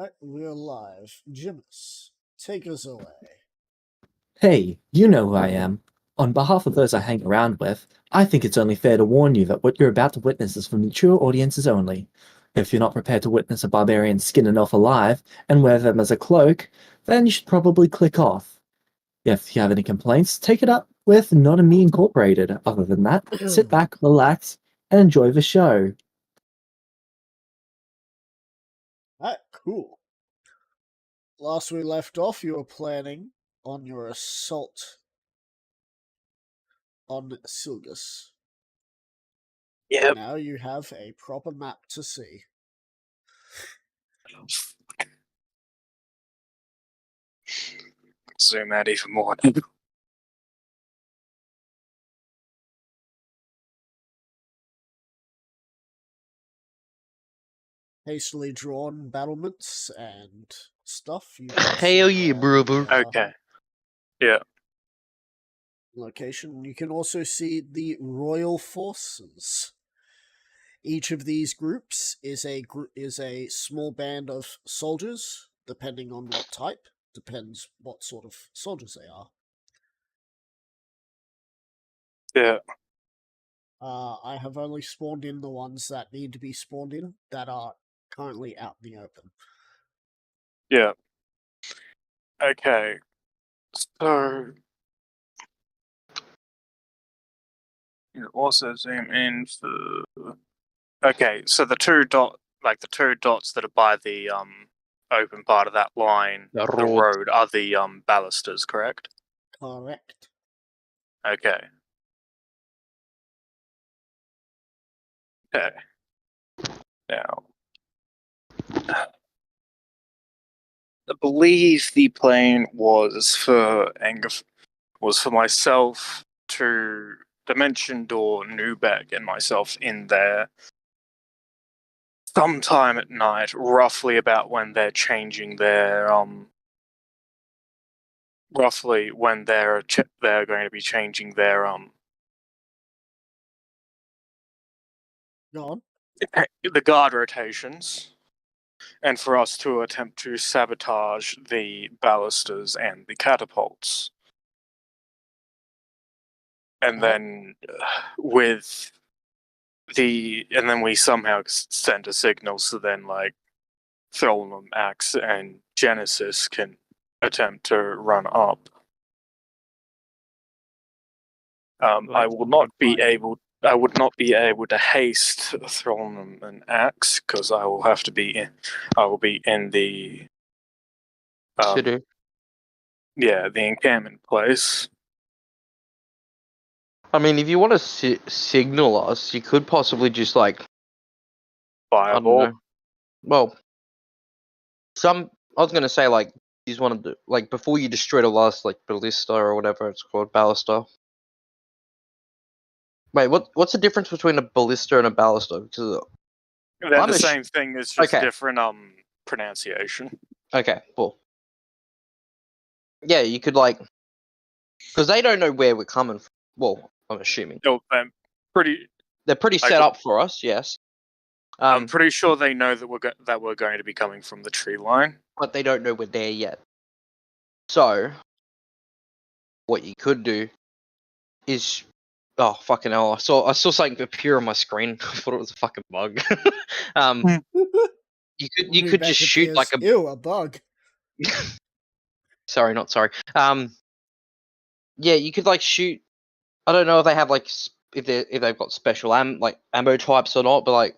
Alright, we're live. Jimus, take us away. Hey, you know who I am. On behalf of those I hang around with, I think it's only fair to warn you that what you're about to witness is for mature audiences only. If you're not prepared to witness a barbarian skin an elf alive and wear them as a cloak, then you should probably click off. If you have any complaints, take it up with Not a Me Incorporated. Other than that, sit back, relax, and enjoy the show. Alright, cool. Last we left off, you were planning on your assault on Silgus. Yep. Now you have a proper map to see. Zoom out even more. Hastily drawn battlements and stuff. You Hell yeah, brother. Okay. Yeah. Location. You can also see the royal forces. Each of these groups is a small band of soldiers, depending on what type. Depends what sort of soldiers they are. Yeah. I have only spawned in the ones that need to be spawned in that are currently out in the open. Yeah. Okay. So you also zoom in for. Okay, so the two dots that are by the open part of that line, The the road. road, are the balusters, correct? Correct. Okay. Okay. Now, I believe the plan was for myself to Dimension Door, Nubek, and myself in there sometime at night, roughly about when they're changing their roughly when they're going to be changing their Go on. the guard rotations, and for us to attempt to sabotage the balusters and the catapults. And then and then we somehow send a signal so then like Throlnum, Axe, and Genesis can attempt to run up. I would not be able to haste Throlnum and Axe because I will be in the City. the encampment place. I mean, if you want to signal us, you could possibly just like I don't Fireball. know. Well, I was gonna say like you just want to do like before you destroy the last like ballista or whatever it's called, ballista. Wait, what's the difference between a ballista and a ballista? Because They're I'm the a same thing, it's just okay. different pronunciation. Okay, cool. Yeah, you could like because they don't know where we're coming from. Well, I'm assuming No, I'm pretty they're pretty set up for us. Yes. I'm pretty sure they know that we're going to be coming from the tree line. But they don't know we're there yet. So, what you could do is, oh fucking hell! I saw something appear on my screen. I thought it was a fucking bug. You could just shoot like a. Ew, a bug. Sorry, not sorry. Yeah, you could like shoot. I don't know if they have like if they've got special ammo types or not, but like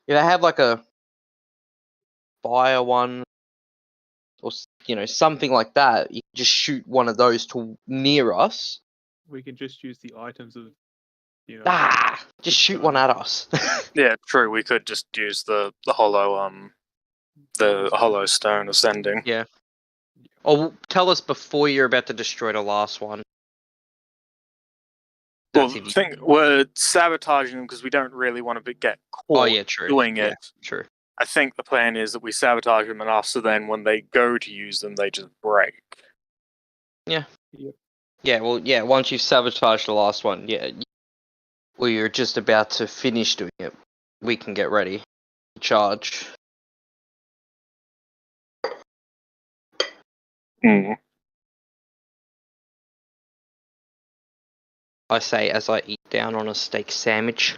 if they have like a fire one or something like that, you can just shoot one of those to near us. We can just use the items of, Just shoot one at us. Yeah, true. We could just use the hollow stone ascending. Yeah. Or tell us before you're about to destroy the last one. Well, we're sabotaging them because we don't really want to get caught doing it. True. I think the plan is that we sabotage them enough so then when they go to use them, they just break. Yeah. Yep. Yeah, well, yeah, once you've sabotaged the last one, yeah, well, you're just about to finish doing it, we can get ready to charge. Hmm. I say as I eat down on a steak sandwich.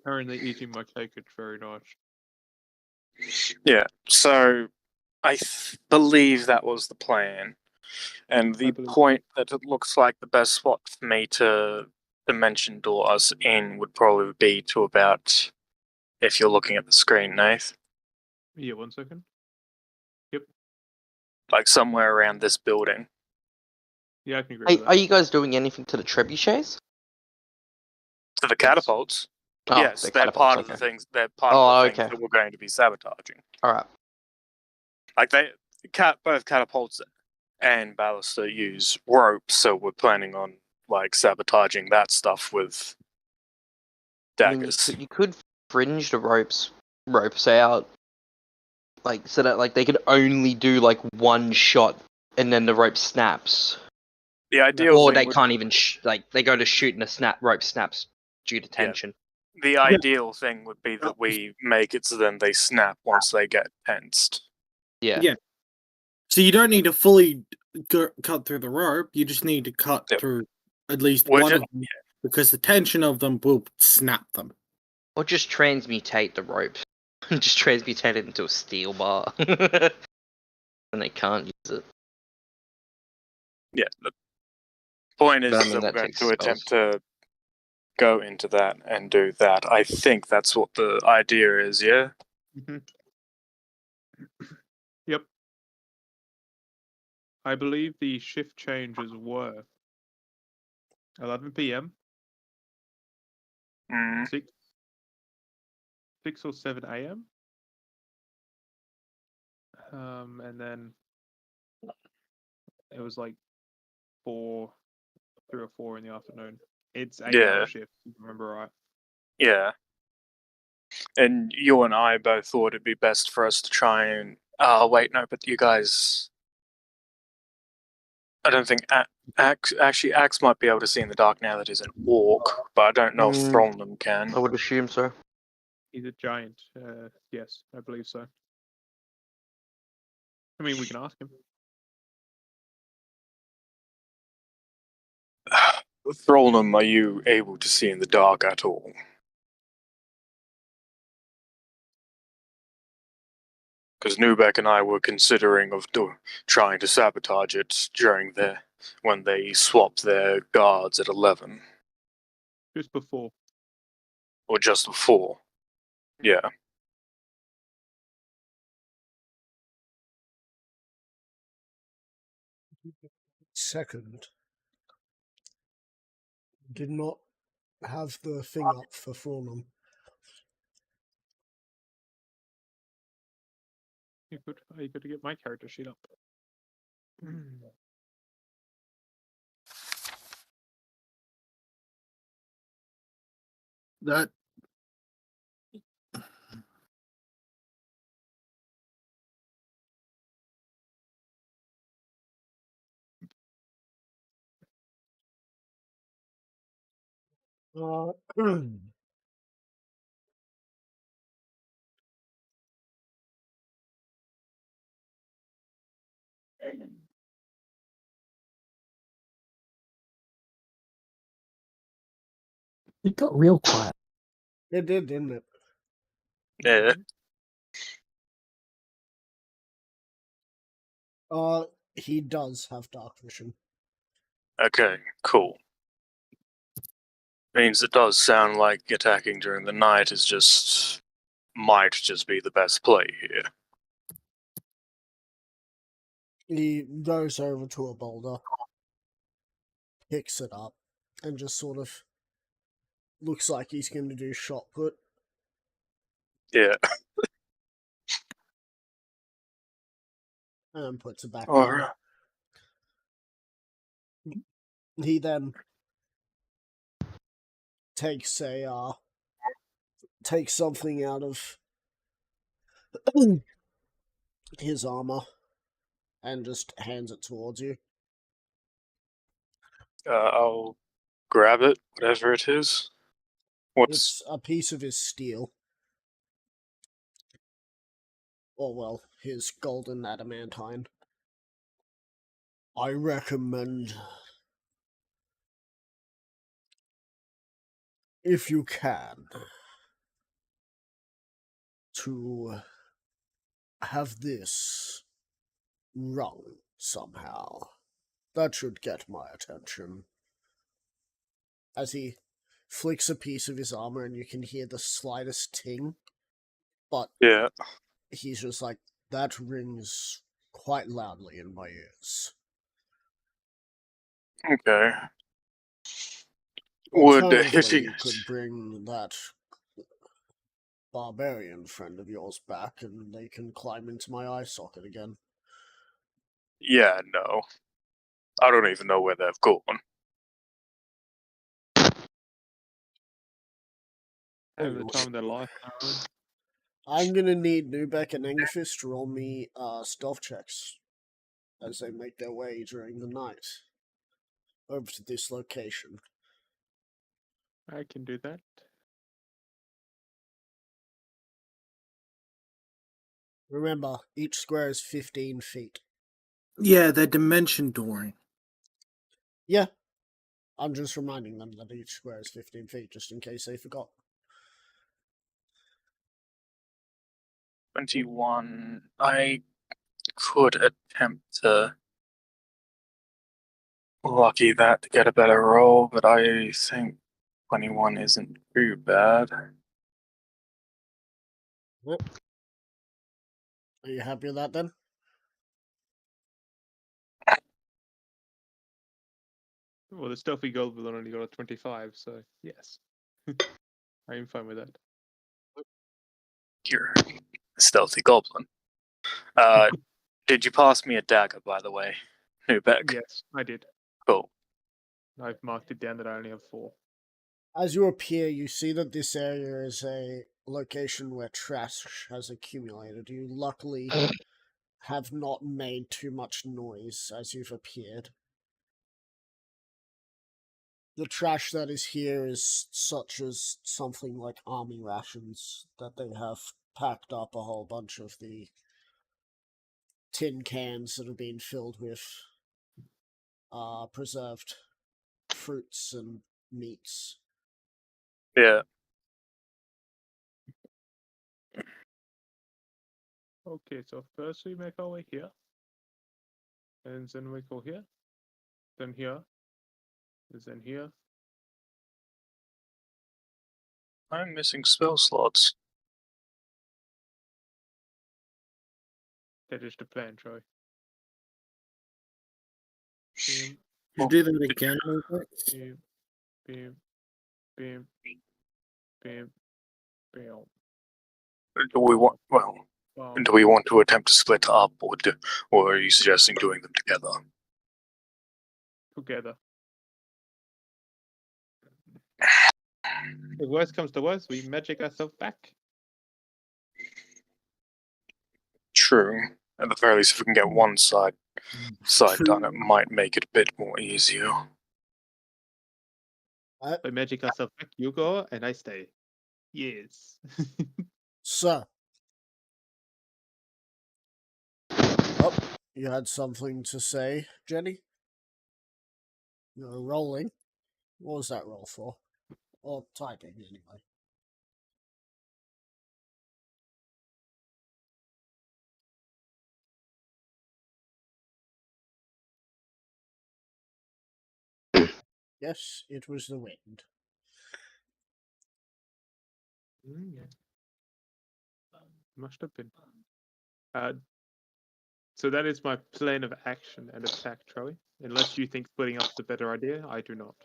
Currently eating my cake. It's very nice. Yeah. So I believe that was the plan, and the believe- point that it looks like the best spot for me to dimension door us in would probably be to about, if you're looking at the screen, Nath, Yeah, 1 second. like somewhere around this building. Yeah, I can agree Are, with that. are you guys doing anything to the trebuchets? To the catapults. Oh, Yes, the they're part of catapults, the okay. things. They're part of Oh, the things okay. that we're going to be sabotaging. All right. Like both catapults and ballista use ropes, so we're planning on like sabotaging that stuff with I mean, daggers. you could fringe the ropes out, like so that like they could only do like one shot, and then the rope snaps. The ideal Or thing they would, can't even like they go to shoot and the rope snaps due to Yeah. tension. the ideal thing would be that we make it so then they snap once they get tensed. Yeah. Yeah. So you don't need to fully cut through the rope. You just need to cut Yep. through at least We're one ju- of them, because the tension of them will snap them. Or just transmutate the rope. Just transmutate it into a steel bar. And they can't use it. Yeah, the point is But I mean, that we're that going takes to attempt spells. to go into that and do that. I think that's what the idea is, yeah? Mm-hmm. Yep. I believe the shift changes were 11 p.m., Mm. 6 or 7 a.m. And then it was like 3 or 4 in the afternoon. It's 8-hour shift, if you remember right. Yeah. And you and I both thought it'd be best for us to try and... Oh, wait, no, but you guys... I don't think... Actually, Axe might be able to see in the dark now that he's an orc, but I don't know if Thrallnum can. I would assume so. He's a giant. Yes, I believe so. I mean, we can ask him. Thrallnum, are you able to see in the dark at all? Because Nubek and I were considering of trying to sabotage it during when they swapped their guards at 11. Just before. Or just before. Yeah. Second, did not have the thing up for Thornum. You could get my character sheet up. That It got real quiet. It did, didn't it? Yeah. He does have dark vision. Okay, cool. Means it does sound like attacking during the night might just be the best play here. He goes over to a boulder, picks it up, and just sort of looks like he's going to do shot put. Yeah. And puts it back All down. right. He then takes something out of his armor and just hands it towards you. I'll grab it, whatever it is. What's... It's a piece of his steel. or well, his golden adamantine. I recommend, if you can, to have this rung somehow. That should get my attention. As he flicks a piece of his armor and you can hear the slightest ting, but Yeah. he's just like, that rings quite loudly in my ears. Okay. Would Alternatively, hitting you could bring that barbarian friend of yours back and they can climb into my eye socket again. Yeah, no. I don't even know where they've gone. Have the time of their life. I'm gonna need Nubek and Engerfist to roll me stealth checks as they make their way during the night over to this location. I can do that. Remember, each square is 15 feet. Yeah, they're dimension dooring. Yeah, I'm just reminding them that each square is 15 feet, just in case they forgot. 21. I could attempt to lucky that to get a better roll, but I think 21 isn't too bad. Yep. Are you happy with that then? Well, the stealthy goblin only got a 25, so yes. I am fine with that. You're a stealthy goblin. Did you pass me a dagger, by the way, Nubek? Yes, I did. Cool. I've marked it down that I only have 4. As you appear, you see that this area is a location where trash has accumulated. You luckily have not made too much noise as you've appeared. The trash that is here is such as something like army rations that they have packed up a whole bunch of the tin cans that have been filled with preserved fruits and meats. Yeah. Okay, so first we make our way here. And then we go here. Then here. And then here. I'm missing spell slots. That is the plan, Troy. Beam, You do that again, Lucas? beam, beam, beam, beam, beam. Do we want, well, do we want to attempt to split up, or are you suggesting doing them together? Together. If worst comes to worst, we magic ourselves back. True. At the very least, if we can get one side done, it might make it a bit more easier. We magic ourselves back. You go, and I stay. Yes. So. Oh, you had something to say, Jenny? You're rolling. What was that roll for? Or typing, anyway. Yes, it was the wind. Must have been. So that is my plan of action and attack, Troy. Unless you think splitting up is a better idea, I do not.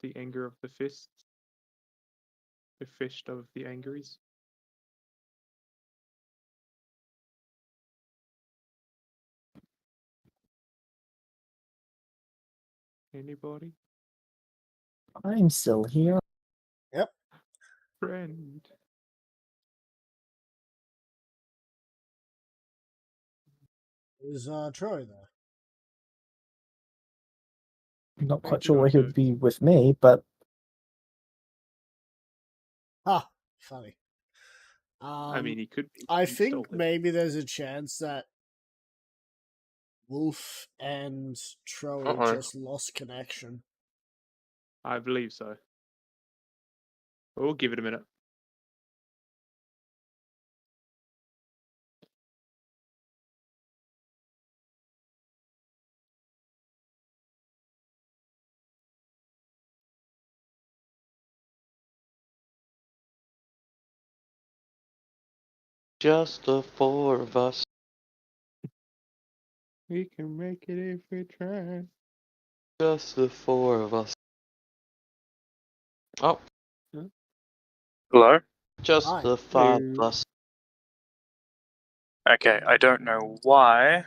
The anger of the fists. The fist of the angeries. Anybody? I'm still here. Friend. Is Troy there? Not quite Maybe sure not where he good. would be with me, but Ah, funny. I mean, he could be. I He stole think it. maybe there's a chance that Wolf and Troy Uh-oh. just lost connection. I believe so. We'll give it a minute. Just the four of us. We can make it if we try. Just the four of us. Oh, Hello? just Hi. the five of Hello. us. Okay, I don't know why,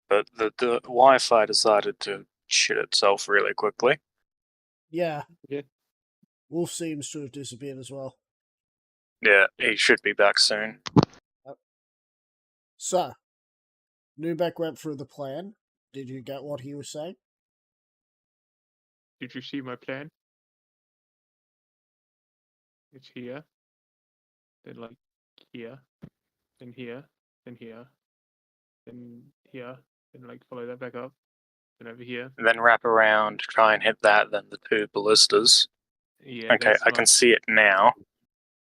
but the Wi-Fi decided to shit itself really quickly. Yeah. Yeah. Wolf seems to have disappeared as well. Yeah, he should be back soon. So, Newbeck went through the plan. Did you get what he was saying? Did you see my plan? It's here. Then like here. Then here. Then here. Then here. Then like follow that back up. Then over here. And then wrap around, try and hit that, then the two ballistas. Yeah. Okay, I can see it now.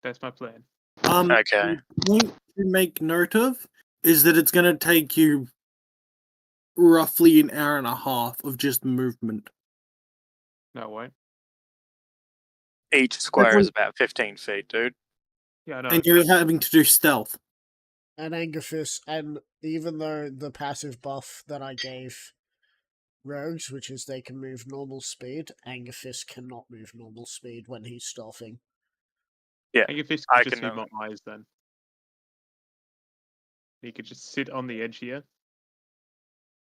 That's my plan. Okay. The point to make note of is that it's going to take you roughly an hour and a half of just movement. No, it won't. Each square Every- is about 15 feet, dude. Yeah, I know. And you're having to do stealth. And Angerfist, and even though the passive buff that I gave rogues, which is they can move normal speed, Angerfist cannot move normal speed when he's stealthing. Yeah, I think if this I could just can be my eyes then. He could just sit on the edge here.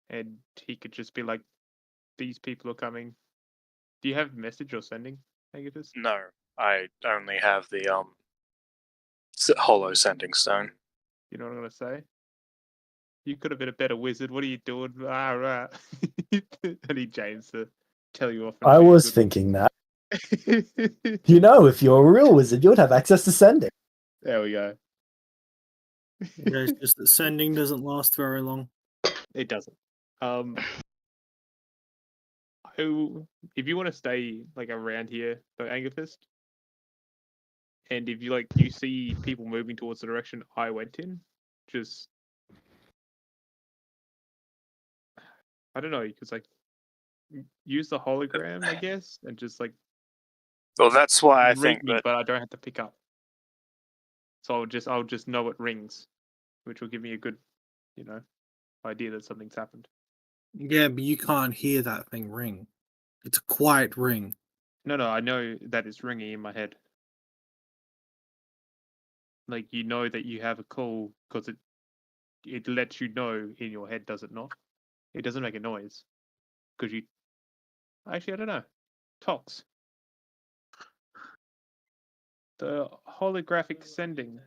And he could just be like, these people are coming. Do you have message or sending, Agathis? No, I only have the hollow sending stone. You know what I'm gonna say? You could have been a better wizard. What are you doing? Ah, right. I need James to tell you off. I was thinking that. You know, if you're a real wizard, you'd have access to sending. There we go. Yeah, it's just that sending doesn't last very long. It doesn't. If you want to stay like around here, the Angerfist, and if you see people moving towards the direction I went in, just I don't know, because use the hologram, I guess, and just Well, that's why I ring think me, that. but I don't have to pick up. So I'll just know it rings, which will give me a good, idea that something's happened. Yeah, but you can't hear that thing ring. It's a quiet ring. No, I know that it's ringing in my head. Like you know that you have a call because it lets you know in your head, does it not? It doesn't make a noise because you. Actually, I don't know. Tox. The holographic sending.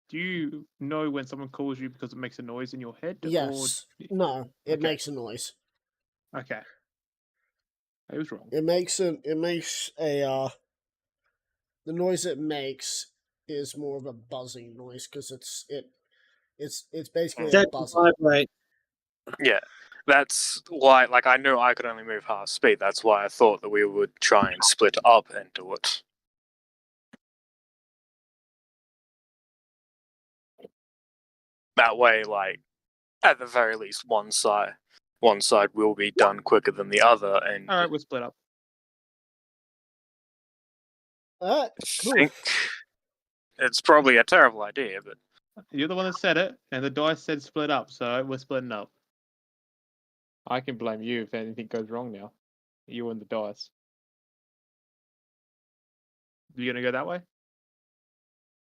Do you know when someone calls you because it makes a noise in your head? Yes. No, it Okay. makes a noise. Okay. I was wrong. It makes a the noise it makes is more of a buzzing noise because it's basically a That buzzer. vibrate. Yeah, that's why. Like, I knew I could only move half speed. That's why I thought that we would try and split up and do it. That way, like, at the very least, one side will be done quicker than the other, and All right, we'll split up. Alright, I cool. think it's probably a terrible idea, but You're the one that said it, and the dice said split up, so we're splitting up. I can blame you if anything goes wrong now. You and the dice. You gonna go that way?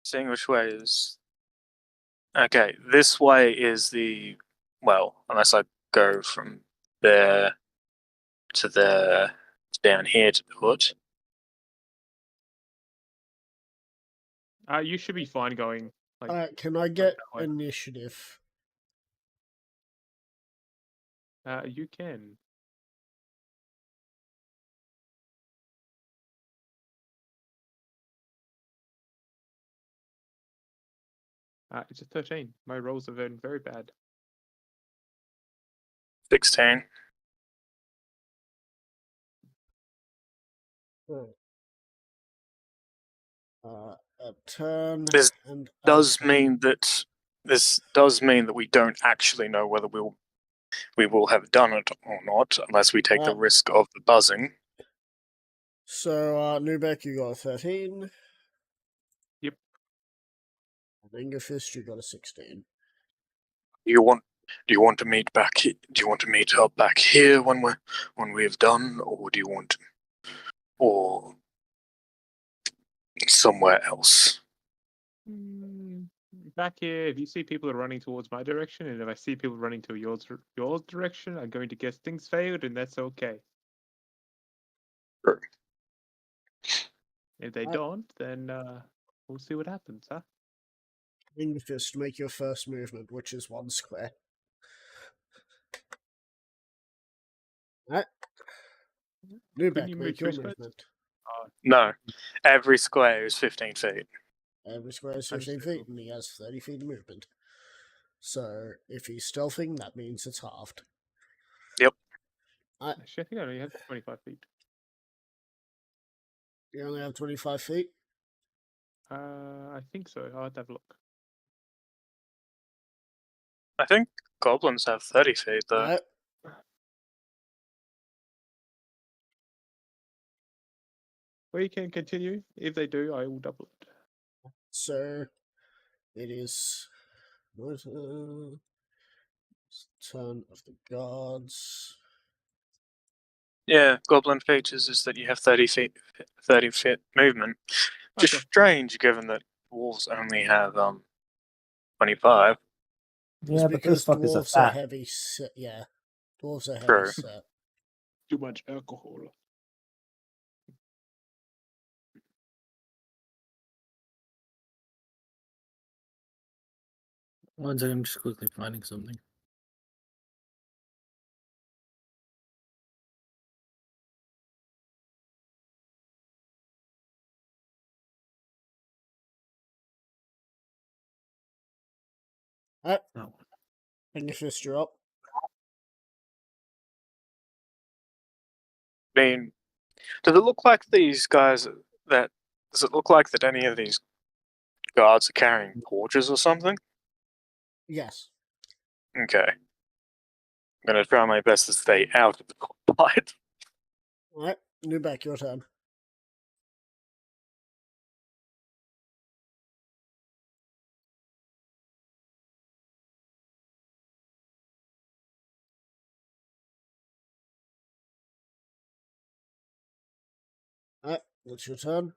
seeing which way is. Okay, this way is the. Well, unless I go from there to there, down here to do it. You should be fine going. Alright, can I get that way. initiative? You can. It's a 13. My rolls have been very bad. 16. A turn. This and does mean that we don't actually know whether we will have done it or not unless we take the Uh, risk of the buzzing. So, Nubek, you got a 13. Yep. And Ingerfist, you got a 16. Do you want to meet back? Do you want to meet up back here when we've done, or do you want, or somewhere else? Back here, if you see people are running towards my direction, and if I see people running to yours direction, I'm going to guess things failed, and that's okay. Sure. If they don't, then we'll see what happens, huh? Ingerfist, make your first movement, which is 1 square. Alright. Nubek, you make move your 3 squares? movement. No, every square is 15 feet. Every square is That is 15 true. feet, and he has 30 feet of movement. So, if he's stealthing, that means it's halved. Actually, I think I only have 25 feet. You only have 25 feet? I think so. I'll have to have a look. I think goblins have 30 feet though. Alright. We can continue. If they do, I will double it. So, it is turn of the guards. Yeah, goblin features is that you have 30 feet movement. Just Okay. strange, given that dwarves only have 25. It's Yeah, but because those fuckers are dwarves are fat. heavy set. Yeah. Dwarves are heavy True. set. Too much alcohol. One second, I'm just quickly finding something. Alright, That one. Ingerfist, you're up. I mean, does it look like these guys that? Does it look like that any of these guards are carrying torches or something? Yes. Okay. I'm gonna try my best to stay out of the fight. Alright, Nubek, your turn. Alright, it's your turn.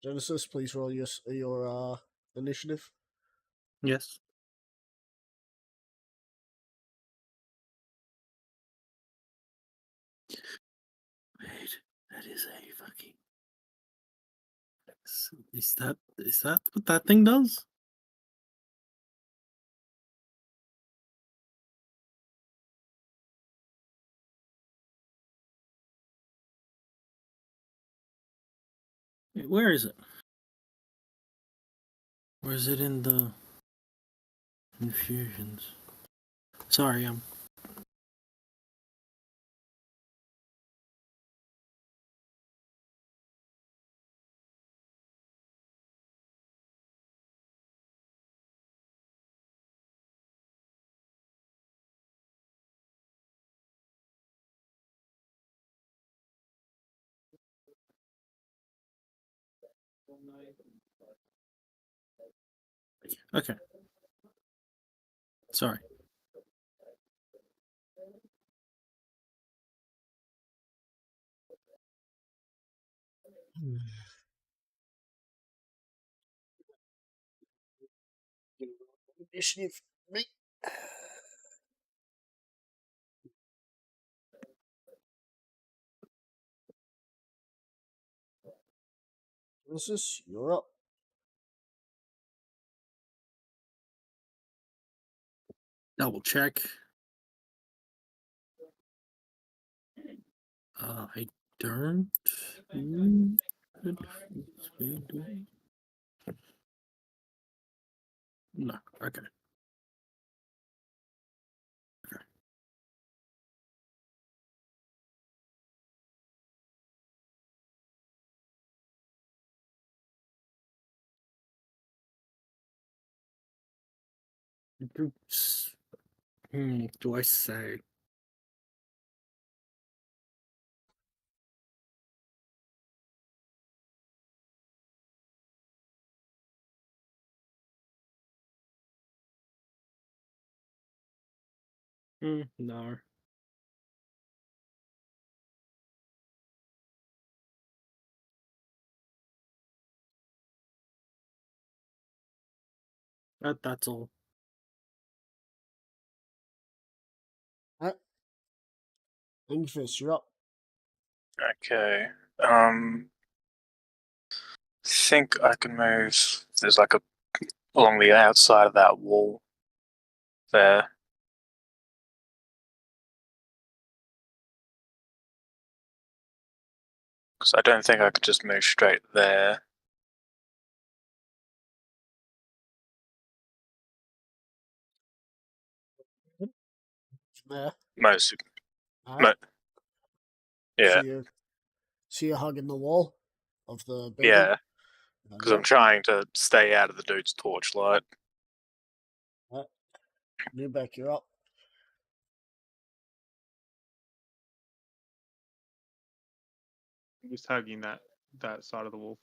Genesis, please roll your initiative. Yes. Wait, that is a fucking. Is that what that thing does? Wait, where is it? Or is it in the infusions? Sorry, I'm. Okay. Sorry. Initiative. Me. Genesis, you're up. Double check. I don't. No, okay. Oops. Do I say? No. That's all. Angus, you're up. Okay. Think I can move. There's like a along the outside of that wall there. Because I don't think I could just move straight there. There. Most, Alright. yeah, So you're hugging the wall of the building? yeah. Because I'm trying to stay out of the dude's torchlight. Newbeck, you're up. Just hugging that side of the wall.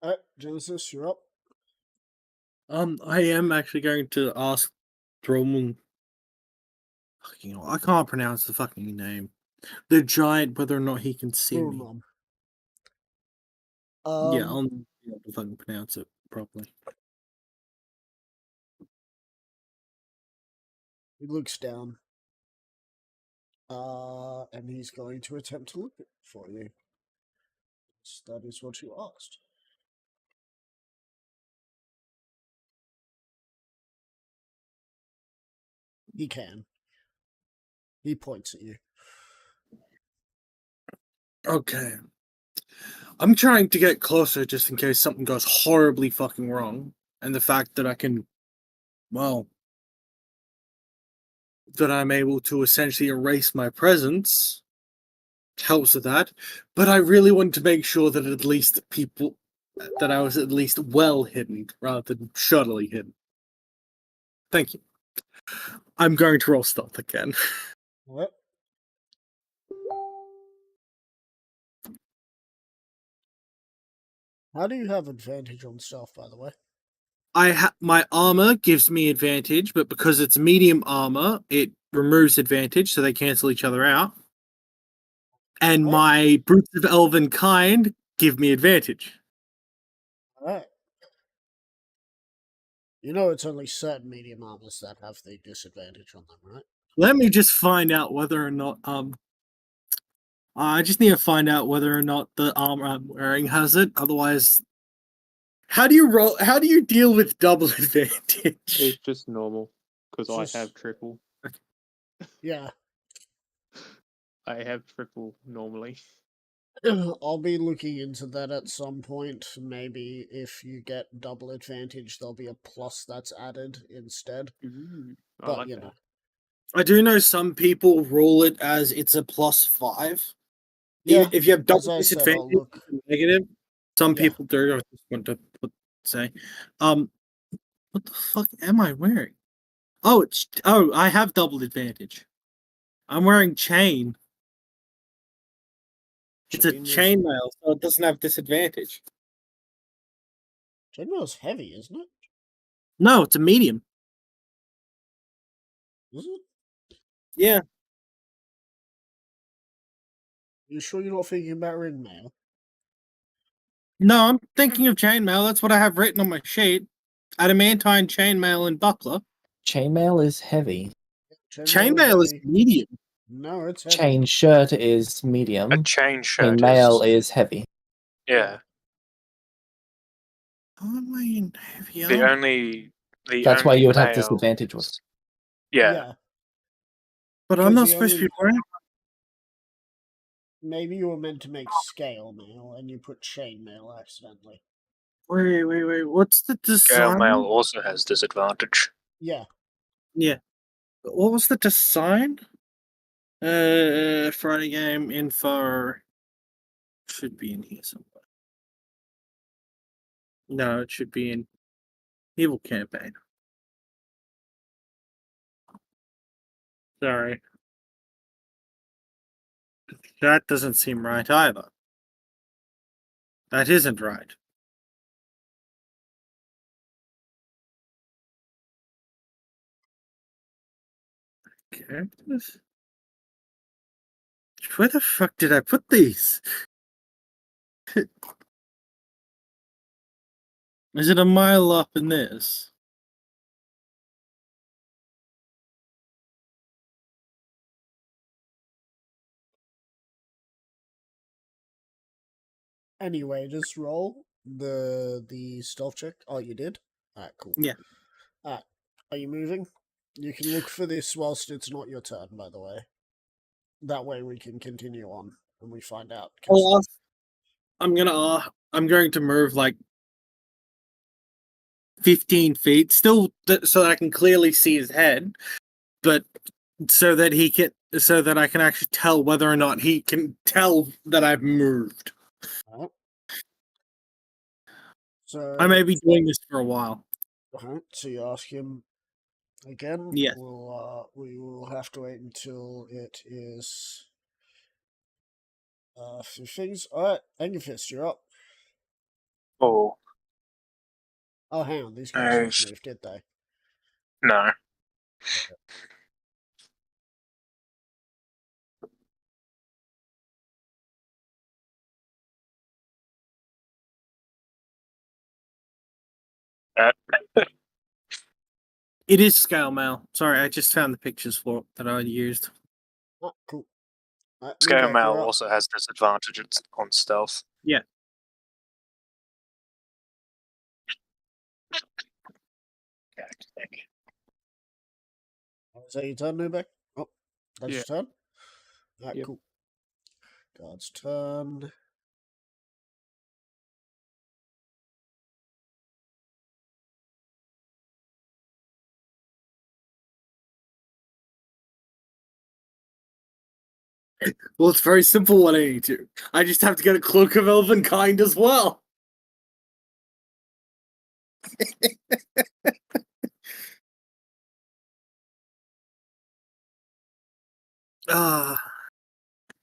Alright, Genesis, you're up. I am actually going to ask Droman. Fucking hell, I can't pronounce the fucking name. The giant, whether or not he can see me. Mom. Yeah, I'll be able to fucking pronounce it properly. He looks down. And he's going to attempt to look for you. That is what you asked. He can. He points at you. Okay. I'm trying to get closer just in case something goes horribly fucking wrong. And the fact that I can, well, that I'm able to essentially erase my presence helps with that. But I really want to make sure that at least that I was at least well hidden rather than shoddily hidden. Thank you. I'm going to roll stealth again. What? How do you have advantage on stealth, by the way? My armor gives me advantage, but because it's medium armor, it removes advantage, so they cancel each other out. And my brutes of elven kind give me advantage. Alright. You know it's only certain medium armors that have the disadvantage on them, right? Let me just find out whether or not I just need to find out whether or not the armor I'm wearing has it. Otherwise, how do you deal with double advantage? It's just normal because Just- I have triple. Yeah. I have triple normally. I'll be looking into that at some point. Maybe if you get double advantage, there'll be a plus that's added instead. Ooh, I But, like you that. know. I do know some people rule it as it's a +5. Yeah, If you have double as I said, I'll disadvantage, look. it's negative. Some Yeah. people do. I just want to say, what the fuck am I wearing? Oh, I have double advantage. I'm wearing chain. It's a Chain is- chainmail, so it doesn't have disadvantage. Chainmail's heavy, isn't it? No, it's a medium. Is it? Yeah, You sure you're not thinking about ring mail? No, I'm thinking of chainmail. That's what I have written on my sheet. Adamantine, chainmail, and buckler. Chainmail is heavy. Chainmail is heavy. medium. No, it's heavy. Chain shirt is A medium. chain shirt Chainmail is is heavy. yeah. How am I in heavy The armor? only That's why you would have mail disadvantage with. is- Yeah. But I'm because not the supposed to be only- wearing. Maybe you were meant to make scale mail and you put chain mail accidentally. Wait. What's the Scale design? mail also has disadvantage. Yeah. Yeah. What was the design? Friday game info should be in here somewhere. No, it should be in Evil Campaign. Sorry. That doesn't seem right either. That isn't right. Characters? Where the fuck did I put these? Is it a mile up in this? Anyway, just roll the stealth check. Oh, you did? Alright, cool. Yeah. Alright. Are you moving? You can look for this whilst it's not your turn, by the way. That way we can continue on and we find out. 'cause- I'm going to move like 15 feet, still so that I can clearly see his head, but so that I can actually tell whether or not he can tell that I've moved. Alright. So I may be doing this for a while. So you ask him again. Yes. We will have to wait until it is a few things. Alright, Angerfist, you're up. Oh Oh, hang on, these guys didn't Nice. move, did they? no. It is scale mail. Sorry, I just found the pictures for it that I used. Oh, cool. Alright, Scale Mudok, mail you're up. also has disadvantages on stealth. Yeah. Is that your turn, Nubek? Oh, that's Yeah. your turn? Alright, Yep. cool. Guard's turn. Well, it's very simple what I need to. I just have to get a Cloak of Elvenkind as well. Ah, I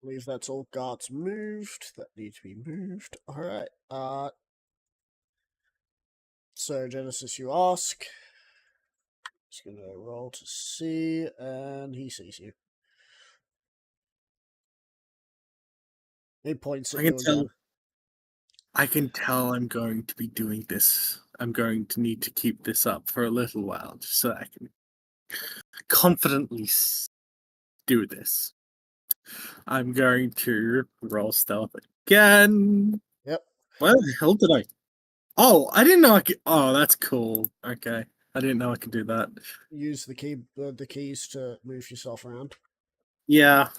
believe that's all guards moved that need to be moved. Alright. So Genesis, you ask. Just gonna roll to see, and he sees you. He points at I you can tell. again. I can tell I'm going to be doing this. I'm going to need to keep this up for a little while, just so I can confidently do this. I'm going to roll stealth again. Yep. Where the hell did I? Oh, I didn't know I could. Oh, that's cool. Okay, I didn't know I could do that. Use the keys to move yourself around. Yeah.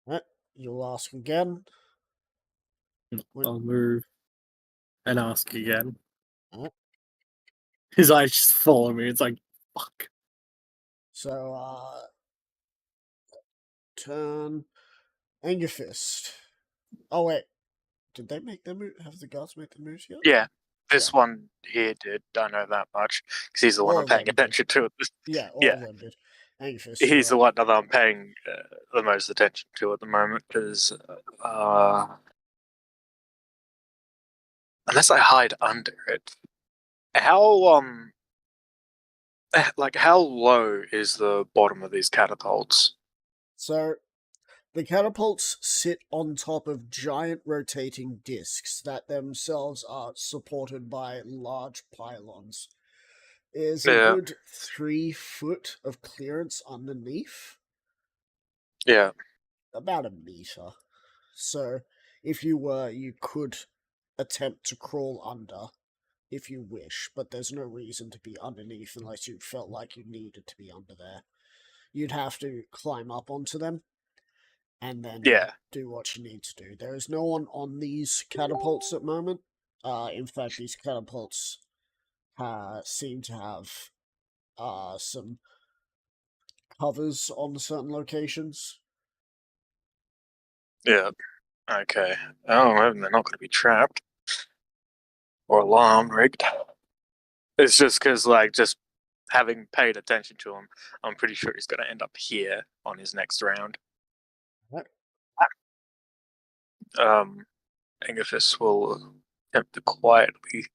Right. You'll ask again. I'll move and ask again. Alright. His eyes just follow me. It's like, fuck. So, turn. Angerfist. Oh, wait. Did they make their move? Have the guards make their moves yet? Yeah, this one here did. Don't know that much because he's the one All I'm of paying them did. attention to. Yeah, all Yeah. of them did. Angerfist. He's the you're one up. that I'm paying the most attention to at the moment because unless I hide under it, how like how low is the bottom of these catapults? So, The catapults sit on top of giant rotating discs that themselves are supported by large pylons. There's a Yeah. good 3 foot of clearance underneath, Yeah. about a meter. So, if you were, you could attempt to crawl under if you wish, but there's no reason to be underneath unless you felt like you needed to be under there. You'd have to climb up onto them and then Yeah. do what you need to do. There is no one on these catapults at the moment. In fact, these catapults seem to have some covers on certain locations. Yeah. Okay. Oh, well, they're not going to be trapped or alarm rigged. It's just because, like, just having paid attention to him, I'm pretty sure he's going to end up here on his next round. Right. Angathis will attempt to quietly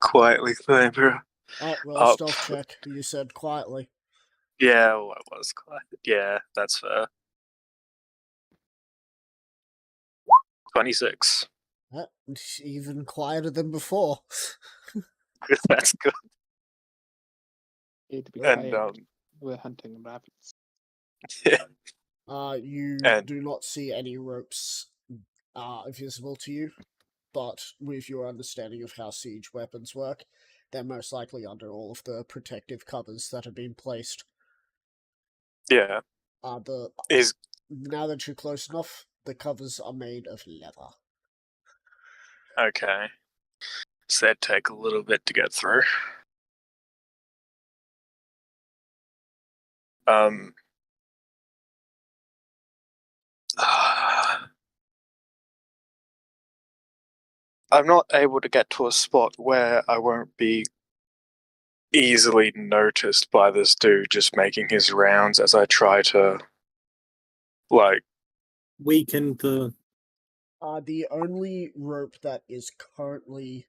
clamber Alright, roll up. stealth check. You said quietly. Yeah, well, I was quiet. Yeah, that's fair. 26. Even quieter than before. That's good. Need to be And quiet. We're hunting rabbits. You And- do not see any ropes visible to you, but with your understanding of how siege weapons work, they're most likely under all of the protective covers that have been placed. yeah, is Now that you're close enough, the covers are made of leather. okay. So that'd take a little bit to get through. I'm not able to get to a spot where I won't be easily noticed by this dude just making his rounds as I try to, like, Weaken the. The only rope that is currently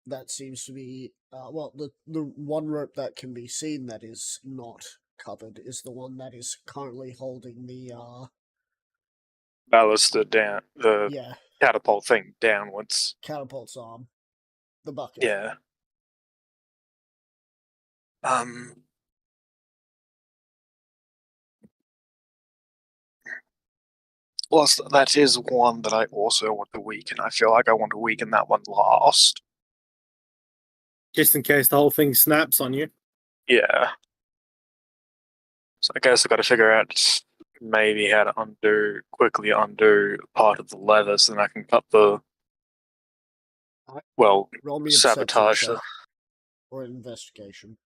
that seems to be the one rope that can be seen that is not covered is the one that is currently holding the baluster down, the catapult thing downwards. catapult's arm, the bucket. Yeah. Plus, that is one that I also want to weaken. I feel like I want to weaken that one last. Just in case the whole thing snaps on you. Yeah. So I guess I've got to figure out maybe how to quickly undo part of the leather so then I can cut the, well, Roll me a sabotage. perception check or an investigation.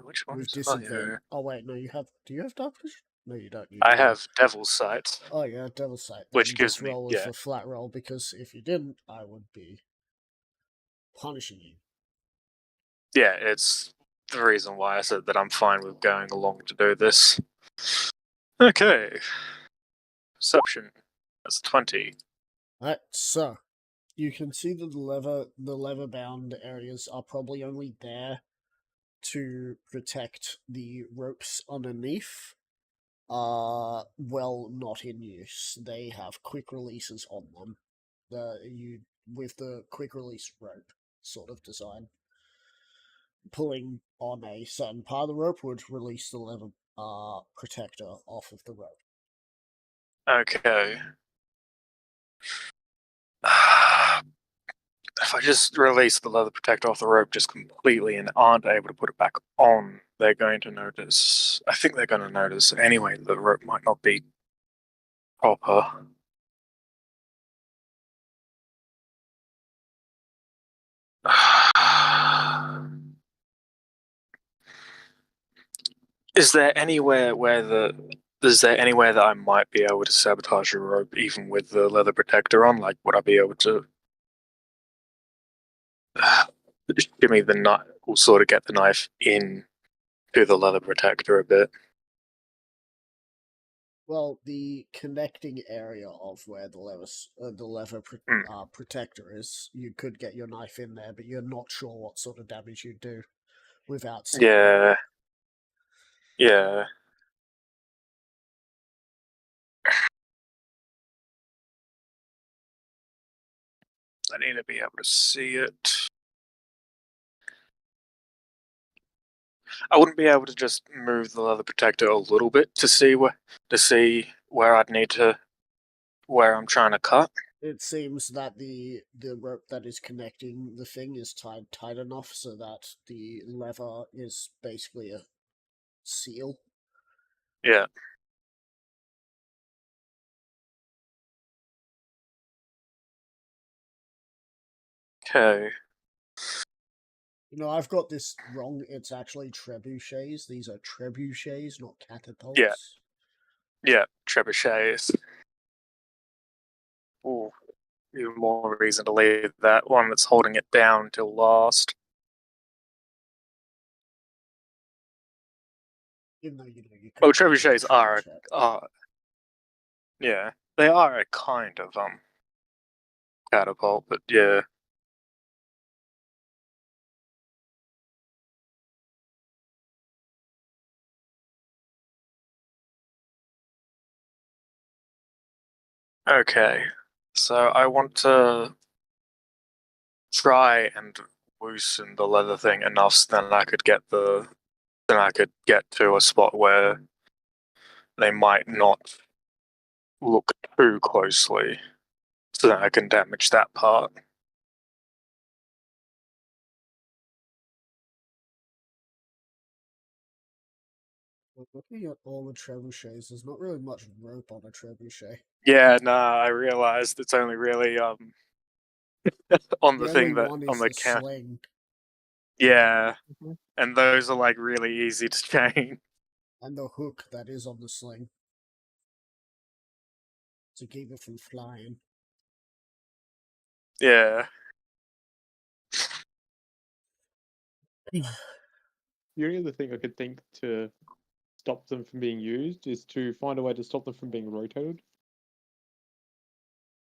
Which one With is disadvantage. Oh wait, no, you have. Do you have dark vision? No, you don't. I have Devil's Sight. Oh yeah, Devil's Sight. Which Then gives just me- roll with yeah. a flat roll because if you didn't, I would be punishing you. Yeah, it's the reason why I said that I'm fine with going along to do this. Okay. Perception. That's 20. Alright, so you can see that the leather bound areas are probably only there to protect the ropes underneath. Well, not in use. They have quick releases on them. With the quick release rope sort of design. Pulling on a certain part of the rope would release the leather protector off of the rope. Okay. If I just release the leather protector off the rope just completely and aren't able to put it back on, they're going to notice. I think they're going to notice anyway the rope might not be proper. Is there anywhere that I might be able to sabotage a rope even with the leather protector on? Like, would I be able to just give me the knife? We'll sort of get the knife in to the leather protector a bit. Well, the connecting area of where the leather protector is, you could get your knife in there, but you're not sure what sort of damage you'd do without seeing it. Yeah. Yeah. I need to be able to see it. I wouldn't be able to just move the leather protector a little bit to see where I'd need to where I'm trying to cut. It seems that the rope that is connecting the thing is tied tight enough so that the lever is basically a seal. Yeah. Okay. You know, I've got this wrong. It's actually trebuchets. These are trebuchets, not catapults. Yeah. Trebuchets. Ooh. Even more reason to leave that one that's holding it down till last. Even though you know you Oh, could use a trebuchets are trebuchet. yeah. They are a kind of catapult, but yeah. Okay. So I want to try and loosen the leather thing enough so then I could get to a spot where they might not look too closely, so that I can damage that part. Looking at all the trebuchets, there's not really much rope on a trebuchet. Yeah, nah, I realized it's only really on the The thing only that one on is the the count. sling, Yeah, Mhm. and those are like really easy to chain. and the hook that is on the sling to keep it from flying. Yeah. The only other thing I could think to stop them from being used is to find a way to stop them from being rotated.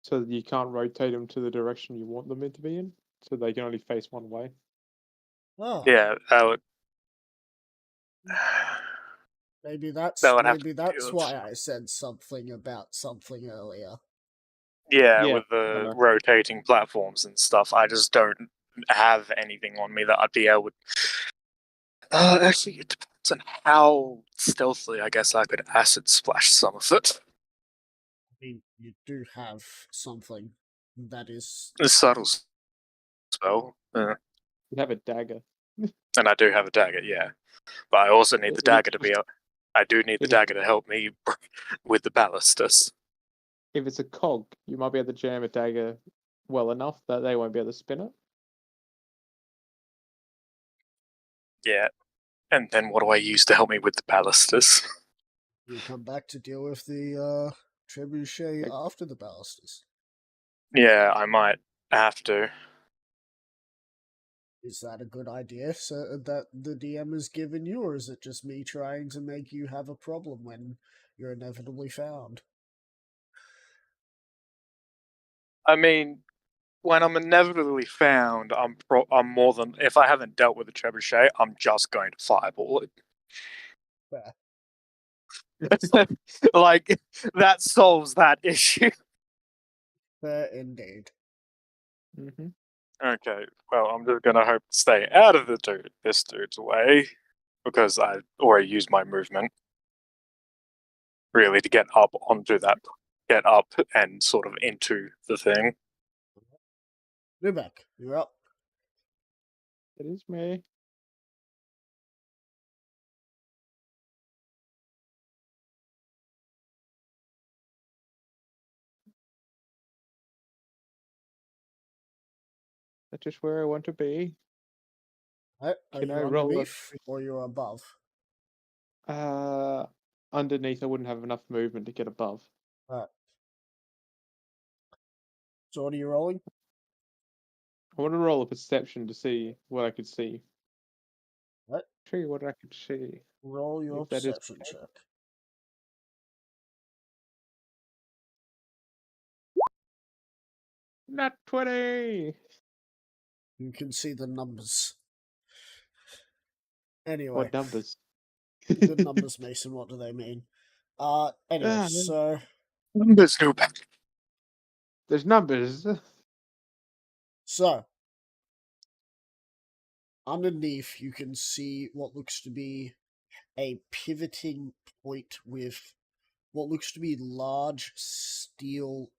So that you can't rotate them to the direction you want them to be in. So they can only face one way. Oh, Yeah, that would maybe that's that would have to maybe be that's good. why I said something about something earlier. Yeah, Yeah, with I the know. rotating platforms and stuff, I just don't have anything on me that I'd be able. Actually, it depends on how stealthily I guess I could acid splash some of it. I mean, you do have something that is A subtle spell, You have a dagger. and I do have a dagger, yeah. But I also need the If dagger it's to be. I do need the if it's- dagger to help me with the ballistas. If it's a cog, you might be able to jam a dagger well enough that they won't be able to spin it. Yeah, and then what do I use to help me with the ballistas? you come back to deal with the trebuchet Like- after the ballistas. Yeah, I might have to. Is that a good idea so that the DM has given you, or is it just me trying to make you have a problem when you're inevitably found? I mean, when I'm inevitably found, I'm more than if I haven't dealt with the trebuchet, I'm just going to fireball it. Fair. Like that solves that issue. Fair indeed. Mm-hmm. Okay, well, I'm just gonna hope to stay out of this dude's way because I already used my movement really to get up and sort of into the thing. Nubek, you're up. It is me. That's just where I want to be. Are Can you I roll it? underneath or you're above? Underneath, I wouldn't have enough movement to get above. Alright. So what are you rolling? I want to roll a perception to see what I could see. What? Show you what I could see. Roll your If that is perception check. Not 20. You can see the numbers. Anyway, What numbers? Good numbers, Mason. What do they mean? Anyway, Ah, so Numbers, no back. There's numbers. so underneath you can see what looks to be a pivoting point with what looks to be large steel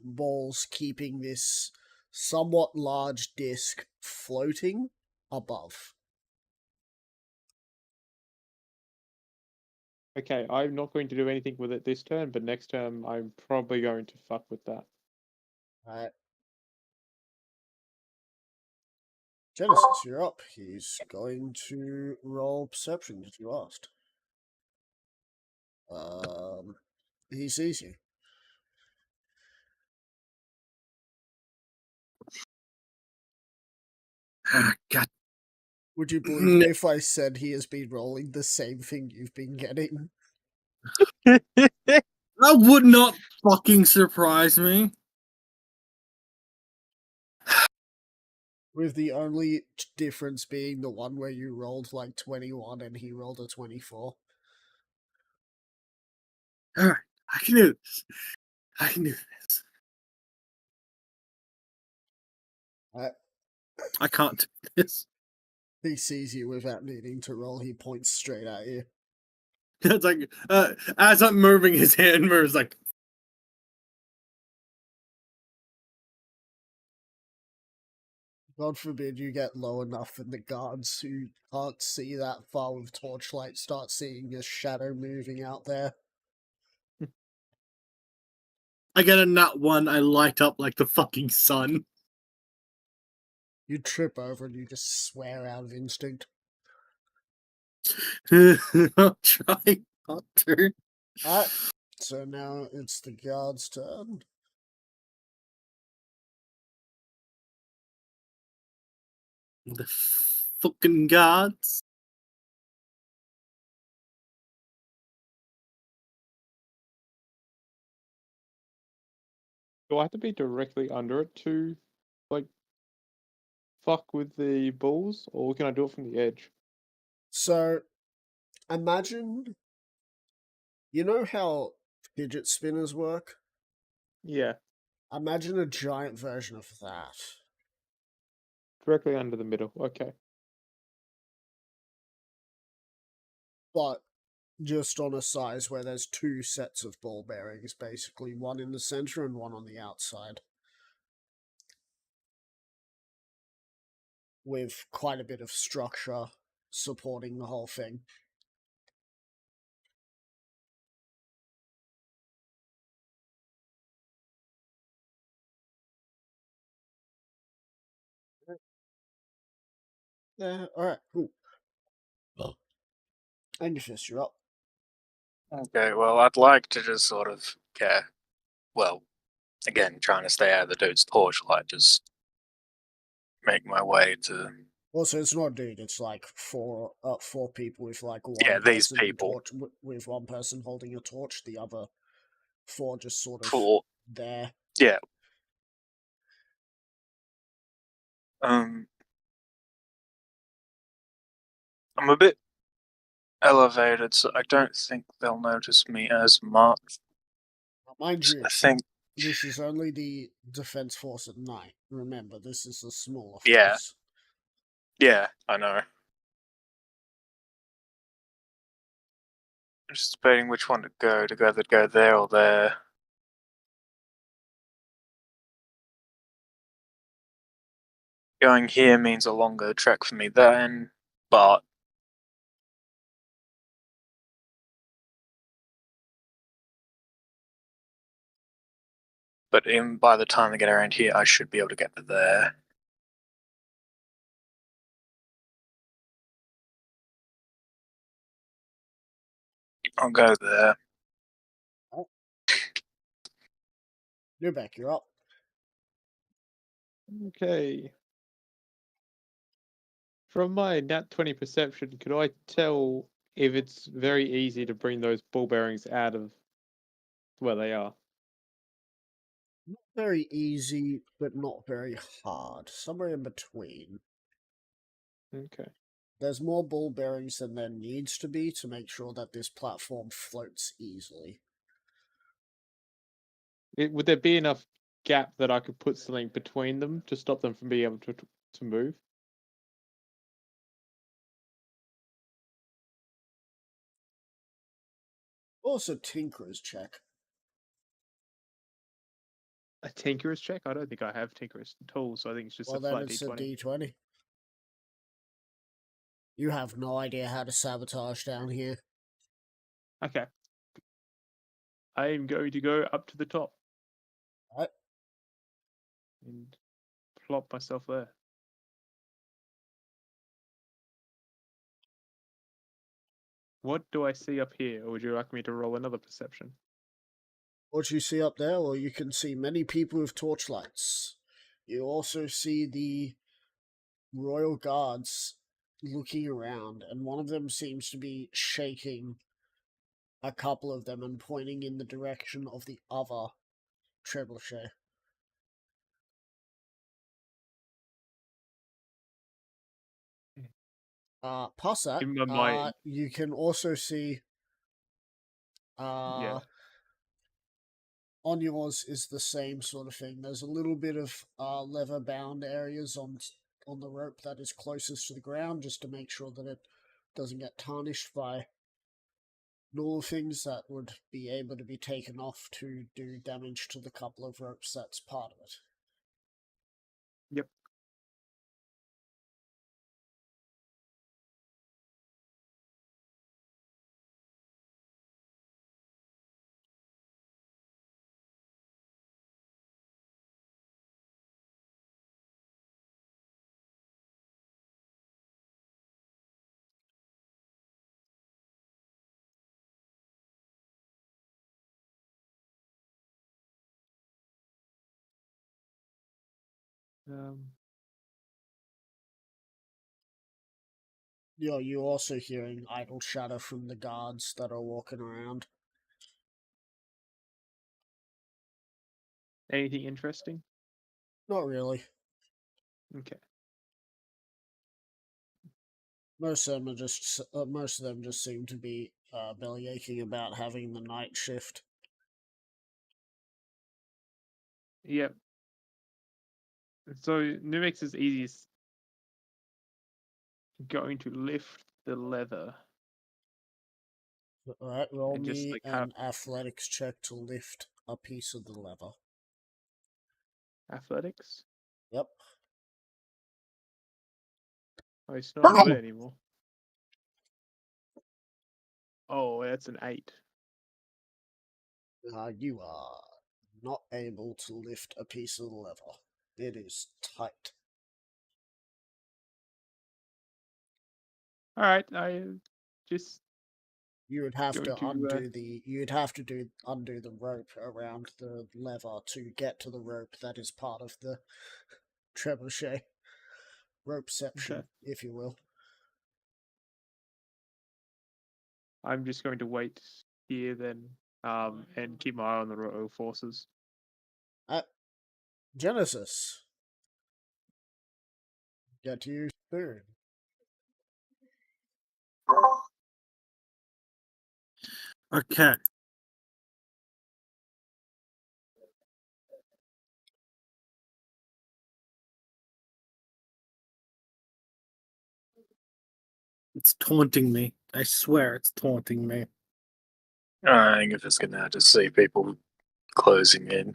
balls keeping this somewhat large disc floating above. Okay, I'm not going to do anything with it this turn, but next turn I'm probably going to fuck with that. Alright. Genesis, you're up. He's going to roll perception if you asked. He sees you. God. Would you believe me if I said he has been rolling the same thing you've been getting? That would not fucking surprise me. With the only difference being the one where you rolled like 21 and he rolled a 24. Alright, I can do this. I can do this. Alright. I can't do this. He sees you without needing to roll. He points straight at you. It's like, as I'm moving, his hand moves like, God forbid you get low enough and the guards who can't see that far with torchlight start seeing a shadow moving out there. I get a nat 1, I light up like the fucking sun. You trip over and you just swear out of instinct. I'll try not to. Alright, so now it's the guard's turn. The fucking gods. Do I have to be directly under it to, like, fuck with the balls, or can I do it from the edge? So, imagine. You know how fidget spinners work? Yeah, Imagine a giant version of that. directly under the middle. Okay. But just on a size where there's two sets of ball bearings, basically, one in the center and one on the outside. With quite a bit of structure supporting the whole thing. Yeah, alright, cool. Angus, you're up. Okay, well, I'd like to just sort of, well, again, trying to stay out of the dude's torchlight, just make my way to, Also, it's not a dude, it's like four people with like one Yeah, these person in people. torch, with one person holding a torch, the other four just sort of for, there. yeah. I'm a bit elevated, so I don't think they'll notice me as much. Mind you, I think, this is only the defense force at night. Remember, this is a smaller force. Yeah. yeah, I know. I'm just debating which one to go there or there. Going here means a longer trek for me then, but by the time I get around here, I should be able to get to there. I'll go there. Newbeck, you're up. Okay. From my nat 20 perception, could I tell if it's very easy to bring those ball bearings out of where they are? Not very easy, but not very hard. Somewhere in between. Okay. There's more ball bearings than there needs to be to make sure that this platform floats easily. Would there be enough gap that I could put something between them to stop them from being able to move? Also, Tinkerer's check. A tinkerer's check? I don't think I have tinkerer's tools, so I think it's just Well, a then flat it's d20. a d20. You have no idea how to sabotage down here. Okay. I am going to go up to the top. Right. And plop myself there. What do I see up here, or would you like me to roll another perception? What you see up there, or you can see many people with torchlights. You also see the royal guards looking around, and one of them seems to be shaking a couple of them and pointing in the direction of the other trebuchet. Past that, In my mind, you can also see yeah. on yours is the same sort of thing. There's a little bit of leather bound areas on the rope that is closest to the ground, just to make sure that it doesn't get tarnished by normal things that would be able to be taken off to do damage to the couple of ropes that's part of it. Yep. You're also hearing idle chatter from the guards that are walking around. Anything interesting? Not really. Okay. Most of them just seem to be belly aching about having the night shift. Yep. So Numix is easiest going to lift the leather. Alright, roll And just, me like, have- an athletics check to lift a piece of the leather. Athletics? Yep. Oh, it's not good anymore. Oh, that's an 8. You are not able to lift a piece of the leather. It is tight. Alright, I just You would have going to to, undo the rope around the lever to get to the rope that is part of the trebuchet. Ropeception, Okay. if you will. I'm just going to wait here then, and keep my eye on the royal forces. Genesis. Get to you soon. Okay. It's taunting me. I swear it's taunting me. I think if it's gonna just see people closing in.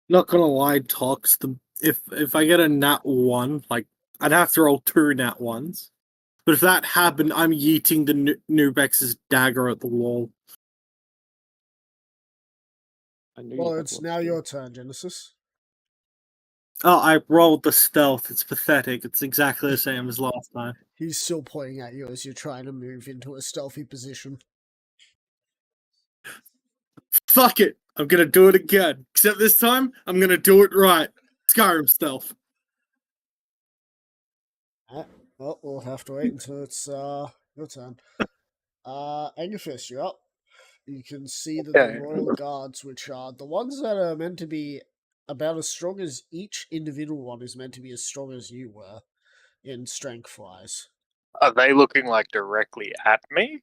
Not gonna lie, Tox. If I get a nat 1, like I'd have to roll 2 nat 1s. But if that happened, I'm yeeting the Nubex's dagger at the wall. I knew Well, you'd have it's lots now to do. your turn, Genesis. Oh, I rolled the stealth. It's pathetic. It's exactly the same as last time. He's still pointing at you as you're trying to move into a stealthy position. Fuck it. I'm gonna do it again. Except this time, I'm gonna do it right. Skyrim stealth. Well, we'll have to wait until it's Your turn. Angerfist, you're up. You can see that Okay. the Royal Guards, which are the ones that are meant to be about as strong as each individual one is meant to be as strong as you were in strength-wise. Are they looking like directly at me?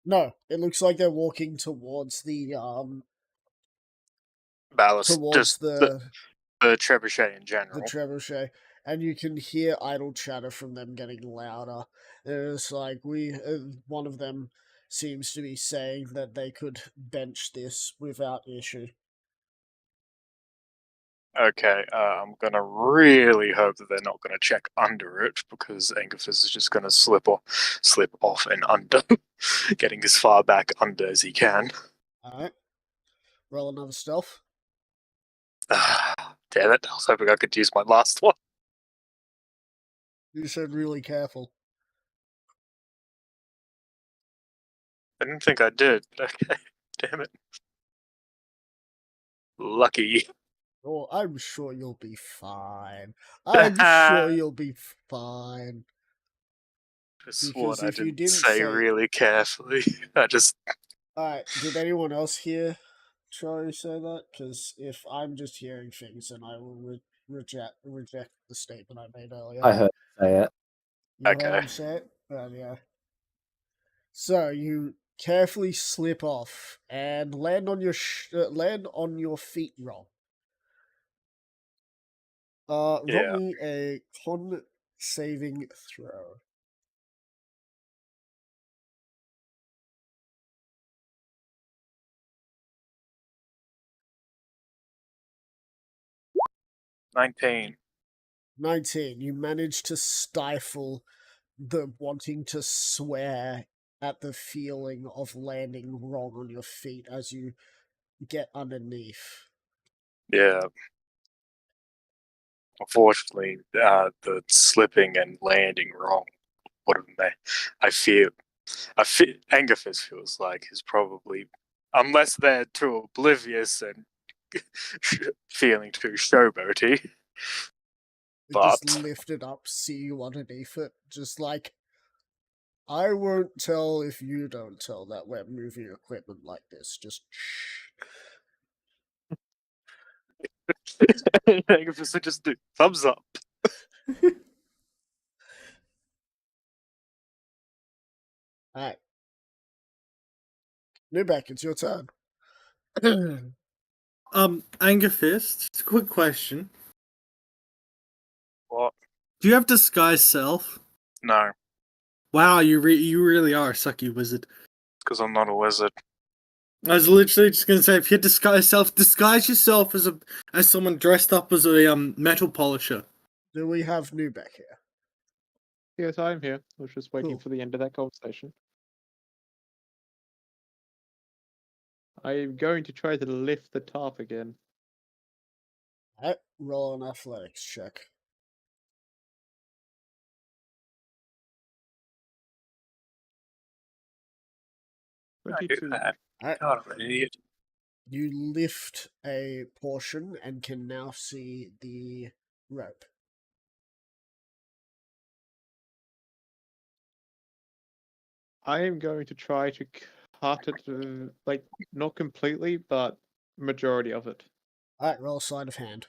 No, it looks like they're walking towards the Ballast, towards just the trebuchet in general. trebuchet, and you can hear idle chatter from them getting louder. It's like one of them seems to be saying that they could bench this without issue. Okay, I'm gonna really hope that they're not gonna check under it, because Angerfist is just gonna slip off and under, getting as far back under as he can. Alright. Roll another stealth. Damn it! I was hoping I could use my last one. You said really careful. I didn't think I did. Okay, damn it. Lucky. Oh, I'm sure you'll be fine. I'm sure you'll be fine. Just Because one I if you didn't didn't say say- really carefully. I just Alright, did anyone else hear Charlie say that? Because if I'm just hearing things, then I will reject the statement I made earlier. I heard you say it. You heard Okay. him say it? Yeah. So you carefully slip off and land on your feet wrong. Roll Yeah. me a con saving throw. $19. 19. You manage to stifle the wanting to swear at the feeling of landing wrong on your feet as you get underneath. Yeah. Unfortunately, the slipping and landing wrong would have made. I feel Angerfist feels like he's probably, unless they're too oblivious and feeling too showboaty. It But just lifted up, see you underneath it, just like, I won't tell if you don't tell that we're moving equipment like this. Just shh. Angerfist would just do thumbs up. Alright. Newbeck, it's your turn. Angerfist, quick question. What? Do you have disguise self? No, Wow, you really are a sucky wizard. because I'm not a wizard. I was literally just gonna say, if you had disguise self, disguise yourself as someone dressed up as a metal polisher. Do we have Newbeck here? Yes, I'm here. I was just waiting Cool. for the end of that conversation. I am going to try to lift the top again. Alright, roll an athletics check. No, you 22. bad. Alright, God, I'm an idiot. you lift a portion and can now see the rope. I am going to try to cut it, like, not completely, but majority of it. Alright, roll sleight of hand.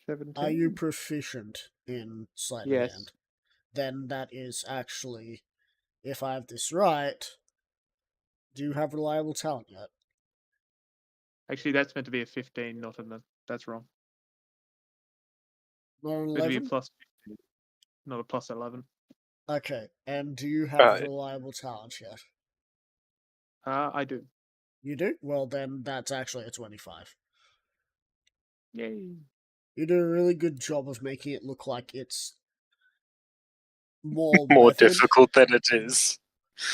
Are 17. you proficient in sleight of Yes. hand? Then that is actually, if I have this right, do you have reliable talent yet? Actually, that's meant to be a 15, not a. That's wrong. Not an It's meant to be a 11? plus 15, not a plus 11. Okay, and do you have Right. reliable talent yet? I do. You do? Well, then that's actually a 25. Yay. You do a really good job of making it look like it's more More weathered. difficult than it is.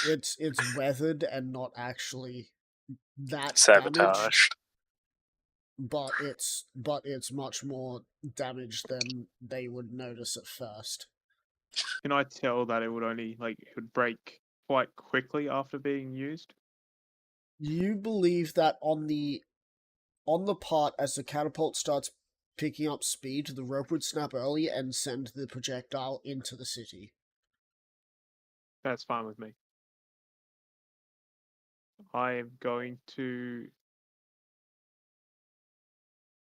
It's weathered and not actually that damaged, Sabotaged. but it's much more damaged than they would notice at first. Can I tell that it would only, like, it would break quite quickly after being used? You believe that on the on the part as the catapult starts picking up speed, the rope would snap early and send the projectile into the city. That's fine with me. I am going to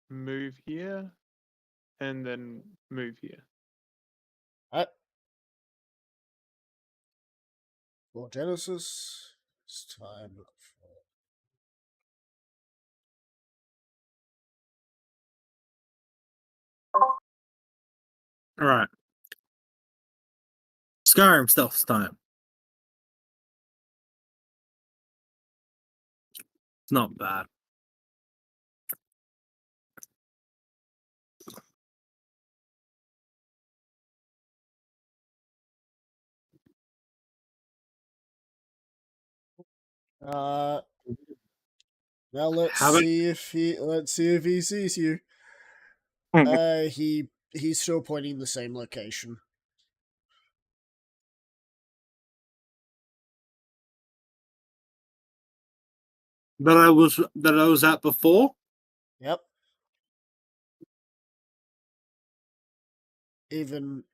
move here and then move here. Alright. For Genesis, it's time for. All right. Skyrim stealth time. It's not bad. Now let's How about- see if he sees you. He's still pointing the same location. that I was at before? Yep. Even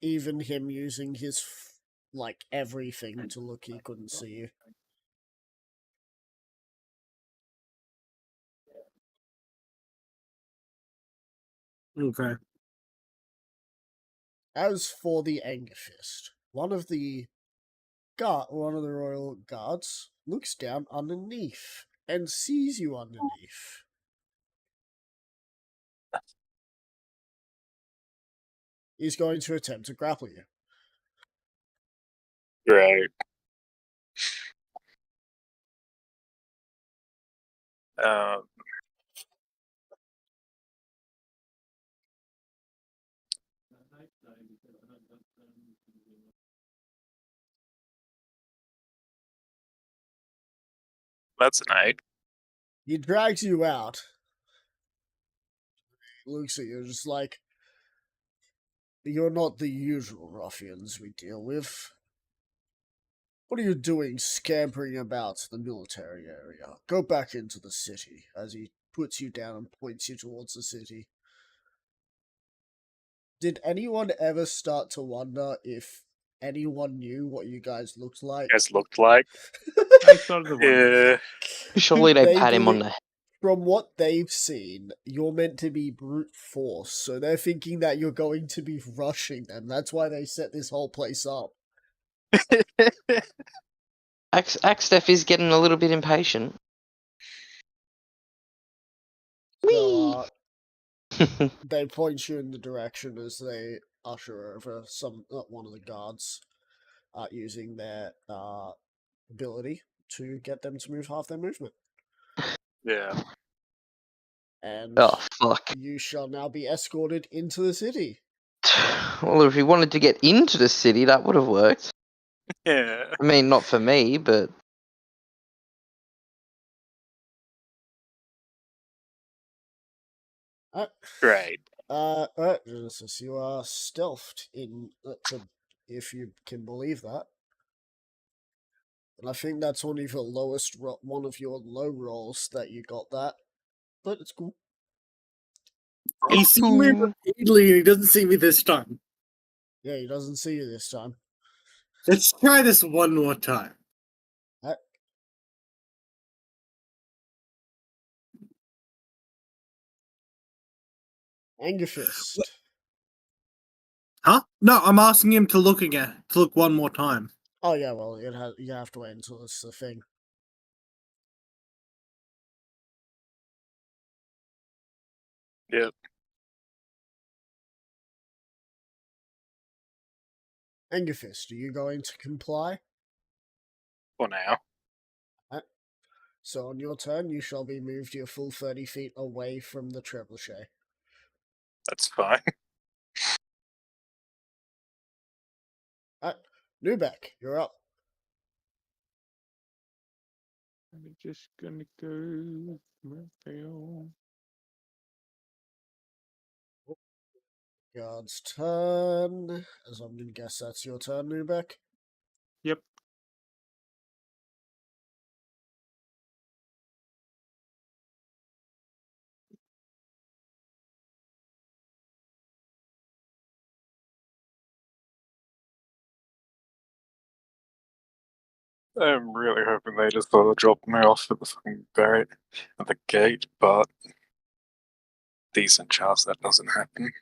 him using his like everything to look, he couldn't see you. Okay. As for the Anger Fist, one of the royal guards looks down underneath and sees you underneath. He's going to attempt to grapple you. Right. Um, that's an 8. He drags you out. Looks at you just like, you're not the usual ruffians we deal with. What are you doing scampering about the military area? Go back into the city, as he puts you down and points you towards the city. Did anyone ever start to wonder if anyone knew what you guys looked like? As looked like. I started the one. Yeah. Surely they pat him on belie- the head. From what they've seen, you're meant to be brute force, so they're thinking that you're going to be rushing them. That's why they set this whole place up. Axtef is getting a little bit impatient. So, Whee! they point you in the direction as they usher over one of the guards, using their ability to get them to move half their movement. Yeah. And Oh, fuck. you shall now be escorted into the city. Well, if he wanted to get into the city, that would have worked. Yeah. I mean, not for me, but Great. Alright, Genesis, you are stealthed if you can believe that. And I think that's one of your low rolls that you got that. But it's cool. He's seen me repeatedly and he doesn't see me this time. Yeah, he doesn't see you this time. Let's try this one more time. Anger Fist. Huh? No, I'm asking him to look again. To look one more time. Oh yeah, well, you have to wait until it's the thing. Yep. Anger Fist, are you going to comply? For now. So on your turn, you shall be moved your full 30 feet away from the trebuchet. That's fine. Nubek, you're up. I'm just gonna go. Raphael. Guard's turn. As I'm gonna guess that's your turn, Nubek. Yep. I'm really hoping they just thought of drop me off at the fucking at the gate, but decent chance that doesn't happen.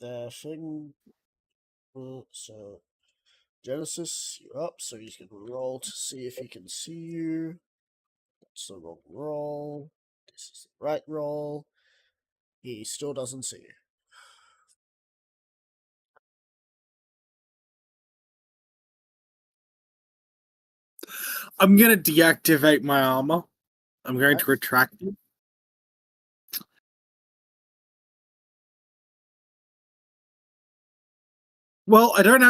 Their thing. So, Genesis, you're up, so he's going to roll to see if he can see you. That's the wrong roll. This is the right roll. He still doesn't see you. I'm gonna deactivate my armor. I'm going to retract it. Well, I don't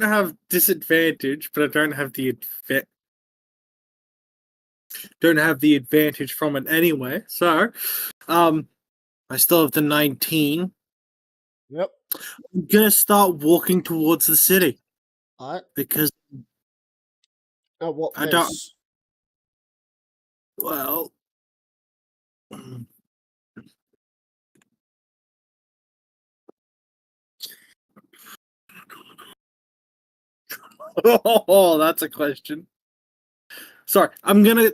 have disadvantage, but I don't have the advantage from it anyway. So, I still have the 19. Yep. I'm gonna start walking towards the city Alright. because At what I pace? don't. Well, oh, that's a question. Sorry, I'm going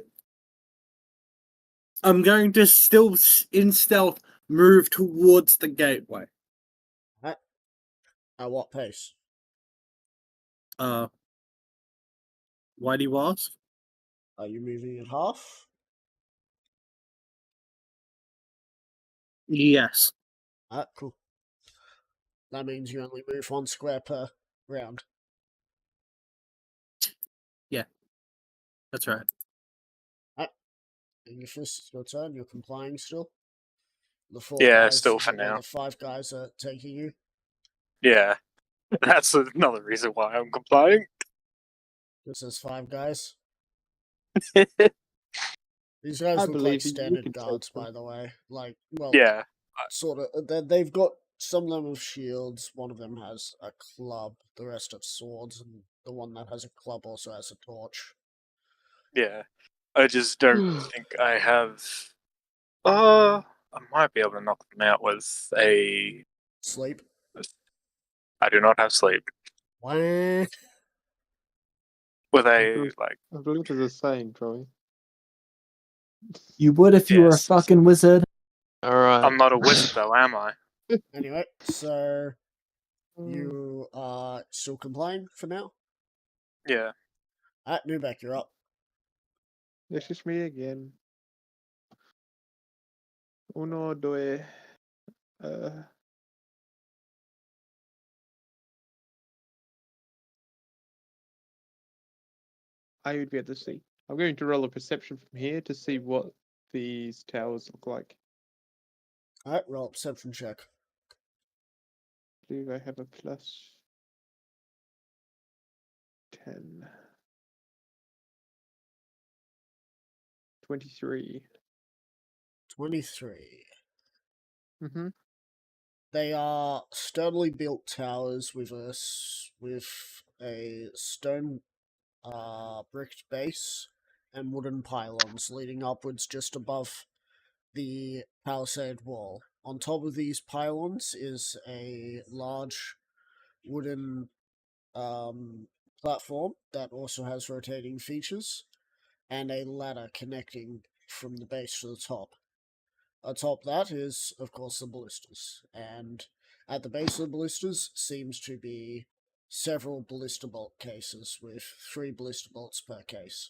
to still in stealth move towards the gateway. At what pace? Why do you ask? Are you moving at half? Yes. Cool. That means you only move 1 square per round. That's right. English, it's your turn. You're complying still. The 4 Yeah, guys, still for the now. other 5 guys are taking you. Yeah, that's another reason why I'm complying. This is 5 guys. Yeah, These guys I look believe like you standard can take guards, them. by the way. Like, well, yeah, sort of. They've got some of them have shields. One of them has a club. The rest have swords, and the one that has a club also has a torch. I just don't think I have. I might be able to knock them out with a. Sleep. I do not have sleep. What? With I a believe- like. I believe there's a saying, Troy. You would if you were a Yes. fucking wizard. Alright. I'm not a wizard though, am I? Anyway, so you are still complying for now. Yeah. At Newbeck, you're up. It's just me again. Uno, due. I would be able to see. I'm going to roll a perception from here to see what these towers look like. Alright, roll a perception check. Do I have a plus 10? 23. 23. Mm-hmm. They are sturdily built towers with a stone bricked base and wooden pylons leading upwards just above the palisade wall. On top of these pylons is a large wooden platform that also has rotating features and a ladder connecting from the base to the top. Atop that is, of course, the ballistas, and at the base of the ballistas seems to be several ballista bolt cases with 3 ballista bolts per case.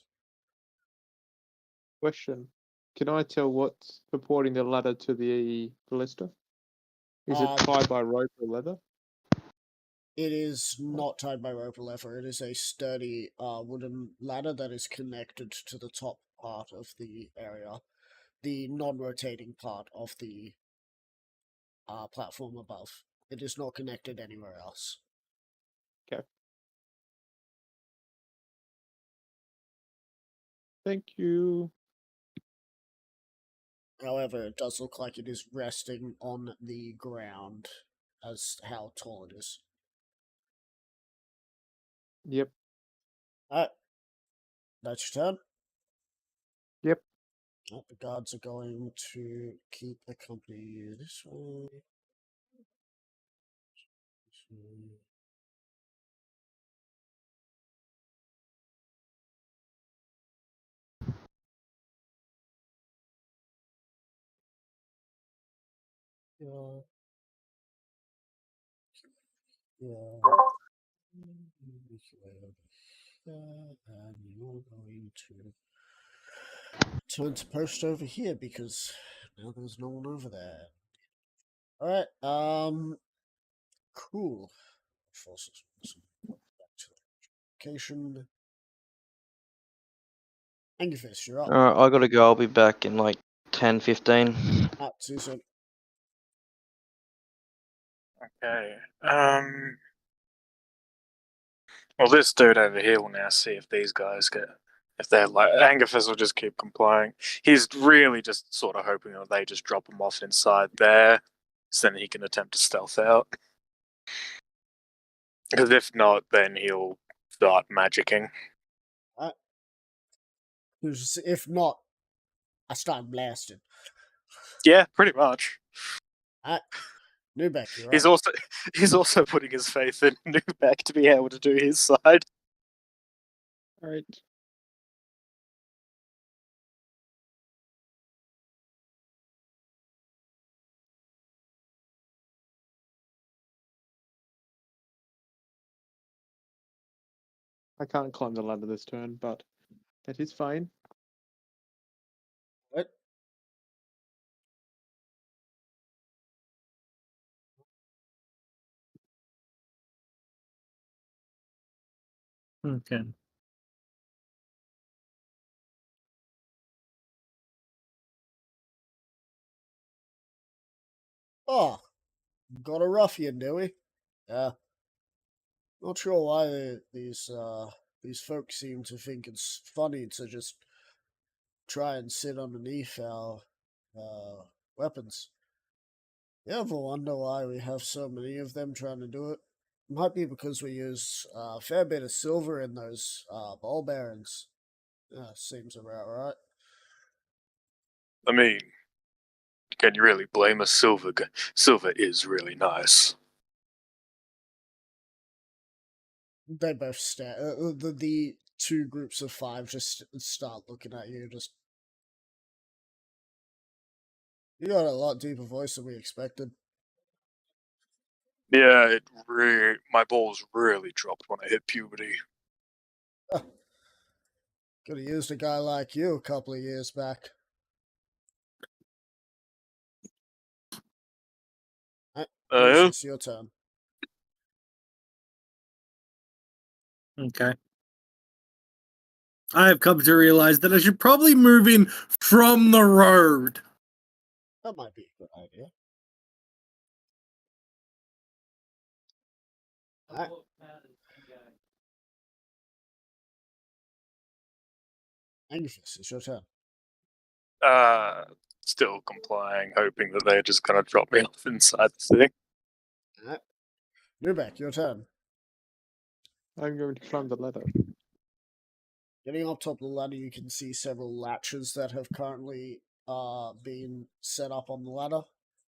Question. Can I tell what's supporting the ladder to the ballista? Is it tied by rope or leather? It is not tied by rope or leather. It is a sturdy wooden ladder that is connected to the top part of the area, the non-rotating part of the platform above. It is not connected anywhere else. Thank you. However, it does look like it is resting on the ground as how tall it is. Yep. Alright. That's your turn. Yep. The guards are going to keep accompanying you this way. Yeah. Yeah. And you're going to turn to post over here because now there's no one over there. Alright, cool. Forces back to the location. Angerfist, you're up. Alright, I gotta go. I'll be back in like 10, 15. See you soon. Okay. Well, this dude over here will now see if these guys get. If they're like. Angerfist will just keep complying. He's really just sort of hoping that they just drop him off inside there, so then he can attempt to stealth out. Because if not, then he'll start magicking. If not, I start blasting. Yeah, pretty much. Newbeck, you're He's up. also putting his faith in Newbeck to be able to do his side. All right. I can't climb the ladder this turn, but that is fine. What? Okay. Oh, got a ruffian, do we? Yeah. Not sure why these folks seem to think it's funny to just try and sit underneath our weapons. You ever wonder why we have so many of them trying to do it? Might be because we use a fair bit of silver in those ball bearings. Seems about right. I mean, can you really blame a silver? Silver is really nice. They both stare. The two groups of five just start looking at you. Just you got a lot deeper voice than we expected. Yeah, my balls really dropped when I hit puberty. Could have used a guy like you a couple of years back. It's your turn. Okay. I have come to realize that I should probably move in from the road. That might be a good idea. Alright. Angus, it's your turn. Still complying, hoping that they're just gonna drop me off inside the thing. Alright. Newbeck, your turn. I'm going to climb the ladder. Getting up top of the ladder, you can see several latches that have currently been set up on the ladder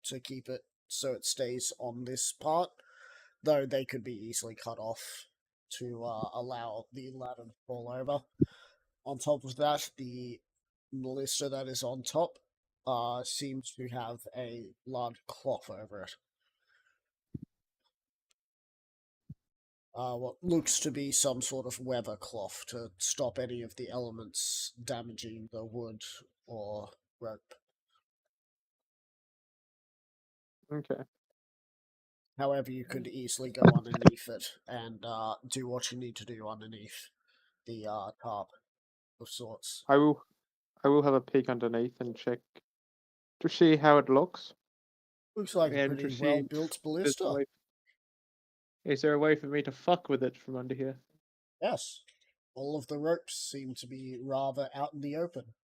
to keep it so it stays on this part, though they could be easily cut off to allow the ladder to fall over. On top of that, the ballista that is on top seems to have a large cloth over it. What looks to be some sort of weather cloth to stop any of the elements damaging the wood or rope. Okay. However, you could easily go underneath it and do what you need to do underneath the tarp of sorts. I will have a peek underneath and check to see how it looks. Looks like a And pretty to see well built if there's a ballista. way- Is there a way for me to fuck with it from under here? Yes. All of the ropes seem to be rather out in the open.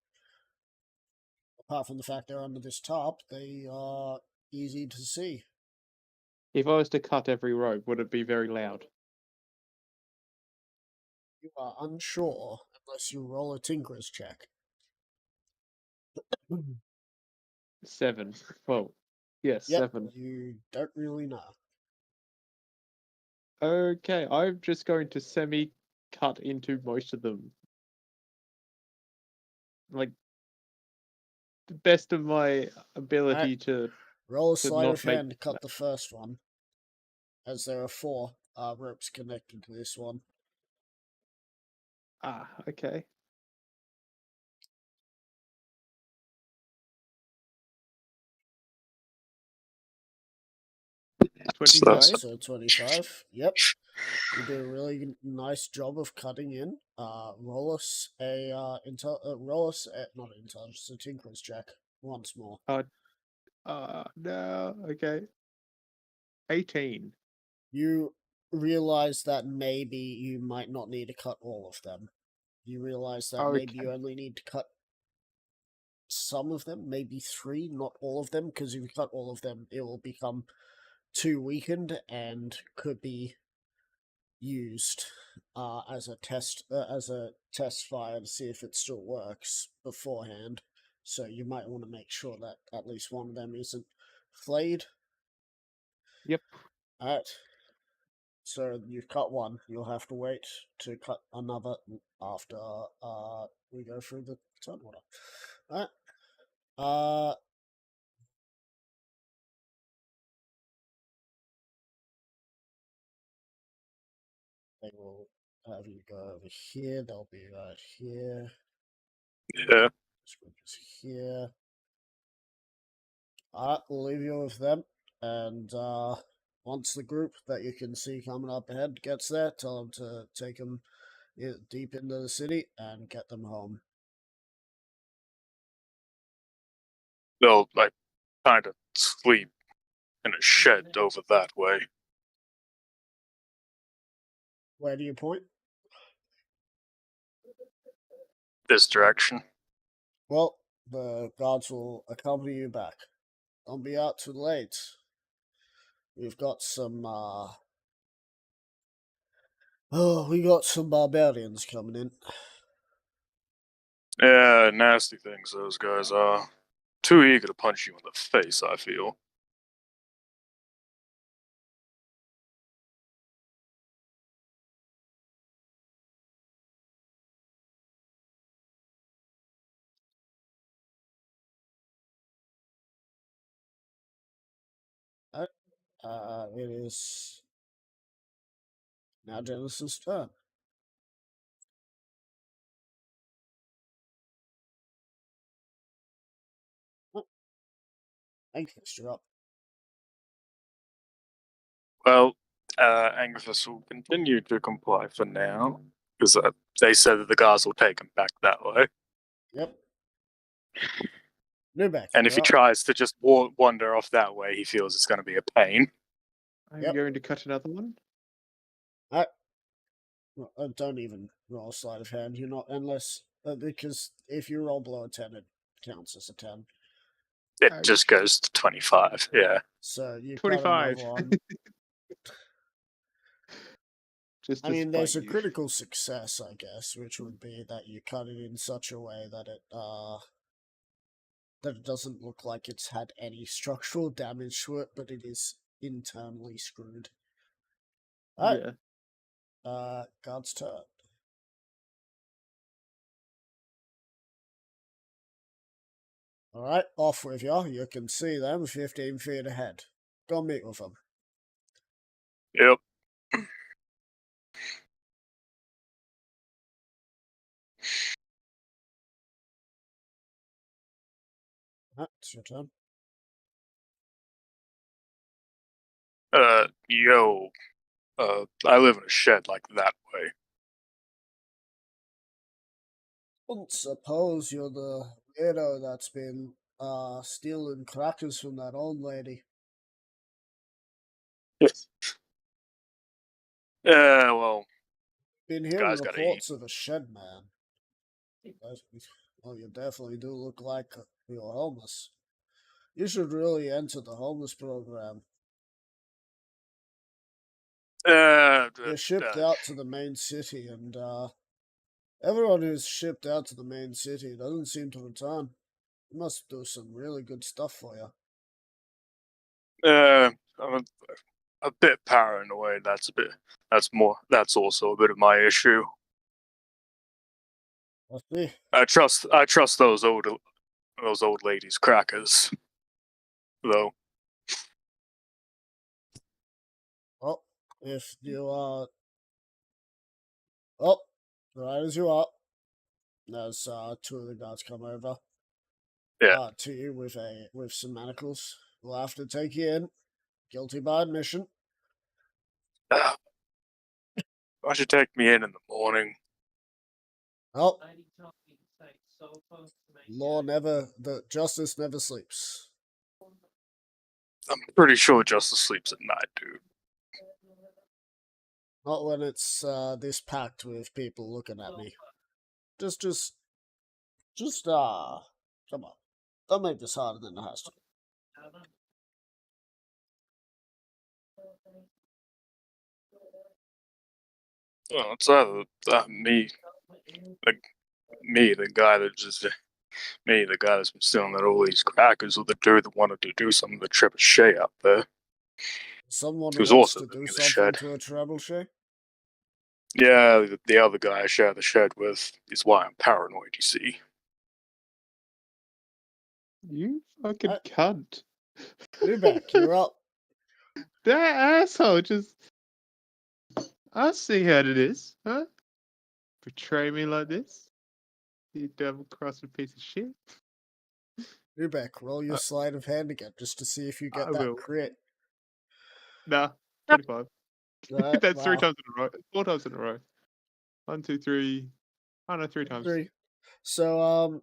Apart from the fact they're under this tarp, they are easy to see. If I was to cut every rope, would it be very loud? You are unsure unless you roll a Tinker's check. 7. Oh, yes, Yep, 7. you don't really know. Okay, I'm just going to semi-cut into most of them. Like, the best of my ability to Roll a to sleight not of make hand to cut the first one, as there are 4 ropes connected to this one. okay. So that's 25. So 25. Yep. You do a really nice job of cutting in. Roll us not intelligence, a Tinker's check once more. No, okay. 18. You realize that maybe you might not need to cut all of them. You realize that maybe you Okay. only need to cut some of them, maybe 3, not all of them, because if you cut all of them, it will become too weakened and could be used as a test fire to see if it still works beforehand. So you might want to make sure that at least one of them isn't flayed. Yep. Alright. So you've cut one. You'll have to wait to cut another after we go through the turn order. Alright. They will have you go over here. They'll be right here. yeah. This group is here. Alright, we'll leave you with them. And once the group that you can see coming up ahead gets there, tell them to take them deep into the city and get them home. They'll like kind of sleep in a shed over that way. Where do you point? This direction. Well, the guards will accompany you back. Don't be out too late. We've got some we got some barbarians coming in. Yeah, nasty things those guys are. Too eager to punch you in the face, I feel. It is now Genesis' turn. Oh, Angus, you're up. Well, Angus will continue to comply for now, because they said that the guards will take him back that way. Yep. Newbeck, And if you're he up. tries to just wander off that way, he feels it's going to be a pain. I'm Yep. going to cut another one. Don't even roll a sleight of hand. You're not, unless because if you roll below a 10, it counts as a 10. It Ouch. just goes to 25, yeah. So you've 25. got another one. Just I to mean, there's spite a you. critical success, I guess, which would be that you cut it in such a way that it doesn't look like it's had any structural damage to it, but it is internally screwed. Alright, Yeah. guard's turn. Alright, off with you. You can see them 15 feet ahead. Go meet with them. Yep. It's your turn. I live in a shed like that way. Don't suppose you're the weirdo that's been stealing crackers from that old lady. Well, Been hearing guys gotta reports of a shed man. Well, you definitely do look like you're homeless. You should really enter the homeless program. You're shipped out to the main city, and everyone who's shipped out to the main city doesn't seem to return. It must do some really good stuff for you. I'm a bit paranoid. That's also a bit of my issue. I see. I trust those old ladies' crackers, though. Well, if you are, well, right as you are, there's two of the guards come over. Yeah. To you with some manacles. We'll have to take you in. Guilty by admission. Why should take me in the morning? Oh, the justice never sleeps. I'm pretty sure Justice sleeps at night, dude. Not when it's this packed with people looking at me. Just come on. Don't make this harder than it has to. Well, it's either me, the guy that's been stealing all these crackers, or the dude that wanted to do something to Trebuchet out there. Someone Who's wants also to do in the something shed. to a trebuchet? Yeah, the other guy I share the shed with is why I'm paranoid, you see. You fucking I- cunt. Lubeck, you're up. That asshole just. I see how it is, huh? Betray me like this? You double-crossing piece of shit. Lubeck, roll your sleight of hand again just to see if you get I that will. crit. Nah, 25. Right, That's 3 wow. times in a row. 4 times in a row. 1, 2, 3. I don't know, 3 times. 3. So,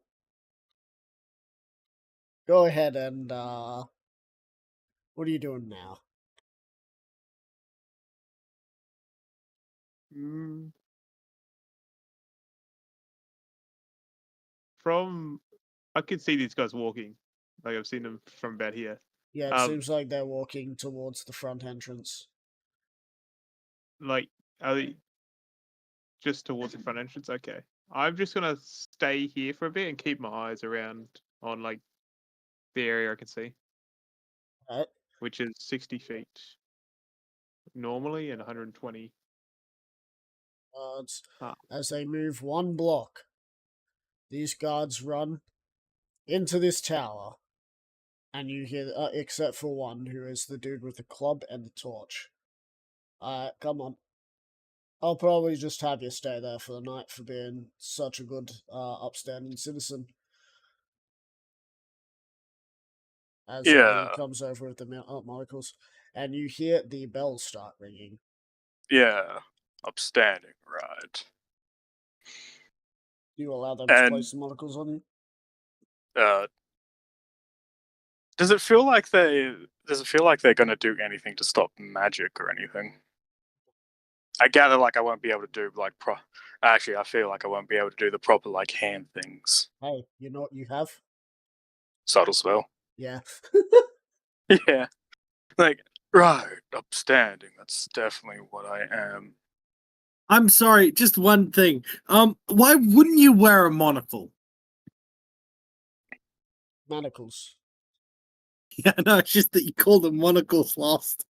go ahead and, what are you doing now? I can see these guys walking. Like, I've seen them from about here. Yeah, it seems like they're walking towards the front entrance. Like, are they just towards the front entrance? Okay. I'm just gonna stay here for a bit and keep my eyes around on, like, the area I can see, Right? which is 60 feet normally and 120. Guards, Ah. as they move one block, these guards run into this tower, and you hear, except for one, who is the dude with the club and the torch. Come on. I'll probably just have you stay there for the night for being such a good, upstanding citizen. As he comes over with the monocle, and you hear the bells start ringing. Yeah, upstanding, right. Do you allow them to place the monocles on you? Does it feel like they're gonna do anything to stop magic or anything? I gather I won't be able to do actually I feel like I won't be able to do the proper hand things. Hey, you know what you have? Subtle spell. Yeah. Yeah. Right, upstanding. That's definitely what I am. I'm sorry, just one thing. Why wouldn't you wear a monocle? Manacles. Yeah, no, it's just that you called them monocles last.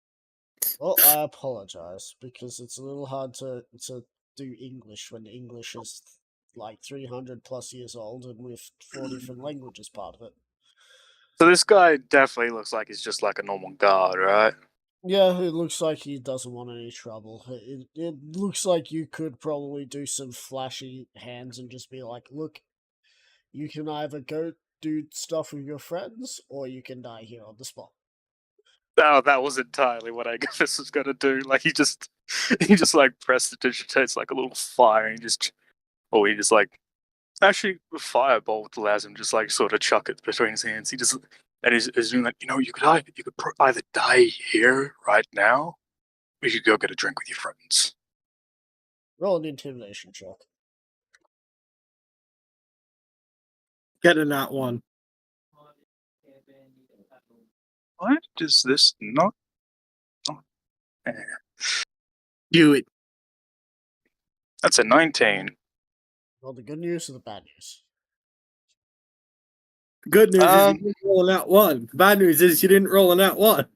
Well, I apologize, because it's a little hard to do English when English is 300 plus years old and with 4 different languages part of it. So this guy definitely looks like he's just like a normal guard, right? Yeah, it looks like he doesn't want any trouble. It looks like you could probably do some flashy hands and just be like, look, you can either go do stuff with your friends, or you can die here on the spot. Oh, that was entirely what I guess this was gonna do. He just prestidigitates a little fire and actually the fireball allows him just sort of chuck it between his hands. He's doing you could either die here right now, or you could go get a drink with your friends. Roll an intimidation check. Get in that one. Why does this not? Do it. That's a 19. Well, the good news or the bad news? The good news is you Um, didn't roll an out one. The bad news is you didn't roll an out one.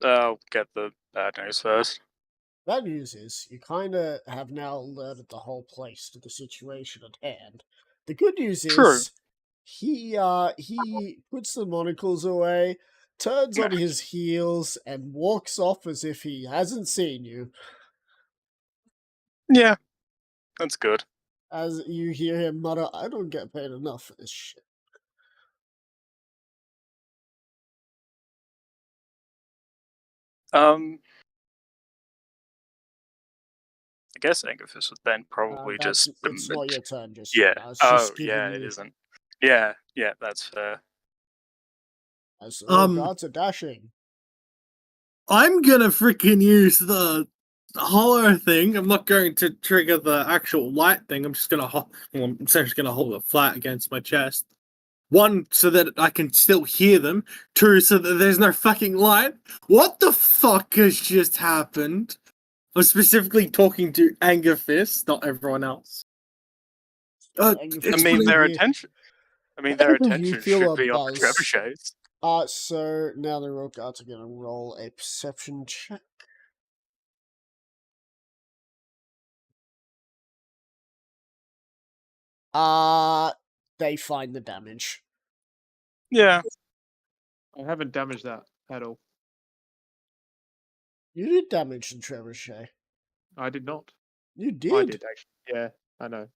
I'll get the bad news first. Bad news is you kind of have now alerted the whole place to the situation at hand. The good news is True. he puts the monocles away, turns on his heels, and walks off as if he hasn't seen you. Yeah, that's good. As you hear him mutter, "I don't get paid enough for this shit." I guess Angerfist would then probably just. It's not your turn just Yeah. yet. I was Oh, just giving yeah, you, it isn't. Yeah, that's fair. as the Um, guards are dashing. I'm gonna freaking use the hollow thing. I'm not going to trigger the actual light thing. I'm just gonna I'm essentially gonna hold it flat against my chest. One, so that I can still hear them. Two, so that there's no fucking light. What the fuck has just happened? I'm specifically talking to Angerfist, not everyone else. Angerfist, I mean, you their hear- attention. Their You attention feel should a be on the buzz. trebuchets. So now the royal guards are going to roll a perception check. They find the damage. Yeah. I haven't damaged that at all. You did damage the trebuchet. I did not. You did. I did actually. Yeah, I know.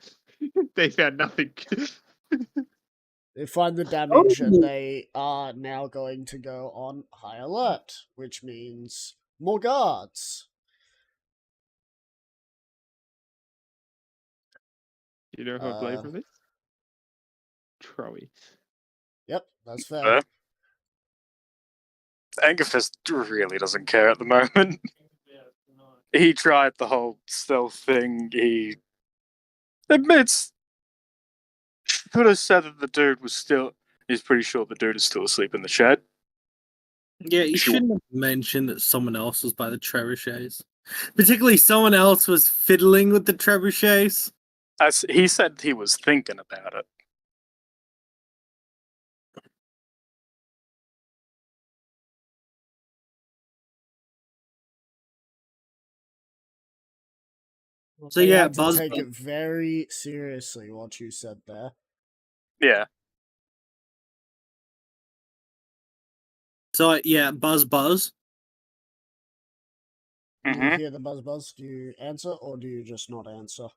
They found nothing. They find the damage, Oh. and they are now going to go on high alert, which means more guards. You know who I blame for this? Troy. Yep, that's fair. Angerfist really doesn't care at the moment. He tried the whole stealth thing. He admits. Should have said that the dude was still. He's pretty sure the dude is still asleep in the shed. Yeah, you Sure. shouldn't have mentioned that someone else was by the trebuchets. Particularly someone else was fiddling with the trebuchets. As he said, he was thinking about it. So They yeah, had to Buzz. take it very seriously what you said there. Yeah. So yeah, Buzz. You Mm-hmm. hear the buzz. Do you answer or do you just not answer?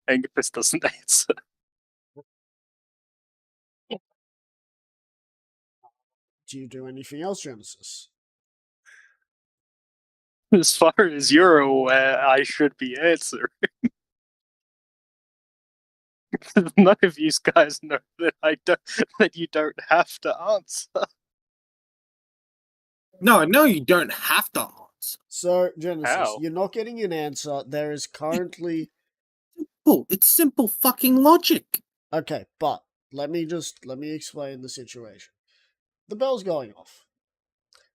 Angerfist doesn't answer. Do you do anything else, Genesis? As far as you're aware, I should be answering. None of you guys know that you don't have to answer. No, I know you don't have to answer. So, Genesis, How? you're not getting an answer. There is currently... Oh, it's simple fucking logic. Okay, but let me explain the situation. The bell's going off.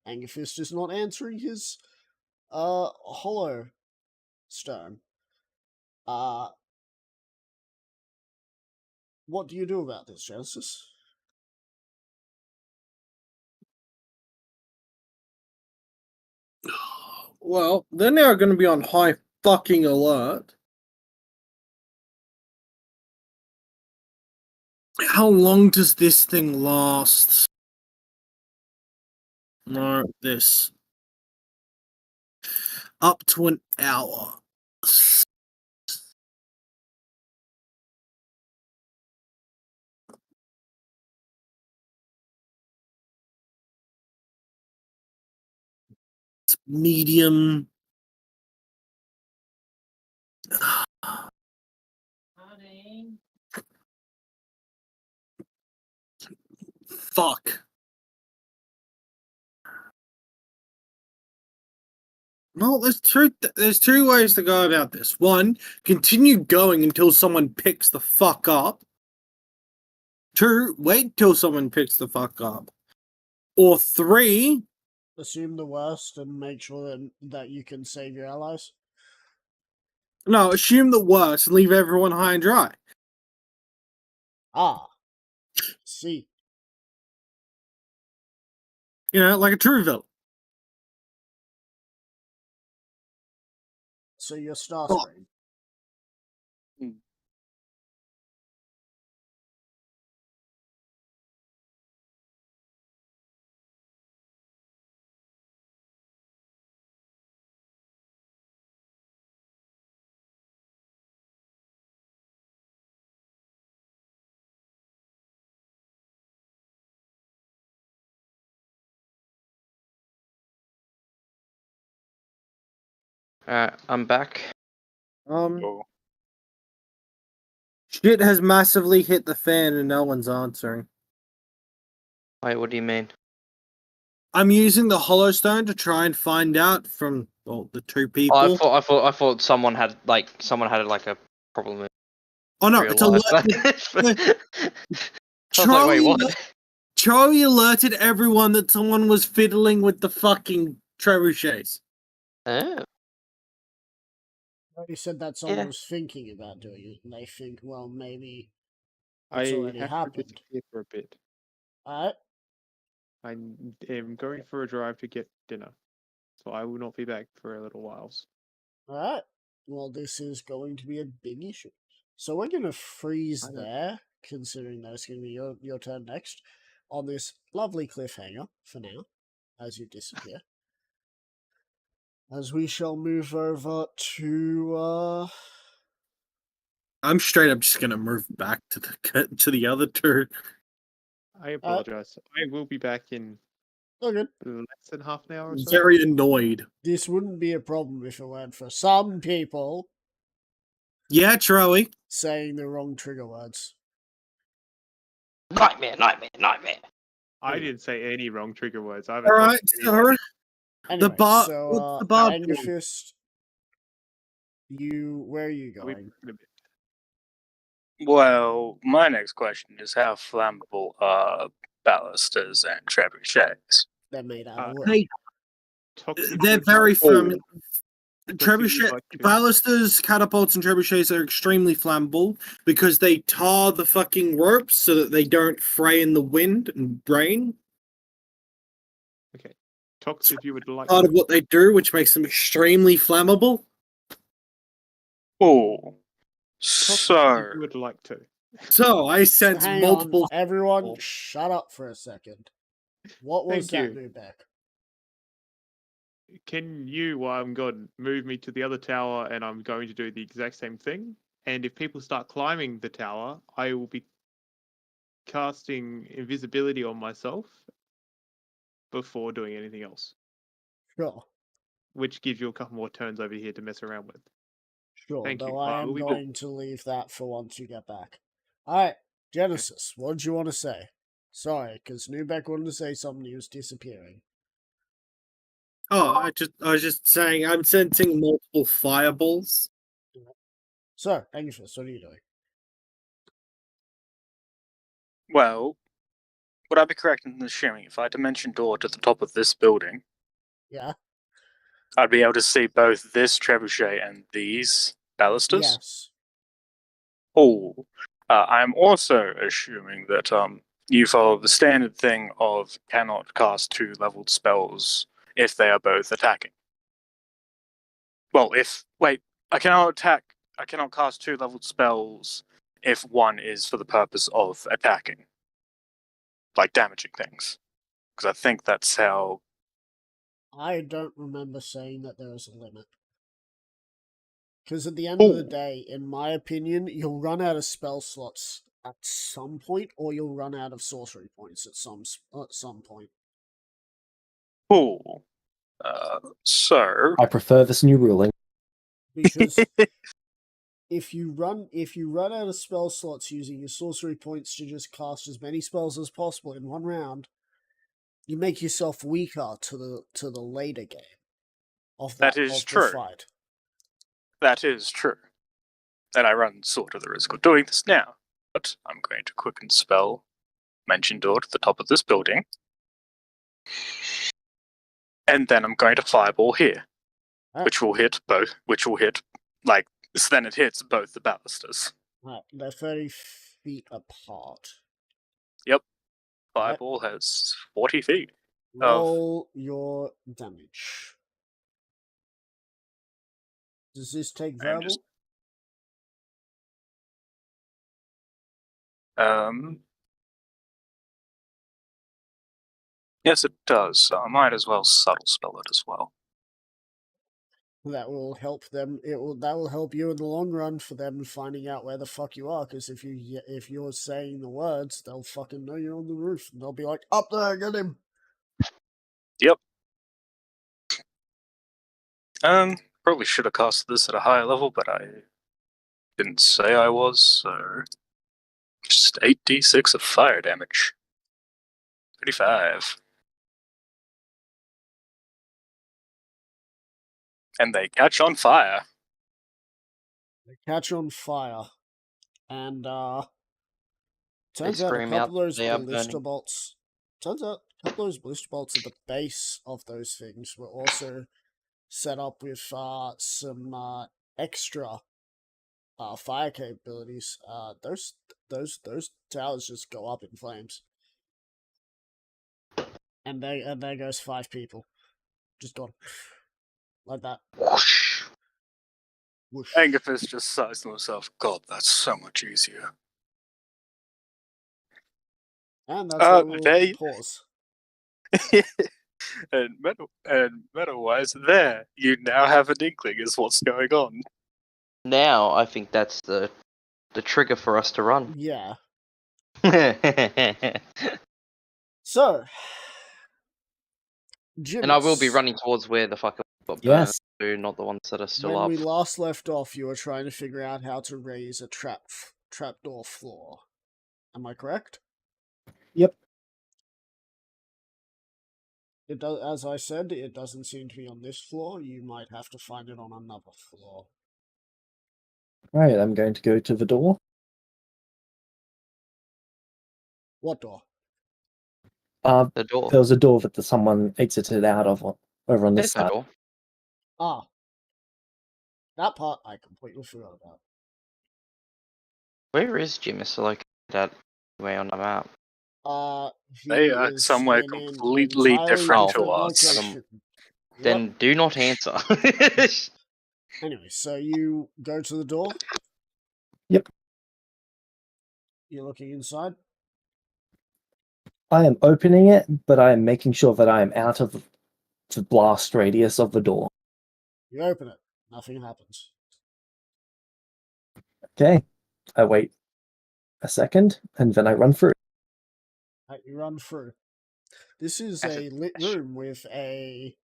Angerfist is not answering his hollow stone. What do you do about this, Genesis? Well, they're now going to be on high fucking alert. How long does this thing last? No, this. Up to an hour. It's medium. Fuck. No, there's two ways to go about this. One, continue going until someone picks the fuck up. Two, wait till someone picks the fuck up. Or three, assume the worst and make sure that you can save your allies? No, assume the worst and leave everyone high and dry. Ah. See. You know, like a true villain. So you're Starscream. I'm back. Oh. Shit has massively hit the fan and no one's answering. Wait, what do you mean? I'm using the Hollow Stone to try and find out from the two people. Oh, I thought someone had like a problem with Oh no, real it's life. alert. I was like, wait, what? Charlie alerted everyone that someone was fiddling with the fucking trebuchets. Oh. You said that someone Yeah. was thinking about doing it, and they think, well, maybe I it's already have to happened. disappear for a bit. Alright, I am going for a drive to get dinner, so I will not be back for a little while. alright. Well, this is going to be a big issue. So we're going to freeze I know. there, considering that it's going to be your turn next, on this lovely cliffhanger for now, as you disappear. As we shall move over to, I'm straight up just gonna move back to the other turn. I apologize. I will be back in oh good. less than half an hour or so. Very annoyed. This wouldn't be a problem if it weren't for some people Yeah, Charlie. saying the wrong trigger words. Nightmare. I didn't say any wrong trigger words. I haven't All talked right, to anyone. sorry. Anyway, bar- so, what's the bar point? Angerfist, where are you I'll be going? back in a bit. Well, my next question is how flammable are ballistas and trebuchets? They're made out of wood. Hey, Toxic they're would- very firm. Toxic would Trebuchet, like to- ballistas, catapults, and trebuchets are extremely flammable because they tar the fucking ropes so that they don't fray in the wind and rain. Okay. Tox, if you would like Part to. of what they do, which makes them extremely flammable. Oh, Tox, so if you would like to. So I sense Hang multiple. on, everyone, Oh. shut up for a second. What was Thank that, you. Nubek? Can you, while I'm gone, move me to the other tower and I'm going to do the exact same thing? And if people start climbing the tower, I will be casting invisibility on myself before doing anything else, Sure, which gives you a couple more turns over here to mess around with. sure. Thank Though you. I I am will be back. going to leave that for once you get back. Alright, Genesis, what did you want to say? Sorry, because Nubek wanted to say something, he was disappearing. Oh, I was just saying I'm sensing multiple fireballs. So, Angerfist, what are you doing? well, would I be correct in assuming if I dimension door to the top of this building, Yeah? I'd be able to see both this trebuchet and these ballistas? Yes. Oh, I'm also assuming that you follow the standard thing of cannot cast two leveled spells if they are both attacking. Well, I cannot cast two leveled spells if one is for the purpose of attacking, like damaging things, because I think that's how. I don't remember saying that there was a limit. Because at the end of the Ooh. day, in my opinion, you'll run out of spell slots at some point, or you'll run out of sorcery points at some point. Oh, so I prefer this new ruling. Because if you run out of spell slots using your sorcery points to just cast as many spells as possible in one round, you make yourself weaker to the later game of That is of true. the fight. that is true. And I run sort of the risk of doing this now, but I'm going to quicken spell mention door to the top of this building. and then I'm going to fireball here, Alright. which will hit both. Which will hit so then it hits both the ballistas. Alright, they're 30 feet apart. Fireball has 40 feet. Roll your damage. Does this take I'm verbal? just- Yes, it does. So I might as well subtle spell it as well. That will help them. That will help you in the long run for them finding out where the fuck you are. Because if you're saying the words, they'll fucking know you're on the roof, and they'll be like, "Up there, get him!" Probably should have cast this at a higher level, but I didn't say I was, so just 8d6 of fire damage. 35. And they catch on fire. They catch on fire, and turns out a scream couple out, of those "They are ballista burning." bolts. Turns out a couple of those ballista bolts at the base of those things were also set up with some extra fire capabilities. Those towers just go up in flames, and there goes 5 people, just gone like that. Whoosh. Whoosh. Angerfist just sighs to himself, God, that's so much easier. And that's where we'll they- pause. and meta-wise, there, you now have an inkling as what's going on. Now I think that's the trigger for us to run. Yeah. And So, I will be Jimmy's, running towards where the fuck got burned, Yes. to, not the ones that are still when up. we last left off, you were trying to figure out how to raise a trapdoor floor. Am I correct? Yep. It does, as I said, it doesn't seem to be on this floor. You might have to find it on another floor. Right, I'm going to go to the door. What door? The door. There was a door that someone exited out of over on this There's no side. door. Ah. That part I completely forgot about. Where is Jimmy located at way on the map? He They are is somewhere in an completely entirely different to us. location. Yep. Then do not answer. Anyway, so you go to the door? Yep. You're looking inside? I am opening it, but I am making sure that I am out of the blast radius of the door. You open it. Nothing happens. Okay. I wait a second, and then I run through. Right, you run through. This is That's a lit room with a...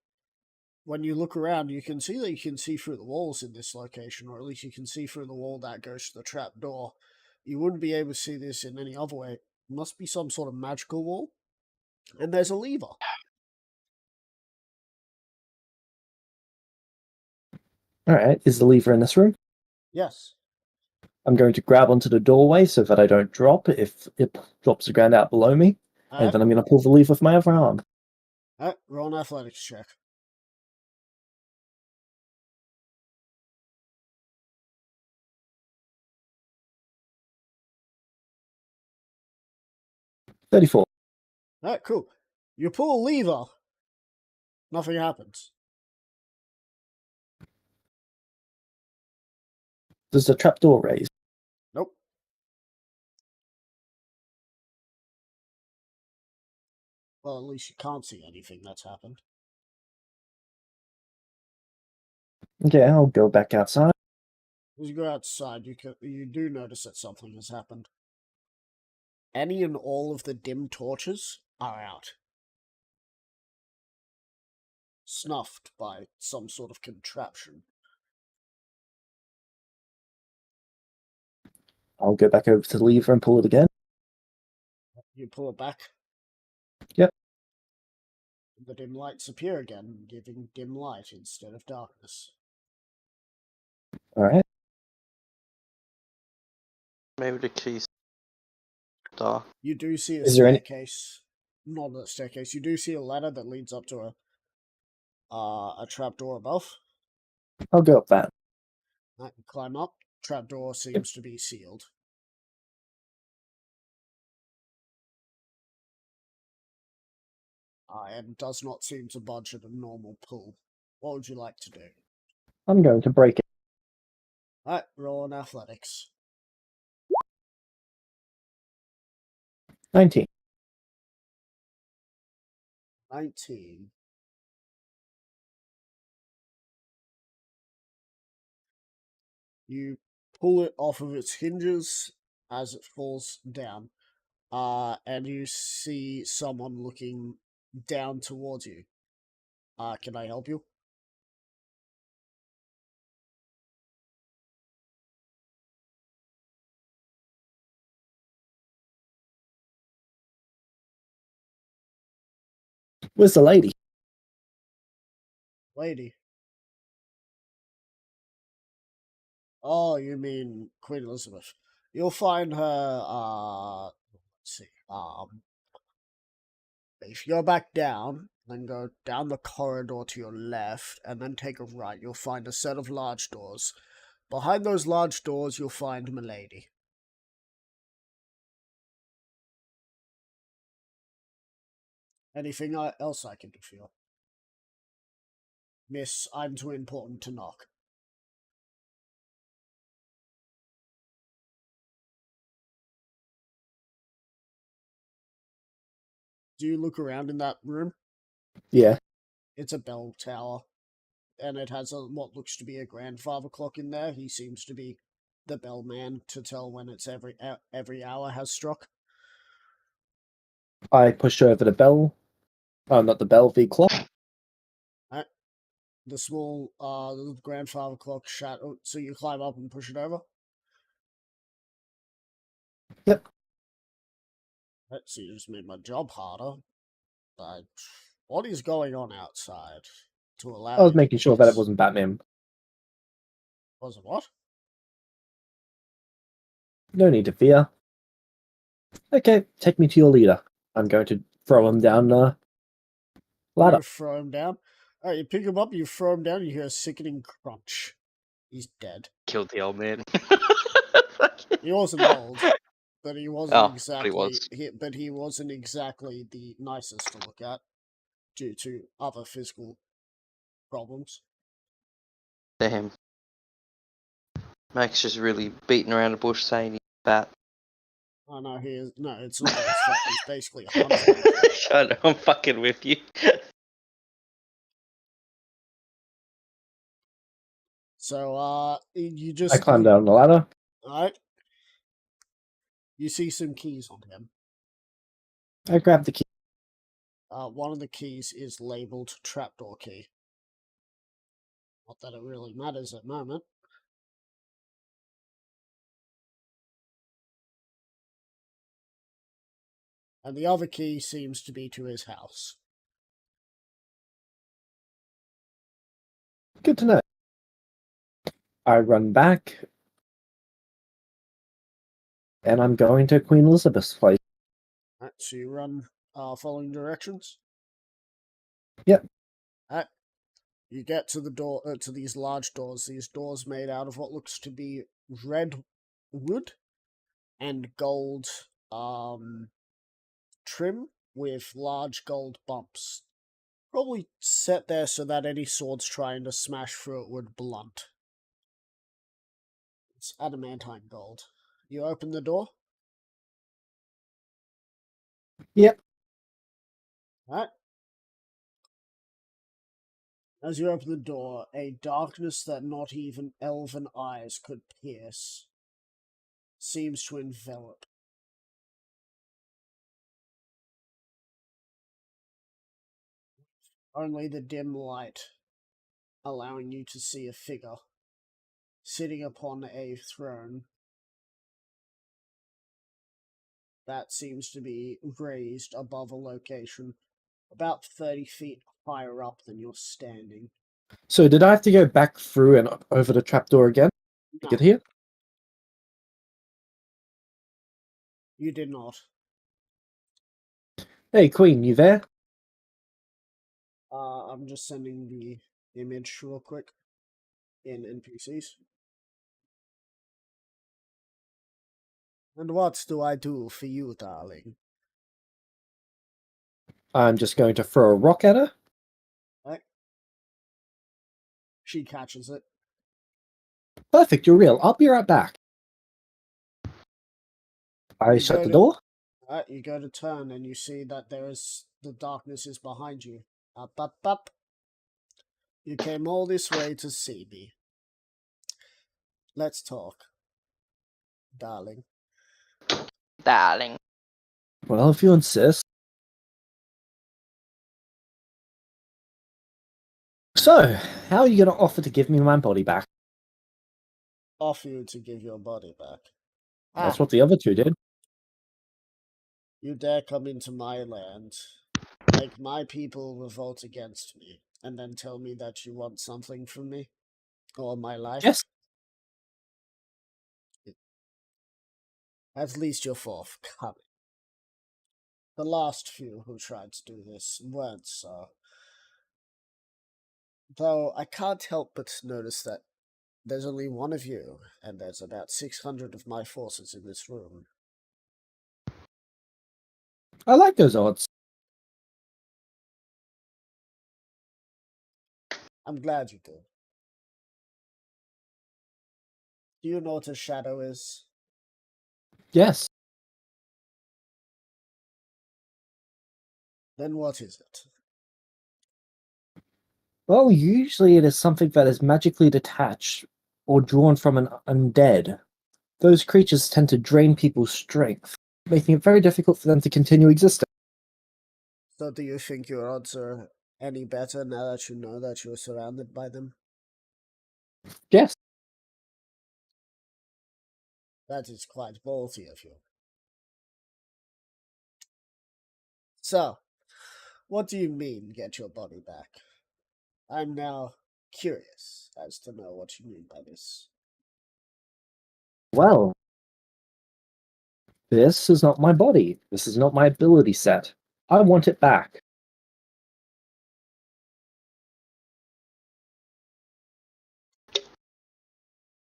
When you look around, you can see that you can see through the walls in this location, or at least you can see through the wall that goes to the trap door. You wouldn't be able to see this in any other way. It must be some sort of magical wall. And there's a lever. Alright, is the lever in this room? Yes. I'm going to grab onto the doorway so that I don't drop if it drops the ground out below me. And Alright, then I'm going to pull the lever with my other arm. alright, roll an athletics check. $34. Alright, cool. You pull a lever. Nothing happens. Does the trapdoor raise? Nope. Well, at least you can't see anything that's happened. Okay, I'll go back outside. As you go outside, you do notice that something has happened. Any and all of the dim torches are out. Snuffed by some sort of contraption. I'll go back over to the lever and pull it again. You pull it back. Yep. The dim lights appear again, giving dim light instead of darkness. Alright. Maybe the keys. Dark. You do see a Is there any- staircase. Not a staircase. You do see a ladder that leads up to a trapdoor above. I'll go up that. Right, climb up. Trapdoor seems to be sealed. And does not seem to budge at a normal pull. What would you like to do? I'm going to break it. Alright, roll on athletics. 19. 19. You pull it off of its hinges as it falls down. And you see someone looking down towards you. Can I help you? Where's the lady? Lady. Oh, you mean Queen Elizabeth. You'll find her, let's see, if you go back down, then go down the corridor to your left, and then take a right, you'll find a set of large doors. Behind those large doors, you'll find Milady. Anything else I can do for you? Miss, I'm too important to knock. Do you look around in that room? Yeah. It's a bell tower, and it has what looks to be a grandfather clock in there. He seems to be the bellman to tell when it's every hour has struck. I push over the bell. Oh, not the bell, the clock. The small the grandfather clock shadow. So you climb up and push it over. Yep. Right, so you just made my job harder. But what is going on outside to allow? I was you to making do sure that it this? wasn't Batman. Was it what? No need to fear. Okay, take me to your leader. I'm going to throw him down the ladder. You throw him down. Alright, you pick him up, you throw him down, you hear a sickening crunch. He's dead. Killed the old man. He wasn't old, but he wasn't Oh, but exactly. he was. But he wasn't exactly the nicest to look at, due to other physical problems. Damn. Max just really beating around the bush saying he's fat. Oh no, he is. No, it's not that he's fat. He's basically 100. I know, I'm fucking with you. So, you I just climb down the ladder. Alright. You see some keys on him. I grab the key. One of the keys is labeled trapdoor key. Not that it really matters at the moment. And the other key seems to be to his house. Good to know. I run back. And I'm going to Queen Elizabeth's place. Alright, so you run following directions? Yep. Alright. You get to the door, to these large doors. These doors made out of what looks to be red wood and gold trim with large gold bumps. Probably set there so that any swords trying to smash through it would blunt. It's adamantine gold. You open the door? Yep. Alright. As you open the door, a darkness that not even elven eyes could pierce seems to envelop. Only the dim light allowing you to see a figure sitting upon a throne that seems to be raised above a location about 30 feet higher up than you're standing. So did I have to go back through and over the trapdoor again to No, get here? you did not. Hey, Queen, you there? I'm just sending the image real quick in NPCs. And what do I do for you, darling? I'm just going to throw a rock at her. Right? She catches it. Perfect, you're real. I'll be right back. I You shut go the to- door. You go to turn and you see that the darkness is behind you. Up, up, up. You came all this way to see me. Let's talk, darling. Darling. Well, if you insist. So, how are you going to offer to give me my body back? Offer you to give your body back. That's what the other two did. You dare come into my land, make my people revolt against me, and then tell me that you want something from me? Or my life? Yes. At least you're forthcoming. The last few who tried to do this weren't so. Though I can't help but notice that there's only one of you, and there's about 600 of my forces in this room. I like those odds. I'm glad you do. Do you know what a shadow is? Yes. Then what is it? Well, usually it is something that is magically detached or drawn from an undead. Those creatures tend to drain people's strength, making it very difficult for them to continue existing. So do you think your odds are any better now that you know that you're surrounded by them? Yes. That is quite ballsy of you. So, what do you mean, get your body back? I'm now curious as to know what you mean by this. Well, this is not my body. This is not my ability set. I want it back.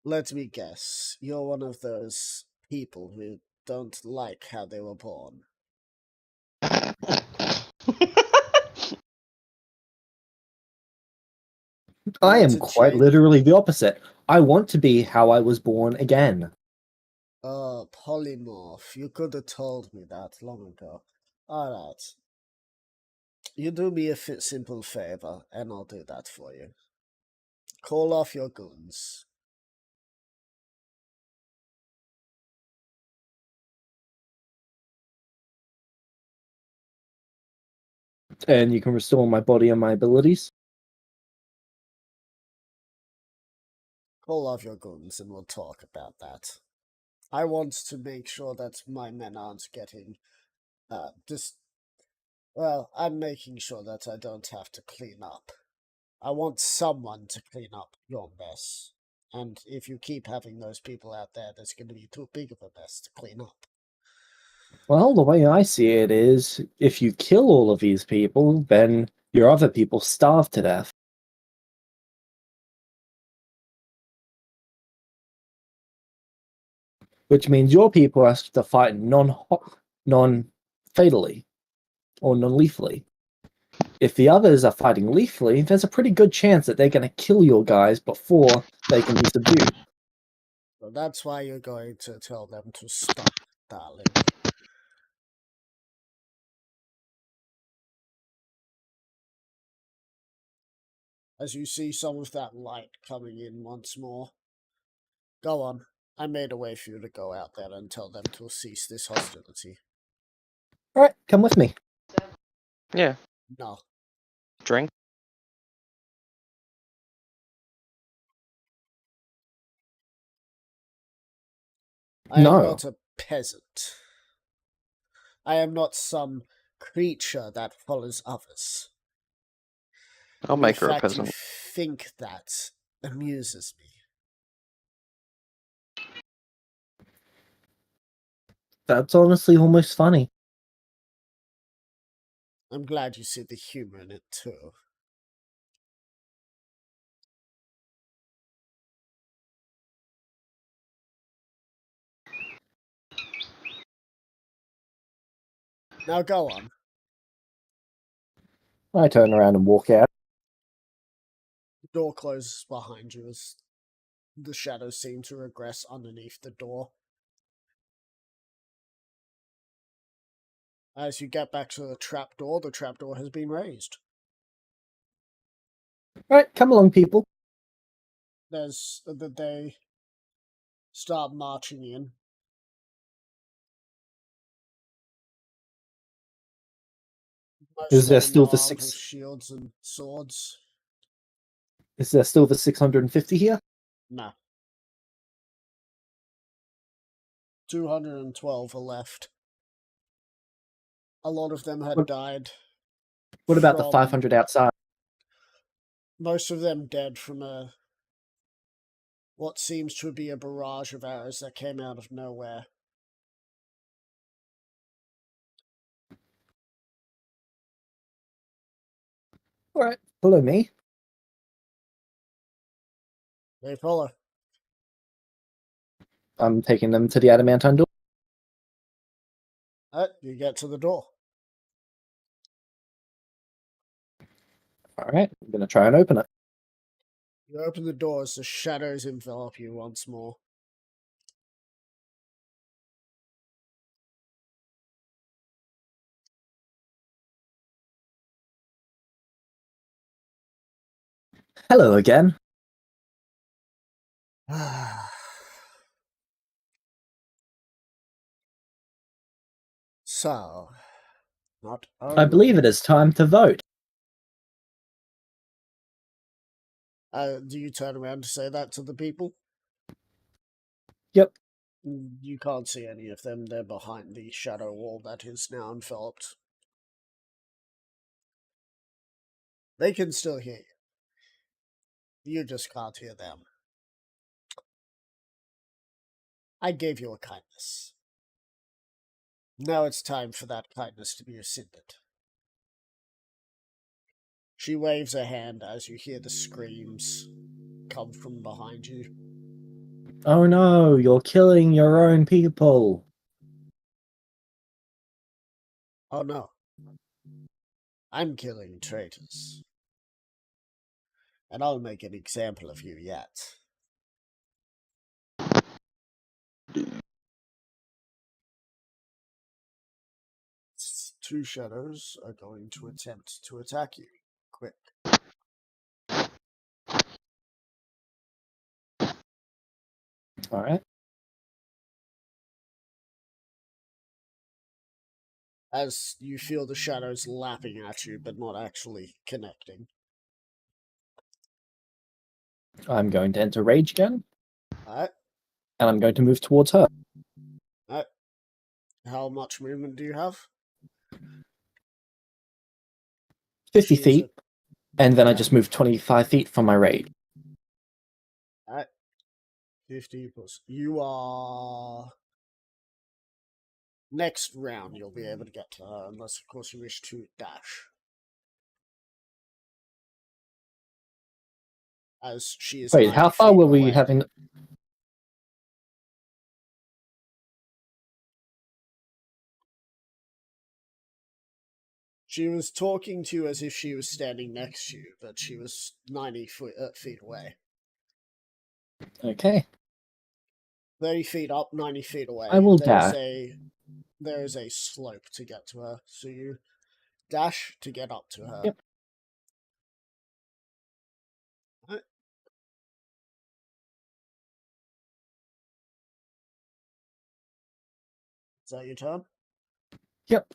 Let me guess, you're one of those people who don't like how they were born. I Want am to quite change- literally the opposite. I want to be how I was born again. Oh, polymorph, you could have told me that long ago. Alright. You do me a simple favor, and I'll do that for you. Call off your goons. And you can restore my body and my abilities. Call off your goons and we'll talk about that. I want to make sure that my men aren't getting, well, I'm making sure that I don't have to clean up. I want someone to clean up your mess. And if you keep having those people out there, there's going to be too big of a mess to clean up. Well, the way I see it is, if you kill all of these people, then your other people starve to death. Which means your people have to fight non-fatally or non-lethally. If the others are fighting lethally, there's a pretty good chance that they're going to kill your guys before they can be subdued. So that's why you're going to tell them to stop, darling. As you see some of that light coming in once more. Go on. I made a way for you to go out there and tell them to cease this hostility. Alright, come with me. Yeah. No. Drink. I No. am not a peasant. I am not some creature that follows others. I'll make her a In fact, peasant. you think that amuses me. That's honestly almost funny. I'm glad you see the humor in it too. Now go on. I turn around and walk out. The door closes behind you as the shadows seem to regress underneath the door. As you get back to the trapdoor has been raised. Alright, come along, people. They start marching in. Most Is there of them still the armed with six? shields and swords? Is there still the 650 here? No. 212 are left. A lot of them had What- died. What about the from- 500 outside? Most of them dead from what seems to be a barrage of arrows that came out of nowhere. Alright, follow me. They follow. I'm taking them to the adamantine door. You get to the door. Alright, I'm gonna try and open it. You open the door as the shadows envelop you once more. Hello again. So, not I believe it is time to vote. Do you turn around to say that to the people? Yep. You can't see any of them. They're behind the shadow wall that is now enveloped. They can still hear you. You just can't hear them. I gave you a kindness. Now it's time for that kindness to be rescinded. She waves a hand as you hear the screams come from behind you. Oh no, you're killing your own people. Oh no. I'm killing traitors. And I'll make an example of you yet. Two shadows are going to attempt to attack you. Quick. Alright. As you feel the shadows lapping at you, but not actually connecting. I'm going to enter rage again, Alright. and I'm going to move towards her. Alright. How much movement do you have? 50 She is feet, and then I just move 25 feet from my rage. Alright. 50 plus. You are... Next round, you'll be able to get to her, unless, of course, you wish to dash. As she is Wait, 90 how far feet were we away. having... She was talking to you as if she was standing next to you, but she was 90 feet away. Okay. 30 feet up, 90 feet away. I will There is dash. there is a slope to get to her, so you dash to get up to her. Yep. Alright. Is that your turn? Yep.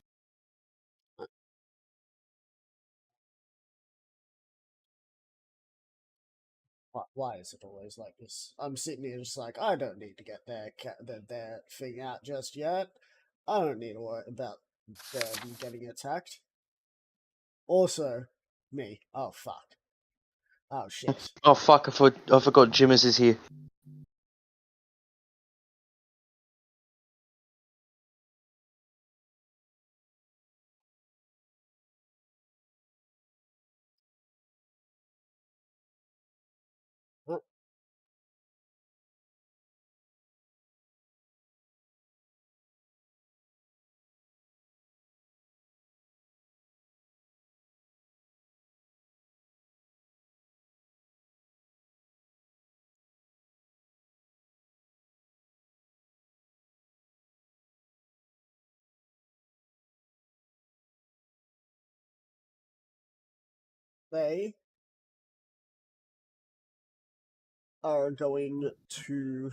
Why is it always like this? I'm sitting here just like, I don't need to get their thing out just yet. I don't need to worry about them getting attacked. Also, me. Oh, fuck. Oh, shit. Oh fuck! I forgot Jimmers is here. They are going to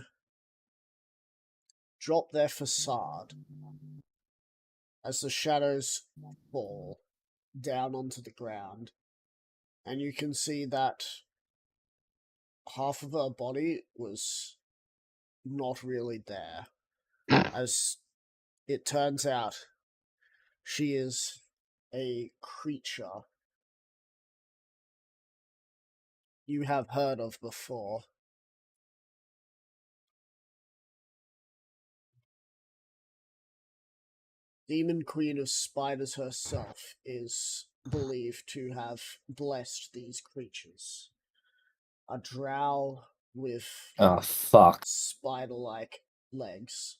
drop their facade as the shadows fall down onto the ground, and you can see that half of her body was not really there. As it turns out, she is a creature you have heard of before. Demon Queen of Spiders herself is believed to have blessed these creatures. A drow with Oh, fuck. spider-like legs.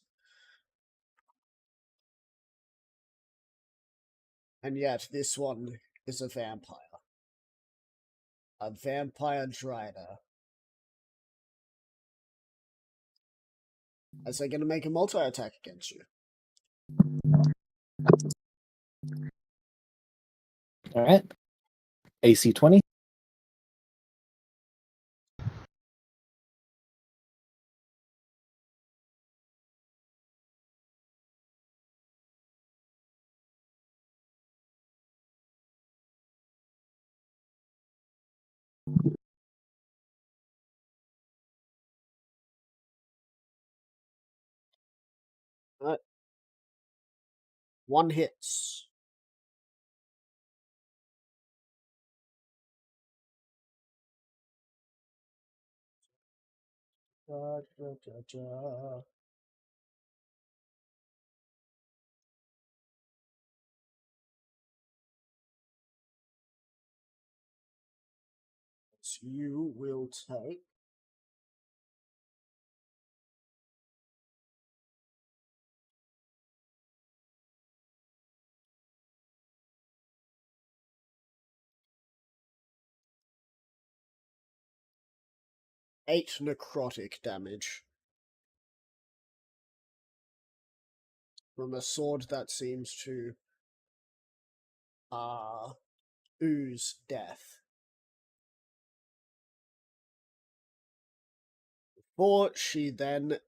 And yet this one is a vampire. A vampire drider. As they're going to make a multi-attack against you. Alright. AC 20. Alright. One hits. Da, da, da, da. So you will take 8 necrotic damage from a sword that seems to ooze death. Before she then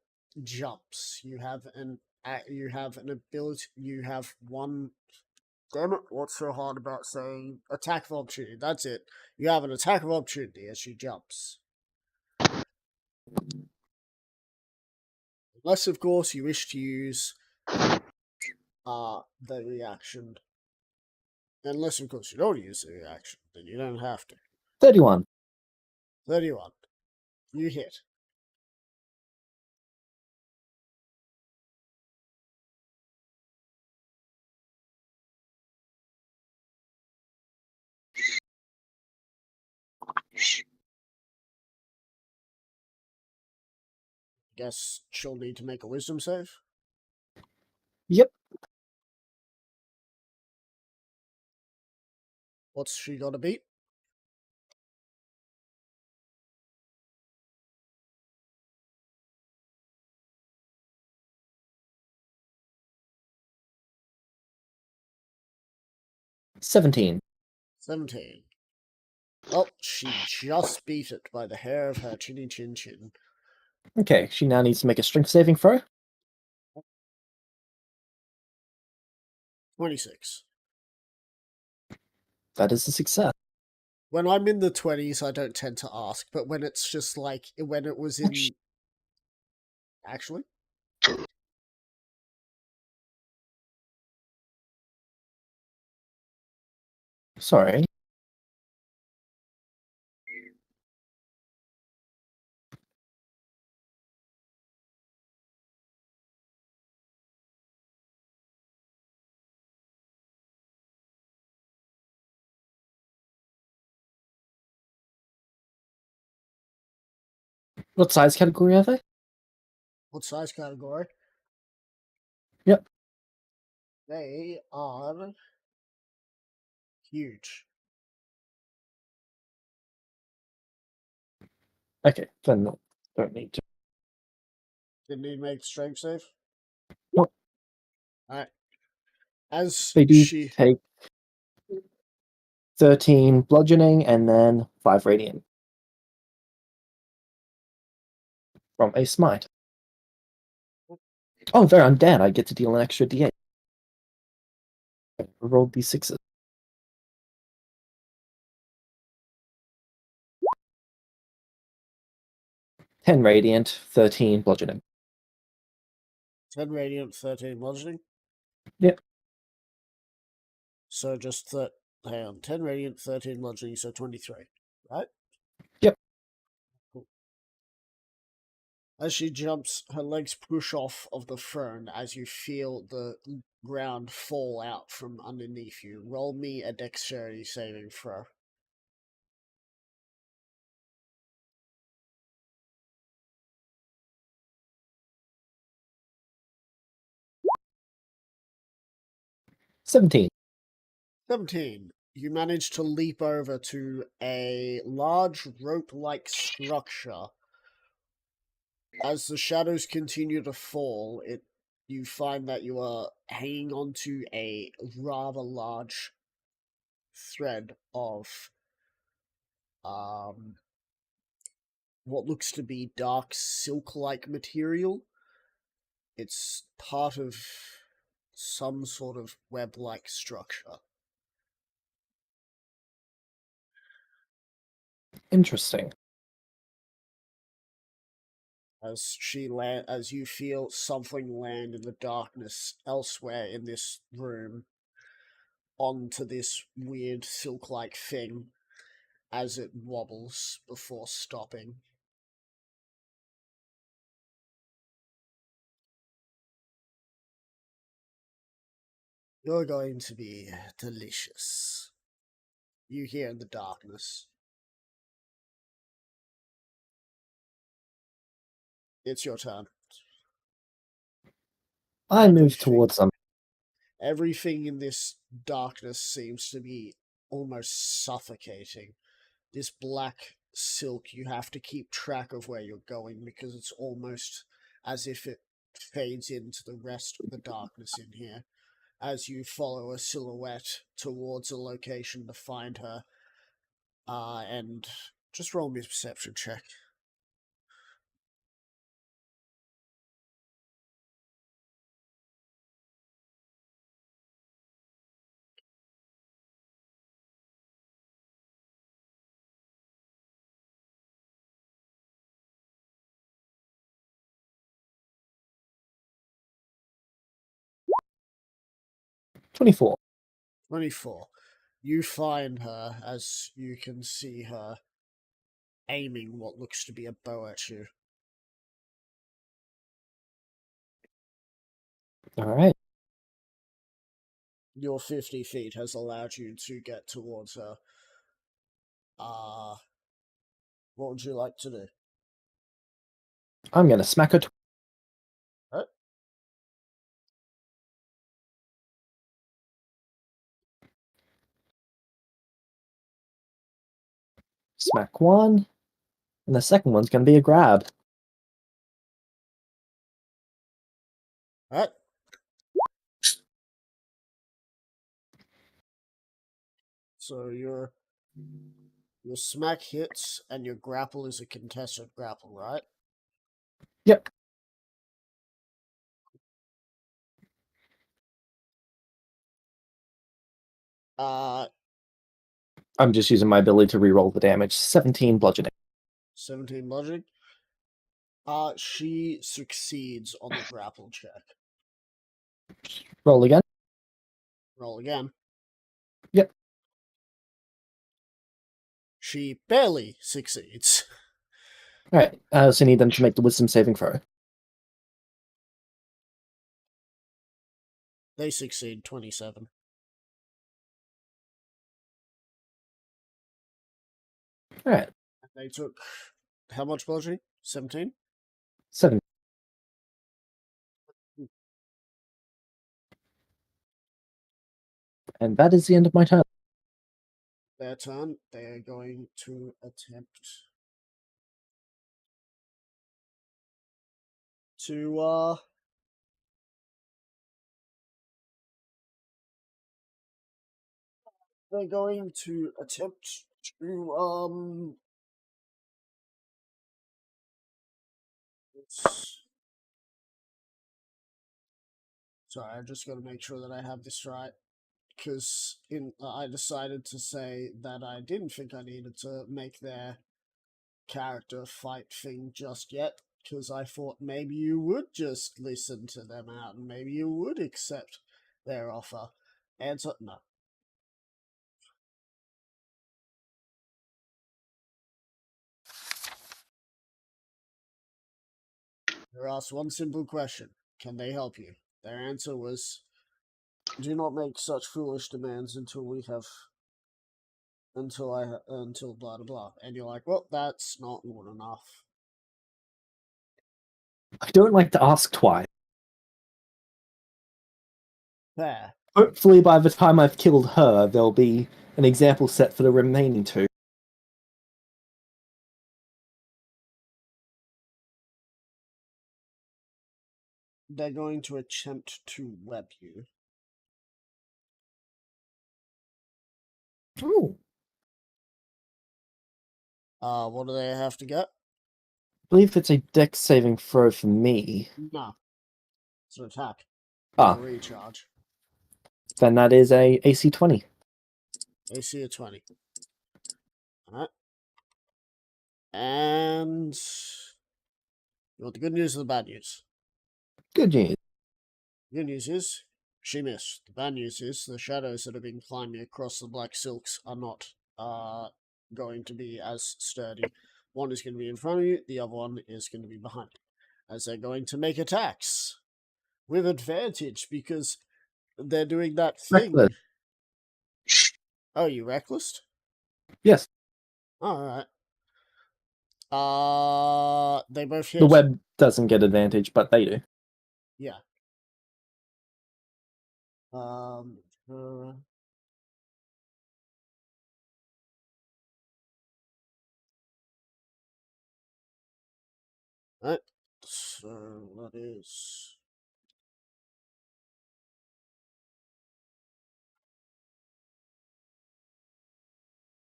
jumps, you have an ability. You have one. Damn it! What's so hard about saying attack of opportunity? That's it. You have an attack of opportunity as she jumps. Unless, of course, you wish to use the reaction. Unless, of course, you don't use the reaction, then you don't have to. 31. 31. You hit. Guess she'll need to make a wisdom save. Yep. What's she got to beat? $17. 17. Oh, she just beat it by the hair of her chinny chin chin. Okay, she now needs to make a strength saving throw. 26. That is a success. When I'm in the 20s, I don't tend to ask, but when it's just like, when it was in... Actually? Sorry. What size category are they? What size category? Yep. They are... huge. Okay, then don't need to. Didn't he make strength save? Nope. Alright. As They do she... take 13 bludgeoning, and then 5 radiant. From a smite. Oh, they're undead. I get to deal an extra d8. Roll d6s. 10 radiant, 13 bludgeoning. 10 radiant, 13 bludgeoning. Yep. So just hang on, 10 radiant, 13 bludgeoning, so 23, right? Yep. Cool. As she jumps, her legs push off of the fern as you feel the ground fall out from underneath you. Roll me a dexterity saving throw. $17. 17. You manage to leap over to a large rope-like structure. As the shadows continue to fall, you find that you are hanging onto a rather large thread of what looks to be dark silk-like material. It's part of some sort of web-like structure. Interesting. As you feel something land in the darkness elsewhere in this room onto this weird silk-like thing as it wobbles before stopping. You're going to be delicious. You hear in the darkness. It's your turn. I move towards them. Everything in this darkness seems to be almost suffocating. This black silk, you have to keep track of where you're going because it's almost as if it fades into the rest of the darkness in here as you follow a silhouette towards a location to find her. And just roll me a perception check. $24. 24. You find her as you can see her aiming what looks to be a bow at you. Alright. Your 50 feet has allowed you to get towards her. What would you like to do? I'm gonna smack her. Huh? Smack one. And the second one's gonna be a grab. Huh? So your smack hits and your grapple is a contested grapple, right? Yep. I'm just using my ability to reroll the damage. 17 bludgeoning. 17 bludgeoning. She succeeds on the grapple check. Roll again. Roll again. Yep. She barely succeeds. Alright, I also need them to make the wisdom saving throw. They succeed 27. Alright, They took how much bludgeoning? 17? 7. And that is the end of my turn. Their turn. They are going to attempt to They're going to attempt to sorry, I just got to make sure that I have this right, because I decided to say that I didn't think I needed to make their character fight thing just yet, because I thought maybe you would just listen to them out and maybe you would accept their offer. Answer: no. They're asked one simple question: can they help you? Their answer was, do not make such foolish demands until until blah blah blah. And you're like, well, that's not good enough. I don't like to ask twice. Fair. Hopefully, by the time I've killed her, there'll be an example set for the remaining two. They're going to attempt to web you. Ooh. What do they have to get? I believe it's a dex saving throw for me. No. It's an attack. Ah. A recharge. Then that is a AC 20. AC of 20. Alright. And you want the good news or the bad news? Good news. Good news is she missed. The bad news is the shadows that have been climbing across the black silks are not going to be as sturdy. One is going to be in front of you, the other one is going to be behind you, as they're going to make attacks with advantage because they're doing that thing. Reckless. Oh, you reckless? Yes. Alright. They both hit. The web doesn't get advantage, but they do. Yeah. Right. So that is.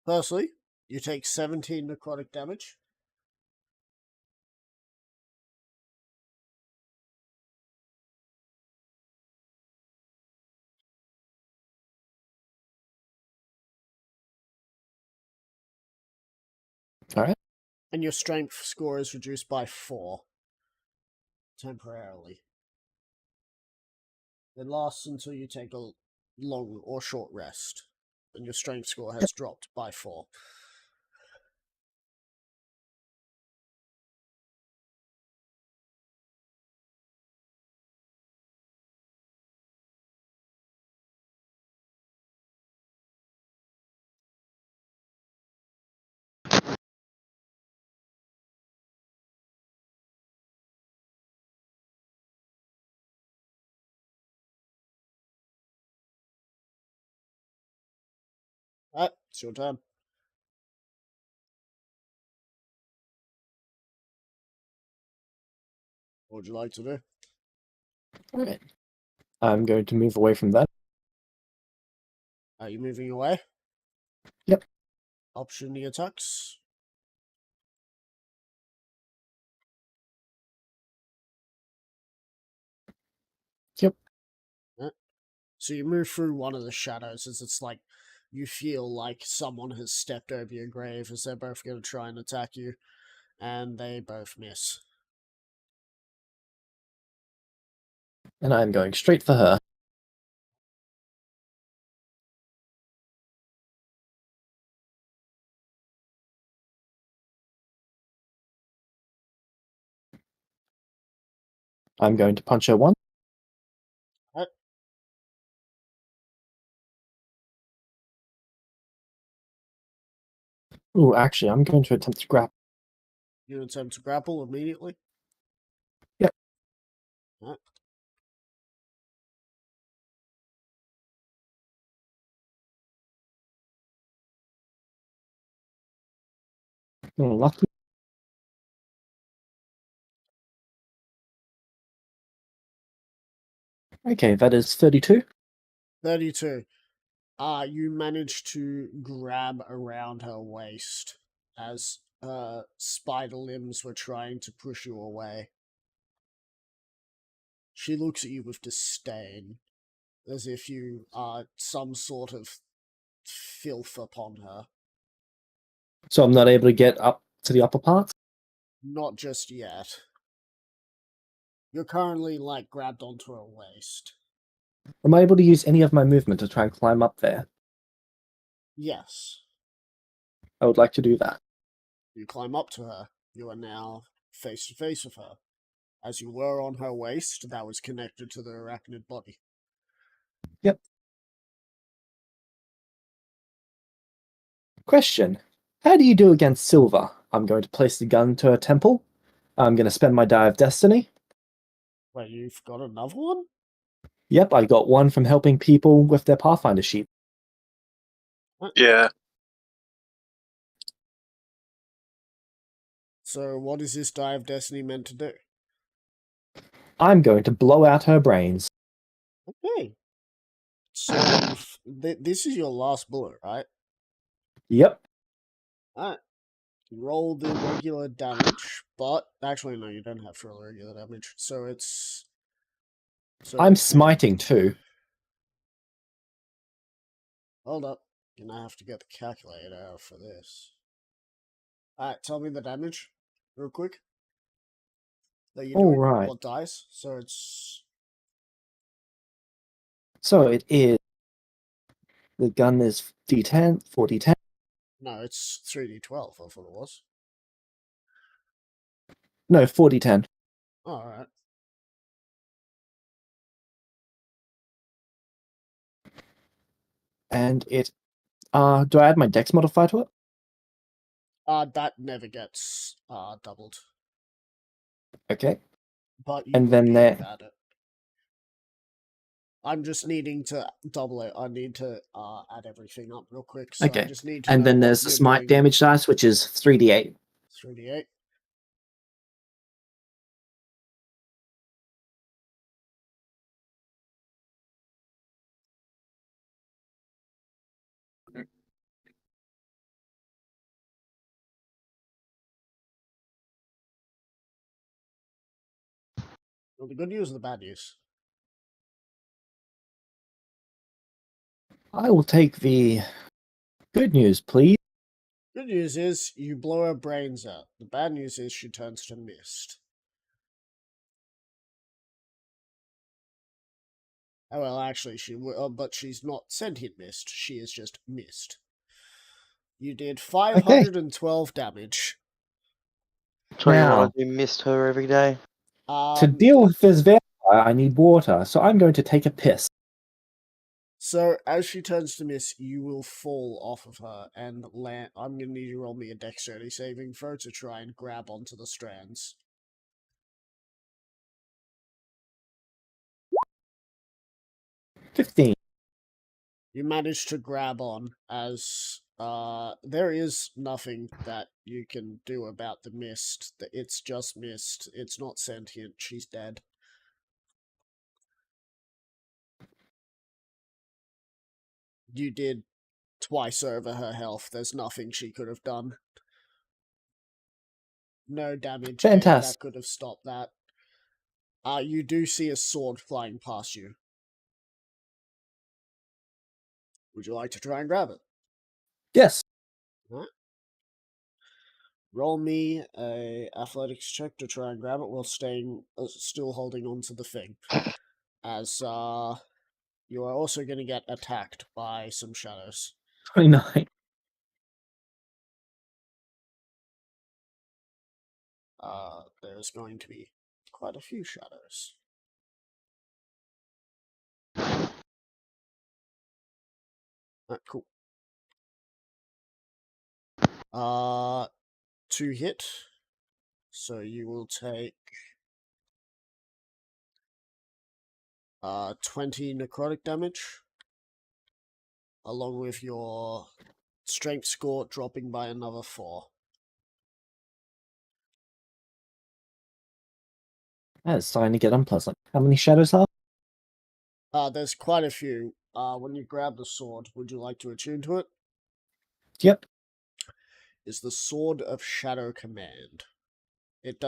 Firstly, you take 17 necrotic damage. Alright. And your strength score is reduced by 4. Temporarily. It lasts until you take a long or short rest. And your strength score has dropped by 4. Alright, it's your turn. What would you like to do? Alright. I'm going to move away from that. Are you moving away? Yep. Opportunity attacks. Yep. So you move through one of the shadows as it's like you feel like someone has stepped over your grave as they're both going to try and attack you, and they both miss. And I'm going straight for her. I'm going to punch her once. Right. Ooh, actually, I'm going to attempt to grab. You attempt to grapple immediately? Yep. Right. Lucky. Okay, that is 32. 32. You managed to grab around her waist as spider limbs were trying to push you away. She looks at you with disdain, as if you are some sort of filth upon her. So I'm not able to get up to the upper parts? Not just yet. You're currently, like, grabbed onto her waist. Am I able to use any of my movement to try and climb up there? Yes. I would like to do that. You climb up to her. You are now face to face with her. As you were on her waist, that was connected to the arachnid body. Yep. Question. How do you do against Silver? I'm going to place the gun to her temple. I'm going to spend my Die of Destiny. Wait, you've got another one? Yep, I got one from helping people with their Pathfinder sheet. Yeah. So what is this Die of Destiny meant to do? I'm going to blow out her brains. Okay. So this is your last bullet, right? Yep. Alright. Roll the regular damage, but actually no, you don't have to roll regular damage. So it's I'm smiting too. Hold up. Gonna have to get the calculator out for this. Alright, tell me the damage real quick. That you're doing. Alright. What dice? So it's So it is. The gun is D10, 4D10. no, it's 3d12, I thought it was. No, 4D10. Alright. And it. Do I add my Dex modifier to it? That never gets doubled. Okay. But you And would then be there- able to add it. I'm just needing to double it. I need to add everything up real quick. So I Okay. just need to And know then what there's the you're smite doing. damage dice, which is 3D8. 3d8. Well, the good news or the bad news? I will take the good news, please. Good news is you blow her brains out. The bad news is she turns to mist. Oh, well, actually, but she's not sentient mist. She is just mist. You did 512 damage. Tell you Now- what, I do missed her every day. To deal with this vampire, I need water, so I'm going to take a piss. So, as she turns to mist, you will fall off of her and land. I'm going to need you to roll me a dexterity saving throw to try and grab onto the strands. 15. You manage to grab on as there is nothing that you can do about the mist. It's just mist. It's not sentient. She's dead. You did twice over her health. There's nothing she could have done. No damage that Fantastic. could have stopped that. You do see a sword flying past you. Would you like to try and grab it? Yes. Roll me a athletics check to try and grab it while staying still holding on to the thing. As you are also going to get attacked by some shadows. 29. There's going to be quite a few shadows. Cool. 2 hit. So you will take 20 necrotic damage, along with your strength score dropping by another 4. That is starting to get unpleasant. How many shadows are? There's quite a few. when you grab the sword, would you like to attune to it? Yep. Is the Sword of Shadow Command. It's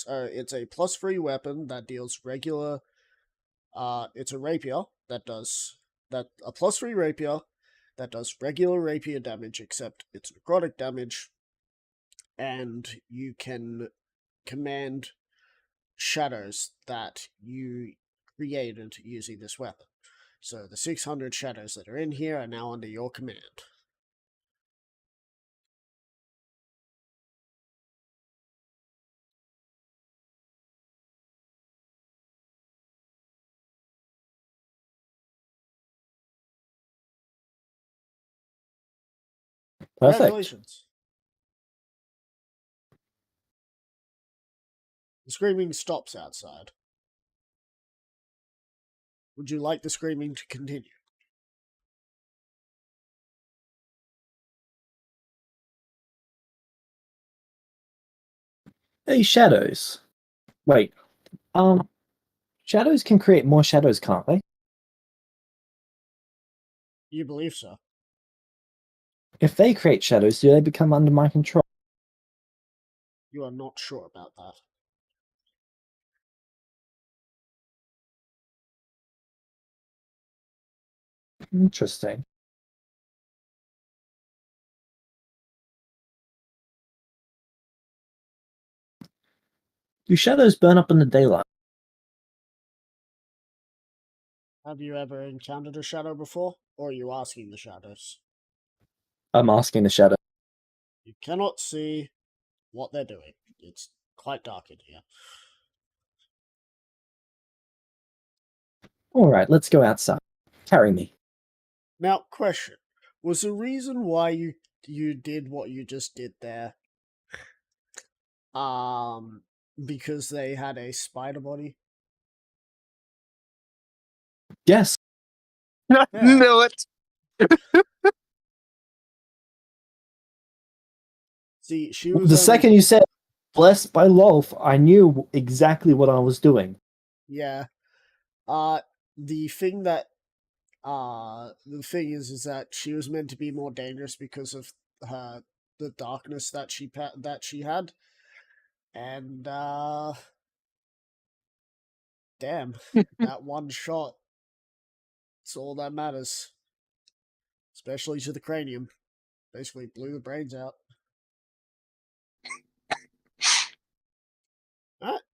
a +3 weapon that deals regular. It's a rapier that does a +3 rapier that does regular rapier damage, except it's necrotic damage, and you can command shadows that you created using this weapon. So the 600 shadows that are in here are now under your command. Perfect. Congratulations. The screaming stops outside. Would you like the screaming to continue? Hey, shadows. Wait. Shadows can create more shadows, can't they? You believe so? If they create shadows, do they become under my control? You are not sure about that. Interesting. Do shadows burn up in the daylight? Have you ever encountered a shadow before? Or are you asking the shadows? I'm asking the shadow. You cannot see what they're doing. It's quite dark in here. Alright, let's go outside. Carry me. Now, question. Was the reason why you did what you just did there because they had a spider body? Yes. Knew it. See, she was The only- second you said blessed by Lolf, I knew exactly what I was doing. Yeah. The thing is that she was meant to be more dangerous because of the darkness that she had, and damn, that one shot. It's all that matters, especially to the cranium. Basically, blew the brains out.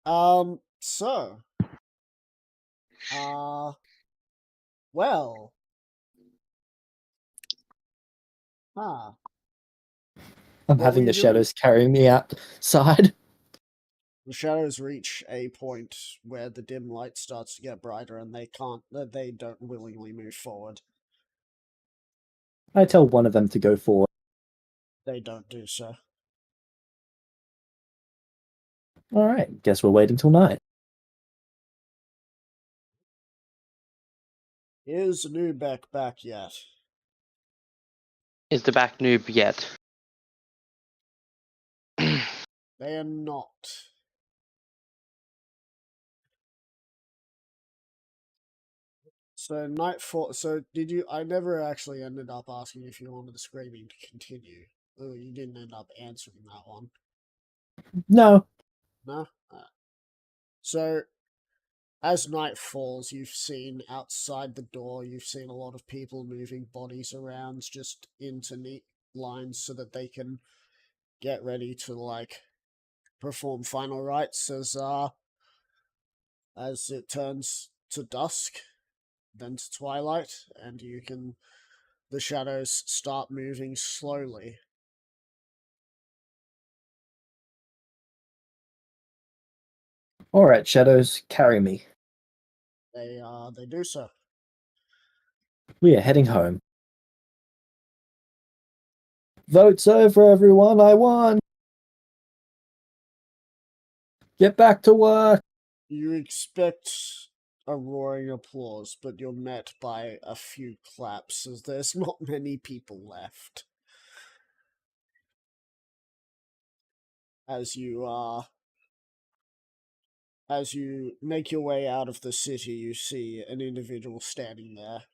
Alright, so, well, huh. I'm What having were the you doing? shadows carrying me outside. The shadows reach a point where the dim light starts to get brighter, and they don't willingly move forward. I tell one of them to go forward. They don't do so. Alright, guess we're waiting till night. Is Nubek back yet? Is the back noob yet? They are not. So nightfall. So did you? I never actually ended up asking if you wanted the screaming to continue. Oh, you didn't end up answering that one. No. No. So, as night falls, you've seen outside the door. You've seen a lot of people moving bodies around just into neat lines so that they can get ready to perform final rites as it turns to dusk, then to twilight, and the shadows start moving slowly. Alright, shadows, carry me. They do so. We are heading home. Vote's over, everyone. I won. Get back to work. You expect a roaring applause, but you're met by a few claps as there's not many people left. As you make your way out of the city, you see an individual standing there.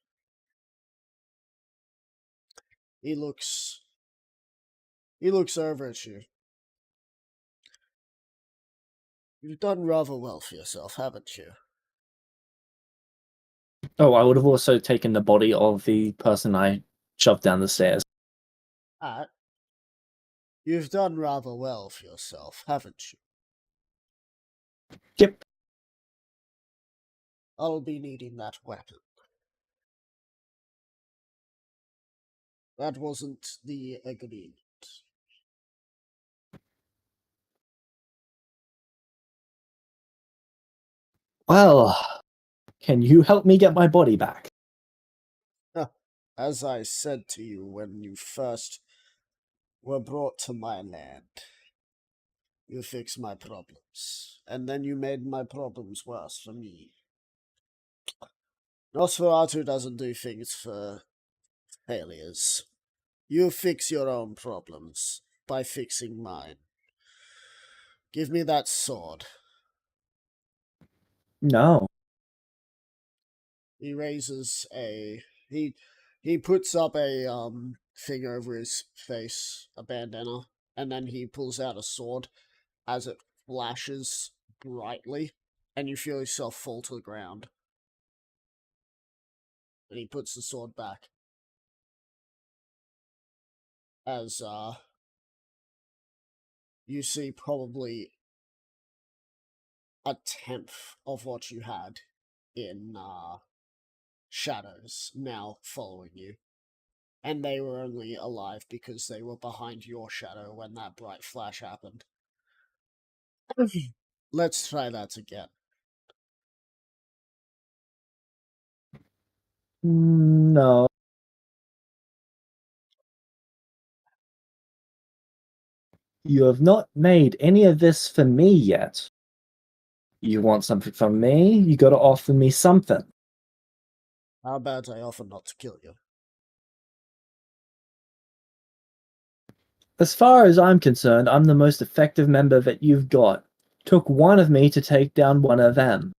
He looks over at you. You've done rather well for yourself, haven't you? Oh, I would have also taken the body of the person I shoved down the stairs. You've done rather well for yourself, haven't you? Yep. I'll be needing that weapon. That wasn't the agreement. Well, can you help me get my body back? As I said to you when you first were brought to my land, you fixed my problems, and then you made my problems worse for me. Nosferatu doesn't do things for failures. You fix your own problems by fixing mine. Give me that sword. No. He raises a he puts up a thing over his face, a bandana, and then he pulls out a sword as it flashes brightly, and you feel yourself fall to the ground. And he puts the sword back. As you see probably a tenth of what you had in shadows now following you. And they were only alive because they were behind your shadow when that bright flash happened. Let's try that again. No. You have not made any of this for me yet. You want something from me? You gotta offer me something. How about I offer not to kill you? As far as I'm concerned, I'm the most effective member that you've got. Took one of me to take down one of them.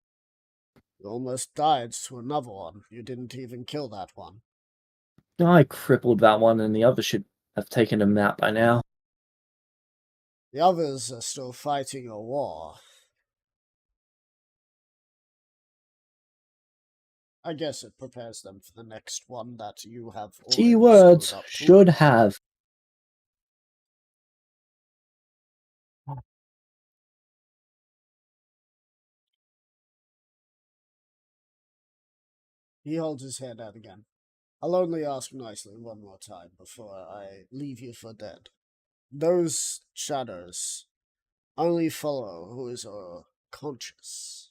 You almost died to another one. You didn't even kill that one. I crippled that one, and the other should have taken a nap by now. The others are still fighting a war. I guess it prepares them for the next one that you have already Keywords screwed up to. should have. He holds his hand out again. I'll only ask nicely one more time before I leave you for dead. Those shadows only follow who is conscious.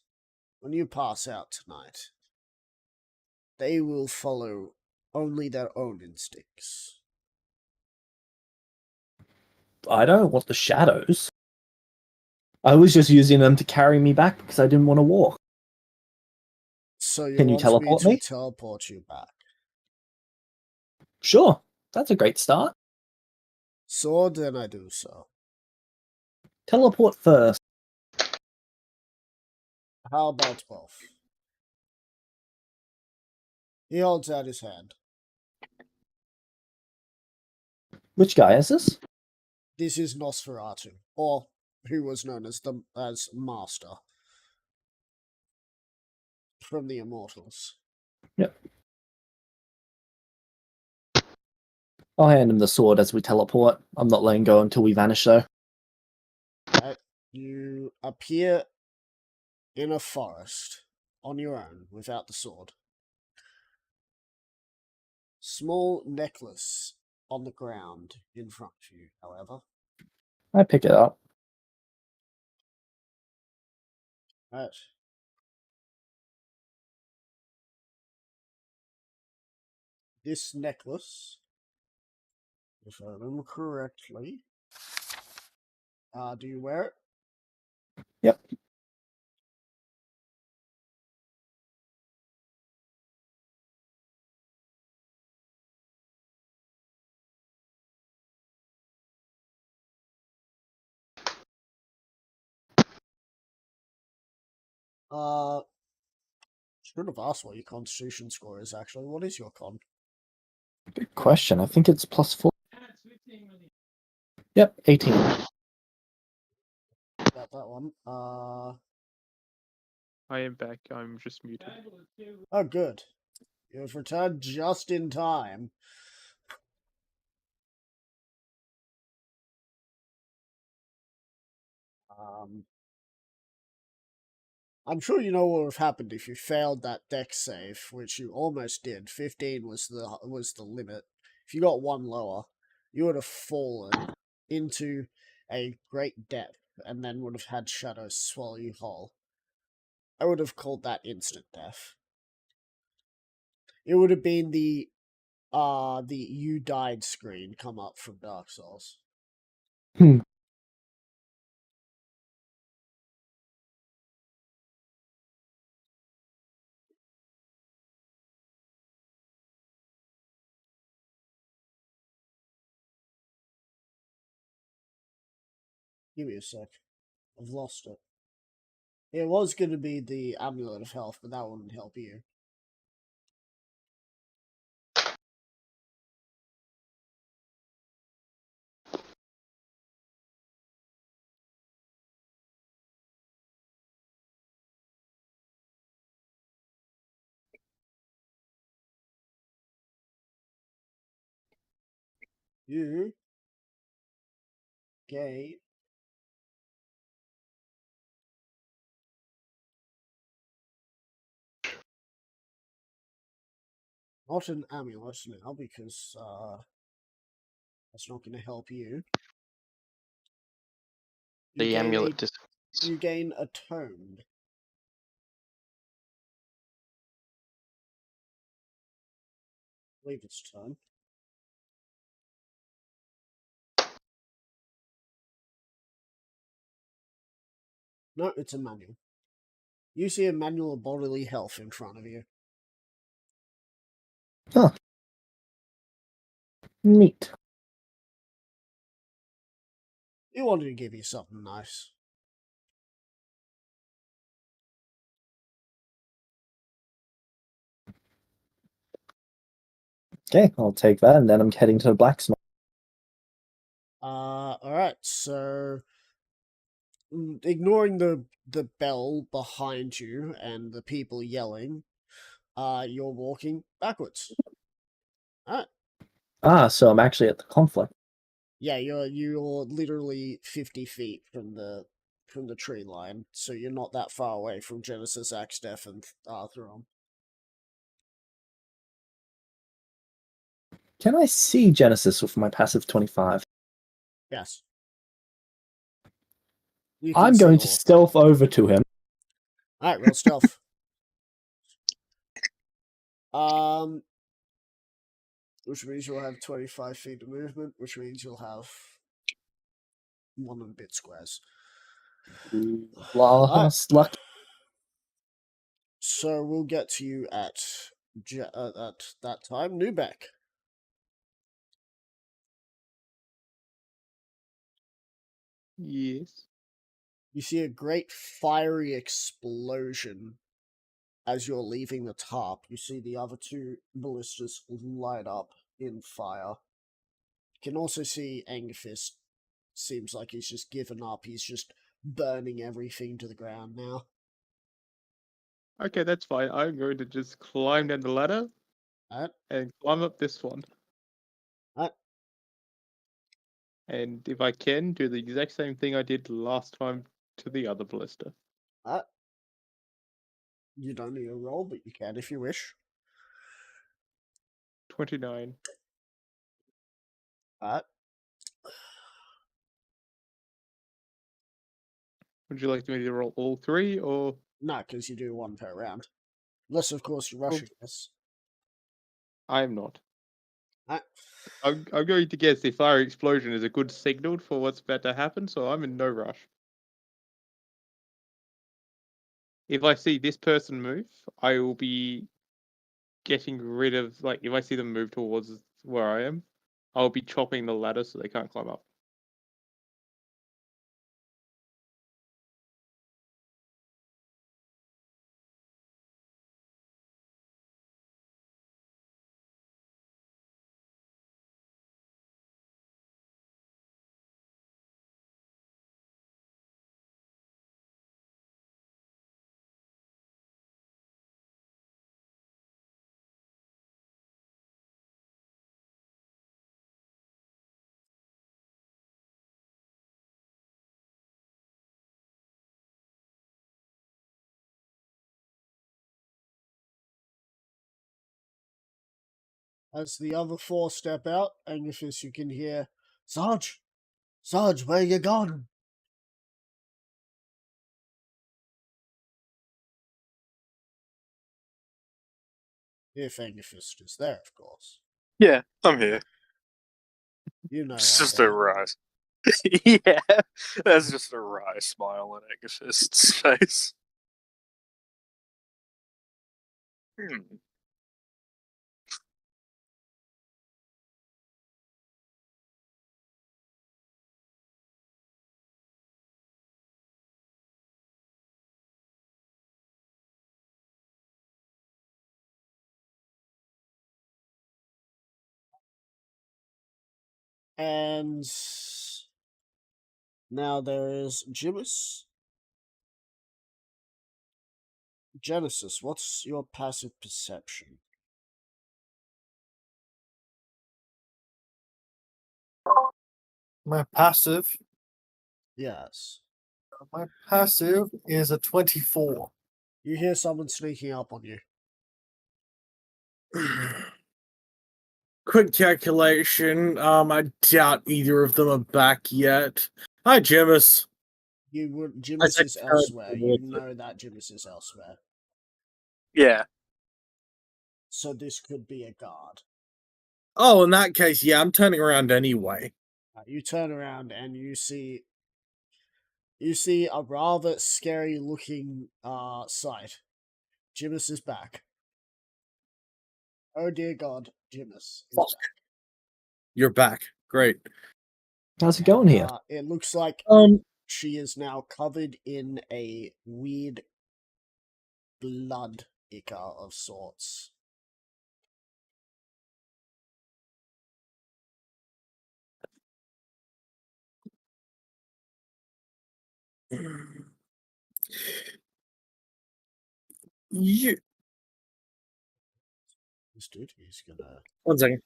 When you pass out tonight, they will follow only their own instincts. I don't want the shadows. I was just using them to carry me back because I didn't want to walk. So you Can you want teleport me me? to teleport you back? Sure, that's a great start. So then I do so. Teleport first. How about both? He holds out his hand. Which guy is this? This is Nosferatu, or who was known as Master from the Immortals. Yep. I'll hand him the sword as we teleport. I'm not letting go until we vanish, though. You appear in a forest on your own without the sword. Small necklace on the ground in front of you, however. I pick it up. Right. This necklace, if I remember correctly, do you wear it? Yep. Should have asked what your constitution score is, actually. What is your con? Good question. I think it's +4. Yep, 18. Got that one. I am back. I'm just muted. Oh, good. You have returned just in time. I'm sure you know what would have happened if you failed that deck save, which you almost did. 15 was the limit. If you got one lower, you would have fallen into a great depth and then would have had shadows swallow you whole. I would have called that instant death. It would have been the you died screen come up from Dark Souls. Hmm. Give me a sec. I've lost it. It was going to be the Amulet of Health, but that wouldn't help you. You gain not an amulet now because that's not going to help you. You The gain amulet a, disappears. you gain atoned. I believe it's turn. No, it's a manual. You see a manual of bodily health in front of you. Neat. You wanted to give you something nice. Okay, I'll take that, and then I'm heading to the blacksmith. Alright, so ignoring the bell behind you and the people yelling, you're walking backwards. Alright. So I'm actually at the conflict. Yeah, you're literally 50 feet from the tree line, so you're not that far away from Genesis, Axtef, and Artheron. Can I see Genesis with my passive 25? Yes. You can I'm see going to all of them. stealth over to him. Alright, roll stealth. Which means you'll have 25 feet of movement, which means you'll have 1 and bit squares. Last luck. So we'll get to you at that time. Newbeck. Yes. You see a great fiery explosion as you're leaving the top. You see the other two ballistas light up in fire. You can also see Angerfist. Seems like he's just given up. He's just burning everything to the ground now. Okay, that's fine. I'm going to just climb down the ladder Alright, and climb up this one. alright, And if I can, do the exact same thing I did last time to the other ballista. alright. You don't need a roll, but you can if you wish. 29. Alright. Would you like me to roll all three, or No, because you do one per round. Unless, of course, you're rushing this. I'm not? Alright. I'm going to guess the fire explosion is a good signal for what's about to happen, so I'm in no rush. If I see this person move, I will be getting rid of, like, if I see them move towards where I am, I'll be chopping the ladder so they can't climb up. As the other four step out, Angus, you can hear, Sarge! Sarge, where you gone? If Angus is there, of course. Yeah, I'm here. You know It's I'm just a there. wry. Yeah, that's just a wry smile on Agafist's face. Hmm. And now there is Jimus. Genesis, what's your passive perception? My passive. Yes. My passive is a 24. You hear someone sneaking up on you. Quick calculation. I doubt either of them are back yet. Hi, Jimus. You would I Jimus said is turn elsewhere. You towards it. know that Jimus is elsewhere. Yeah. So this could be a guard. Oh, in that case, yeah, I'm turning around anyway. You turn around and you see a rather scary looking sight. Jimus is back. Oh dear God, Jimus is Fuck. back. You're back. Great. How's it going here? It looks like she is now covered in a weird blood ichor of sorts. You. This dude, he's gonna. 1 second.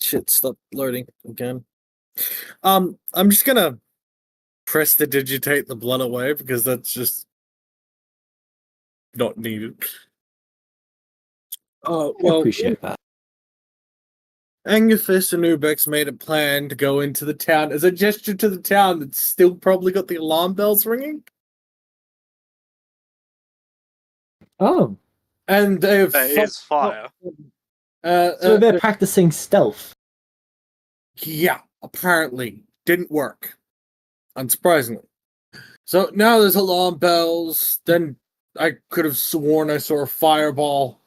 Shit, stop loading again. I'm just gonna press to digitate the blood away because that's just not needed. Oh, I well, appreciate that. Angus and Ubex made a plan to go into the town as a gesture to the town that's still probably got the alarm bells ringing. Oh, And they've That is fire. so they're practicing stealth. yeah, apparently didn't work. Unsurprisingly. So now there's alarm bells. Then I could have sworn I saw a fireball.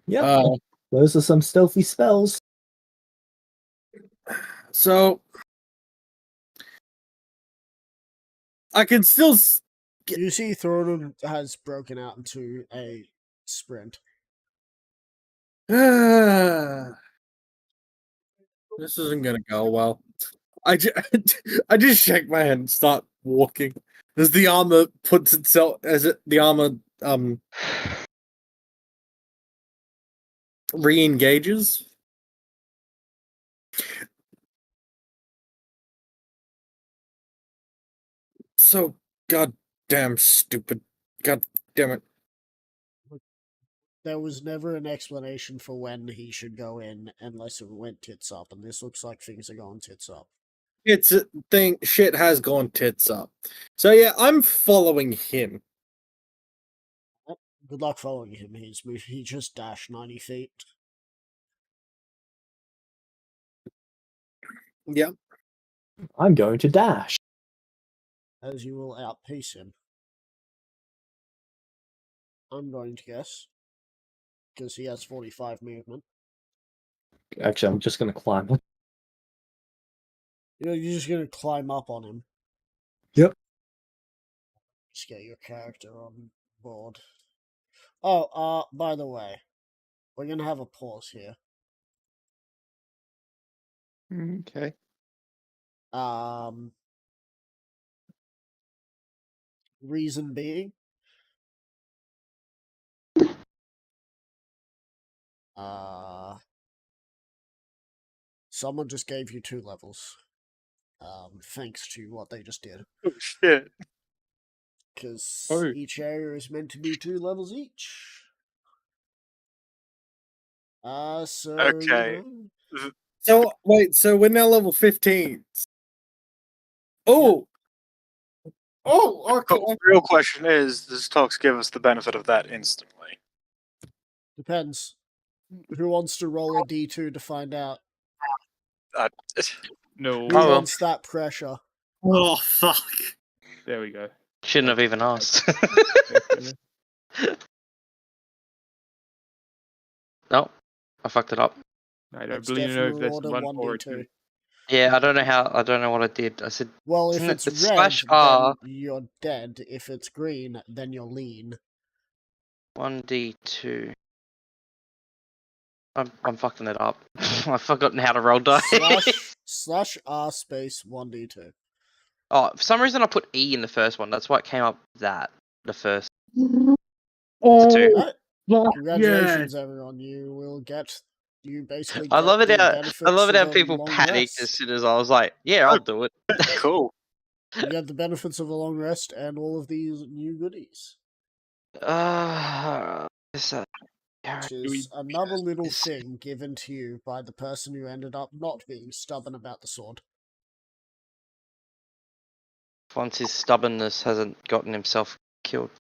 Yeah, those are some stealthy spells. So I can still. You see, Thornton has broken out into a sprint. This isn't gonna go well. I just shake my head and start walking. As the armor puts itself, the armor re-engages. So goddamn stupid. God damn it. There was never an explanation for when he should go in unless it went tits up, and this looks like things are going tits up. It's a thing. Shit has gone tits up. So yeah, I'm following him. Good luck following him. He just dashed 90 feet. Yeah. I'm going to dash. As you will outpace him. I'm going to guess. Because he has 45 movement. Actually, I'm just going to climb. You're just going to climb up on him. Yep. Just get your character on board. Oh, by the way, we're going to have a pause here. Okay. Reason being, someone just gave you 2 levels. Thanks to what they just did. Oh shit. Because Oh. each area is meant to be 2 levels each. So Okay. you know, So wait, so we're now level 15. Oh, oh, okay. But the real question is, does Tox give us the benefit of that instantly? depends. Who wants to roll a d2 to find out? Uh, No. Who I will. wants that pressure? Oh fuck. There we go. Shouldn't have even asked. No, I fucked it up. I don't It's believe know if definitely that's order one 1d2. or a two. Yeah, I don't know what I did. I said, Well, if Isn't it it's the red, slash R? then you're dead. If it's green, then you're lean. 1d2. I'm fucking it up. I've forgotten how to roll dice. slash R space 1d2. Oh, for some reason I put E in the first one. That's why it came up that the first. Oh, two. Right. yeah. Congratulations, everyone. You basically I get love it the how benefits of how a people long panicked as rest. soon as I was like, "Yeah, I'll do it." cool. You get the benefits of a long rest and all of these new goodies. Is that Which Do we- is another little Is- thing given to you by the person who ended up not being stubborn about the sword. once his stubbornness hasn't gotten himself killed?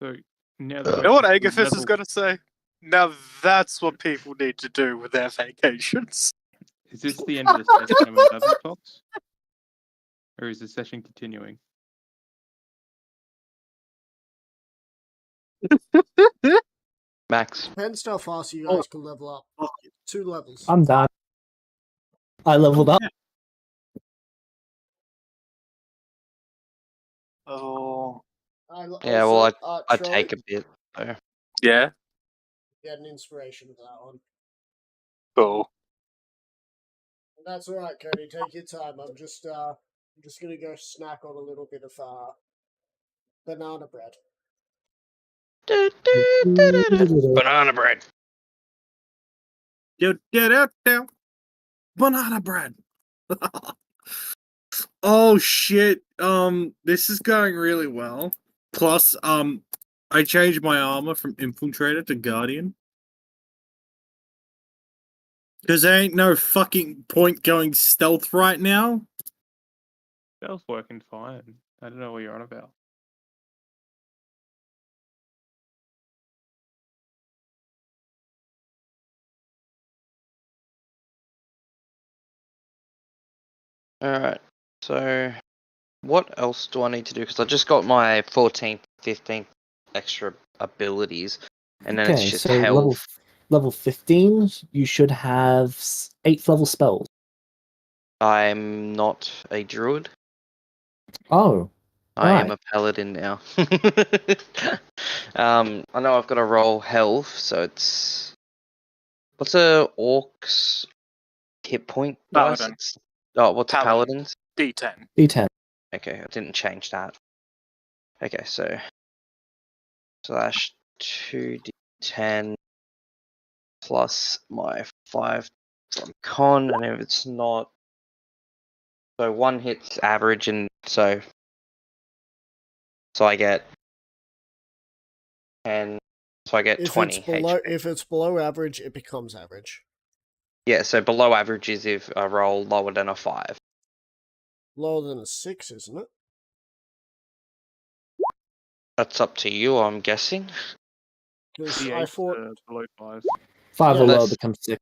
So now You that know what I've got Agathis is level- going to say? Now that's what people need to do with their vacations. Is this the end of the session and we're level Tox? Or is the session continuing? Max. Depends how fast you Oh. guys can level up. Fuck. 2 levels. I'm done. I leveled up. Oh. Yeah, well, I'd Troy, take a bit. So. Yeah? get an inspiration for that one. Cool. That's all right, Cody. Take your time. I'm just gonna go snack on a little bit of banana bread. Banana bread. Banana bread. Oh shit. This is going really well. Plus, I changed my armor from infiltrator to guardian. Because there ain't no fucking point going stealth right now. That was working fine. I don't know what you're on about. Alright, so what else do I need to do? Because I just got my 14th, 15th extra abilities, and then it's Okay, just so health. level 15, you should have 8th level spells. I'm not a druid. Oh, I am right. a paladin now. I know I've got to roll health, so it's what's a orc's hit point dice? Paladin. Oh, what's a Paladin. paladin's? D10. D10. Okay, I didn't change that. Okay, so slash 2d10 plus my 5 from con, and if it's not, so one hits average, and so I get 10. So I get If 20 HP. if it's below average, it becomes average. Yeah, so below average is if I roll lower than a 5. Lower than a 6, isn't it? That's up to you, I'm guessing. Because D8 I thought below 5. 5 Yeah, or lower that's- becomes 6.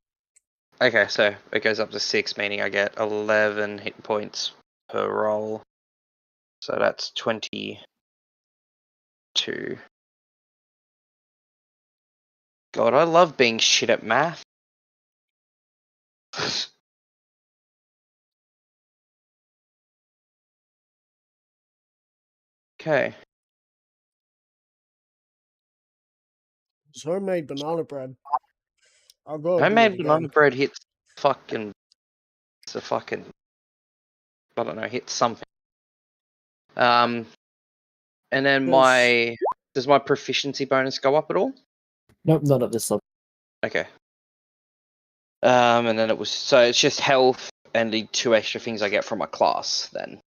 Okay, so it goes up to 6, meaning I get 11 hit points per roll. So that's 22. God, I love being shit at math. Okay. it's homemade banana bread. I'll go. Homemade banana bread hits fucking. It's a fucking. I don't know, hits something. And then Yes. does my proficiency bonus go up at all? Nope, not at this level. Okay. And then it's just health and the 2 extra things I get from my class then.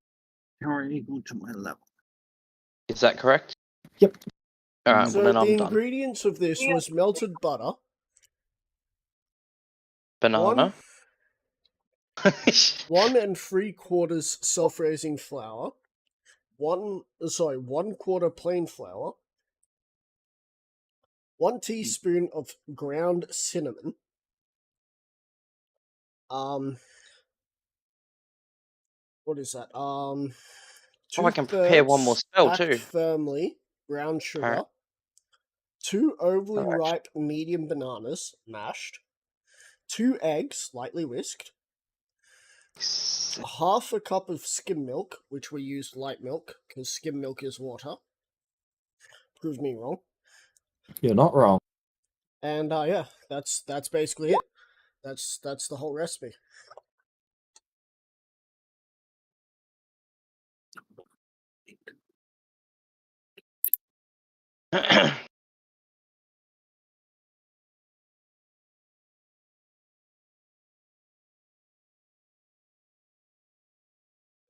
You're equal to my level. Is that correct? Yep. Alright, So well then the I'm done. ingredients of this was melted butter, banana. 1 3/4 self-raising flour. 1 quarter plain flour. 1 teaspoon of ground cinnamon. What is that? Oh, I can prepare one more 2/3 spell packed too. firmly brown sugar. Alright. 2 overly Alright. ripe medium bananas mashed. 2 eggs lightly whisked. Half a cup of skim milk, which we use light milk because skim milk is water. Prove me wrong. You're not wrong. And yeah, that's basically it. That's the whole recipe. And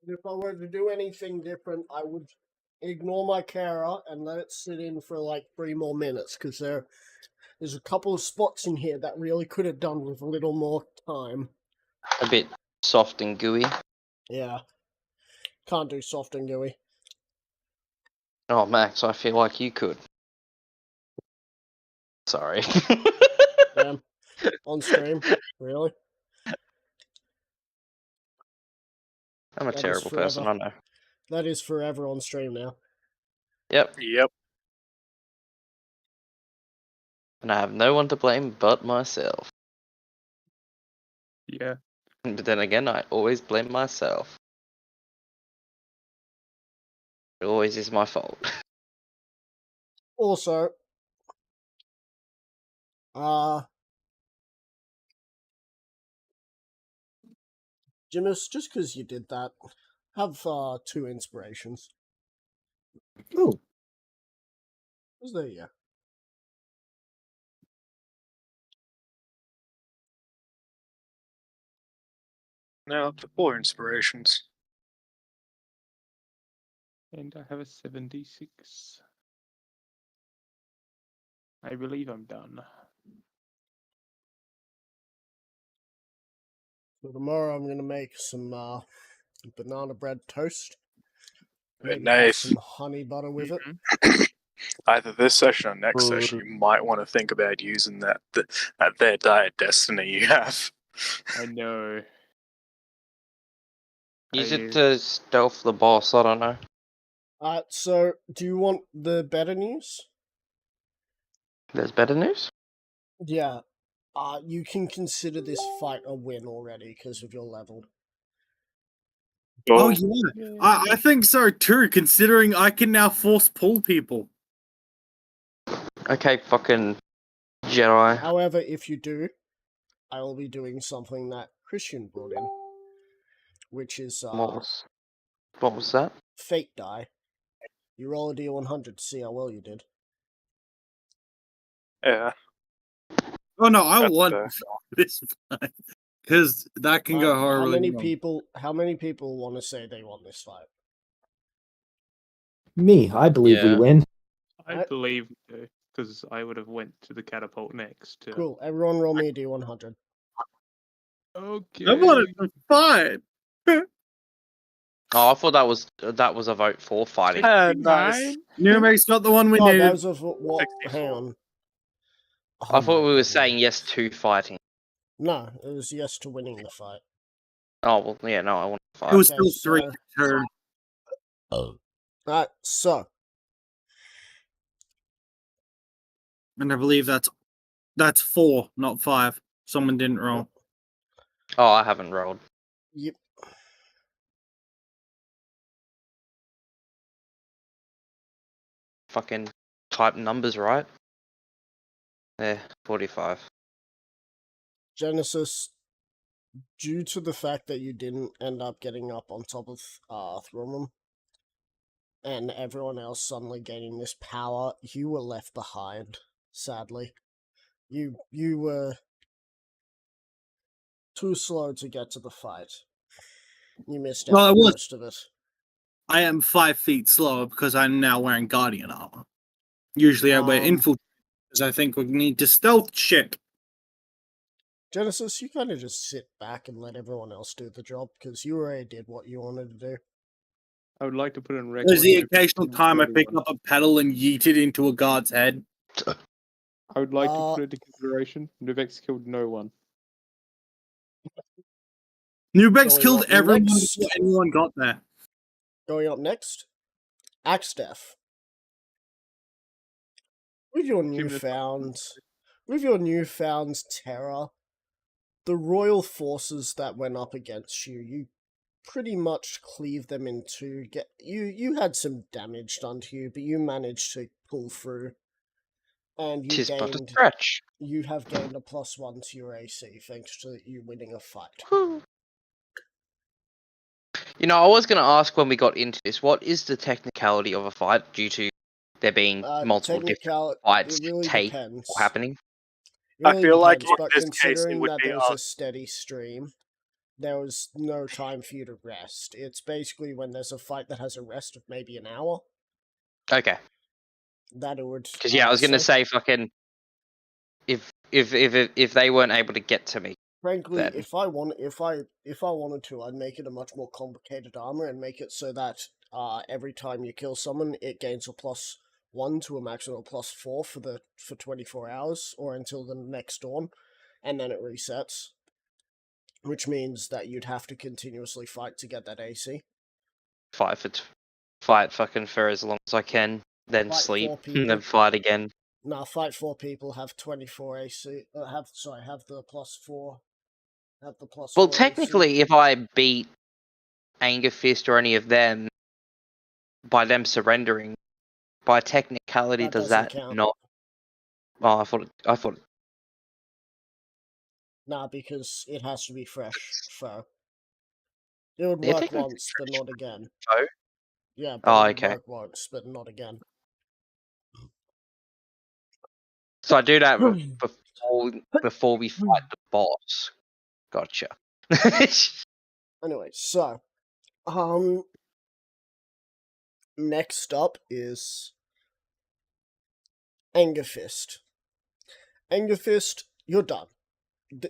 if I were to do anything different, I would ignore my carer and let it sit in for like 3 more minutes because there's a couple of spots in here that really could have done with a little more time. A bit soft and gooey. Yeah. Can't do soft and gooey. Oh, Max, I feel like you could. Sorry. Damn. On stream. Really? I'm a That is terrible person, I forever. know. That is forever on stream now. Yep. Yep. And I have no one to blame but myself. Yeah. But then again, I always blame myself. It always is my fault. Also, Jimus, just because you did that, have 2 inspirations. Oh, Is there you? Now up to 4 inspirations. And I have a 76. I believe I'm done. So tomorrow I'm gonna make some banana bread toast. Very Maybe have nice. some honey butter with it. Either this session or next session, you might want to think about using that their diet destiny you have. I know. Use I it to stealth the boss, I don't know. So do you want the better news? There's better news? Yeah. You can consider this fight a win already because of your level. Oh yeah, I think so too. Considering I can now force pull people. Okay, fucking Jedi. However, if you do, I will be doing something that Christian brought in, which is What was that? fate die. You roll a d100 to see how well you did. Yeah. Oh no, I That's want fair. this fight because that can go horribly How many people want to say they won this fight? me. I believe we Yeah. win. I believe because I would have went to the catapult next. Cool. Everyone roll me a d100. Okay. I wanted to fight. Oh, I thought that was a vote for fighting. Nice. Numex got the one we Oh, needed. that was of what? 64. Hang on. I Oh thought my we were God. saying yes to fighting. No, it was yes to winning the fight. Oh, well, yeah, no, I want to fight. It was Okay, still 3 so- turn. Alright, so And I believe that's 4, not 5. Someone didn't roll. Oh, I haven't rolled. yep. Fucking type numbers right. Yeah, 45. Genesis, due to the fact that you didn't end up getting up on top of Thrommel and everyone else suddenly gaining this power, you were left behind, sadly. You were too slow to get to the fight. You missed out Well, I on was- most of it. I am 5 feet slower because I'm now wearing Guardian armor. Usually I wear Infiltrate because I think we need to stealth shit. Genesis, you kind of just sit back and let everyone else do the job because you already did what you wanted to do. I would like to put on record. There's the that occasional Novix time I killed pick anyone. up a pedal and yeet it into a guard's head. I would like to Uh, put into consideration. Novix killed no one. Nubex Going killed up everyone next. before anyone got there. Going up next, Axtef. With your newfound terror, the royal forces that went up against you, you pretty much cleave them in two. You had some damage done to you, but you managed to pull through, and Tis but a scratch. you have gained a +1 to your AC thanks to you winning a fight. You know, I was going to ask when we got into this, what is the technicality of a fight due to there being multiple different fights It really depends. happening? It really I feel like depends, in but this case it considering would that be there was a us. steady stream, there was no time for you to rest. It's basically when there's a fight that has a rest of maybe an hour Okay. that it would. Because yeah, I was going to say fucking if they weren't able to get to me. Frankly, then. if I wanted to, I'd make it a much more complicated armor and make it so that every time you kill someone, it gains a +1 to a maximum of +4 for 24 hours or until the next dawn, and then it resets. Which means that you'd have to continuously fight to get that AC. Fight fucking for as long as I can, then Fight sleep, 4 people. and then fight again. Now, fight 4 people, have 24 AC. Have the +4. Have the +4. Well, AC. technically, if I beat Anger Fist or any of them by them surrendering, by technicality, That does doesn't that count. not? Oh, I thought. Nah, because it has to be fresh fur. It would Yeah, work technically once, but not again. foe? Yeah, but Oh, it would okay. work once, but not again. So I do that before we fight the boss. Gotcha. Anyway, so next up is Anger Fist. Anger Fist, you're done.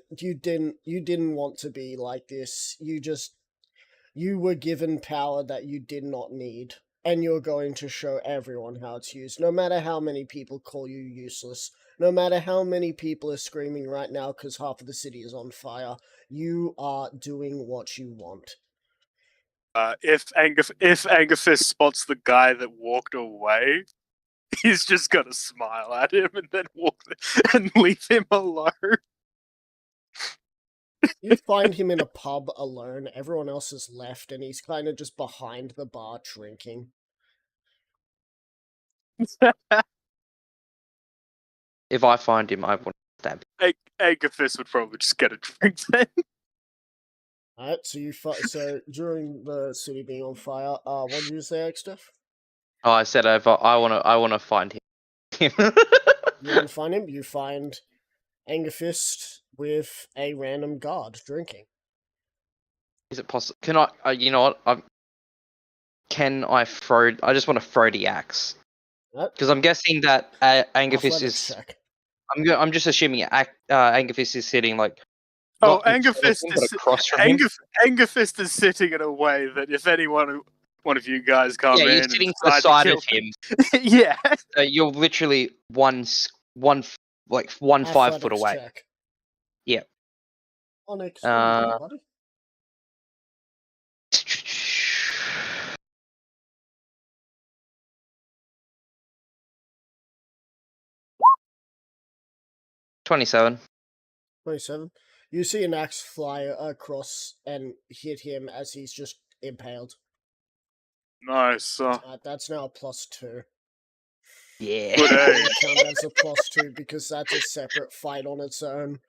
You didn't want to be like this. You were given power that you did not need, and you're going to show everyone how it's used, no matter how many people call you useless, no matter how many people are screaming right now because half of the city is on fire. You are doing what you want. If Anger Fist spots the guy that walked away, he's just gonna smile at him and then walk and leave him alone. You find him in a pub alone. Everyone else has left, and he's kind of just behind the bar drinking. If I find him, I want to stab him. Anger Fist would probably just get a drink then. Alright, so during the city being on fire, what did you say, Extef? Oh, I said I want to find him. You want to find him? You find Anger Fist with a random guard drinking. Is it possible? Can I? You know what? Can I throw? I just want to throw the axe because I'm guessing that Anger Fist Athletics is. check. I'm just assuming Anger Fist is sitting like. Oh, not in Anger front of Fist him, but is across from him. Anger Fist is sitting in a way that if one of you guys come Yeah, in, you're and sitting to the decide side kill of him. yeah. You're literally one 5 foot away. Check. Yeah. Onyx, what are you doing, buddy? $27. 27. You see an axe fly across and hit him as he's just impaled. Nice. That's now a +2. Yeah. Good It aim. count as a +2 because that's a separate fight on its own.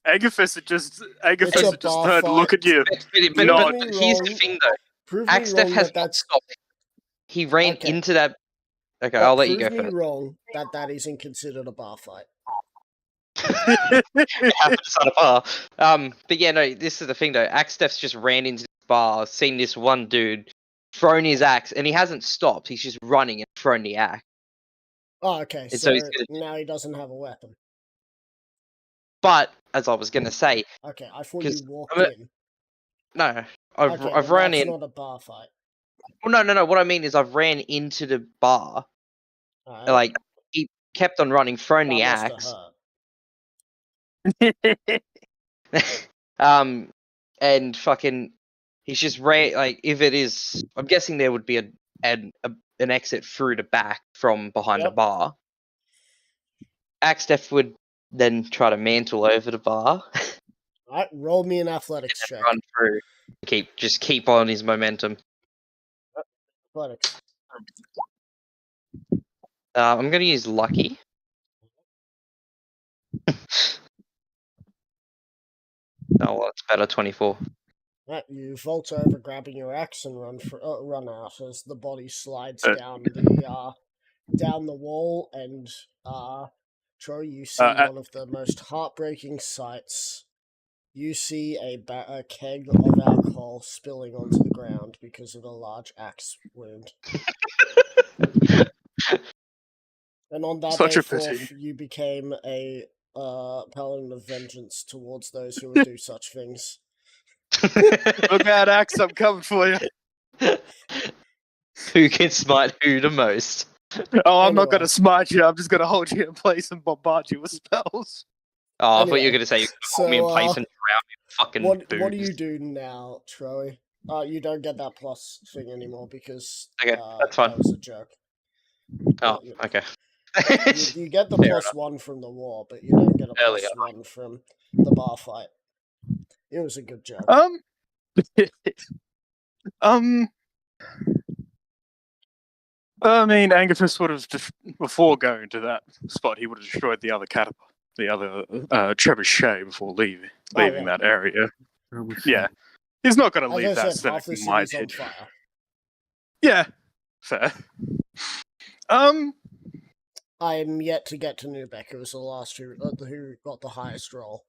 Anger Fist would just It's a bar heard, fight. look at you. But No, here's the thing though. Prove me Axtef wrong has that not that's. stopped. He ran Okay. into that. Okay, But I'll let you go prove me first. wrong that that isn't considered a bar fight. It happens at a bar. But yeah, no, this is the thing though. Axtef's just ran into this bar, seen this one dude, thrown his axe, and he hasn't stopped. He's just running and thrown the axe. Oh, okay. And So he's gonna- now he doesn't have a weapon. But as I was gonna say, Okay, I thought 'Cause you walked I'm a- in. no, I've Okay, I've then ran that's in. not a bar fight. Well, no. What I mean is I've ran into the bar. Alright, And, like he kept on running, thrown that the must have axe. hurt. And fucking, he's just like if it is, I'm guessing there would be an exit through the back from behind the Yep. bar. Axtef would then try to mantle over the bar, Alright, roll me an athletics check. run through, keep on his momentum. Athletics. I'm gonna use lucky. Oh, well, it's better. 24. Right, you vault over, grabbing your axe, and run out as the body slides Uh. down the wall. And Tro, you see one of the most heartbreaking sights. You see a keg of alcohol spilling onto the ground because of a large axe wound. And on that Such day a pity. forth, you became a paladin of vengeance towards those who would do such things. Look out, Axe, I'm coming for you. Who can smite who the most? Oh, I'm not Anyway. going to smite you. I'm just going to hold you in place and bombard you with spells. Oh, I thought you Anyway, were gonna say you hold me in place and drown me in fucking what do booze. you do now, Troy? You don't get that plus thing anymore because Okay, that's fine. that was a joke. Oh, You- okay. You get the Fair plus 1 from the war, but you don't get a plus Earlier. 1 from the bar fight. It was a good joke. I mean, Angathus would have, before going to that spot, he would have destroyed the other catapult, the other trebuchet before leaving yeah. that area. Yeah. He's not going to As leave I that said, half stack the in my city's on head. fire. Yeah, fair. I am yet to get to Newbeck. It was the last who got the highest roll.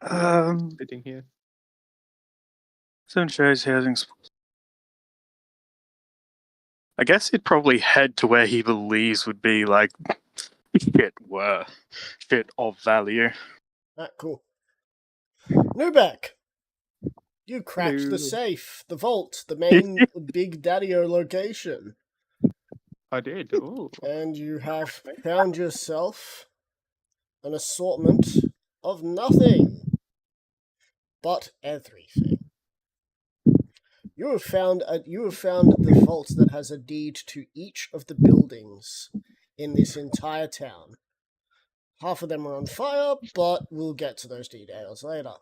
Sitting here. Some shows housing. I guess he'd probably head to where he believes would be like shit of value. Cool. Newbeck! You cracked Hello. the safe, the vault, the main Big Daddy-O location. I did. Ooh. And you have found yourself an assortment of nothing but everything. You have found the vault that has a deed to each of the buildings in this entire town. Half of them are on fire, but we'll get to those details later.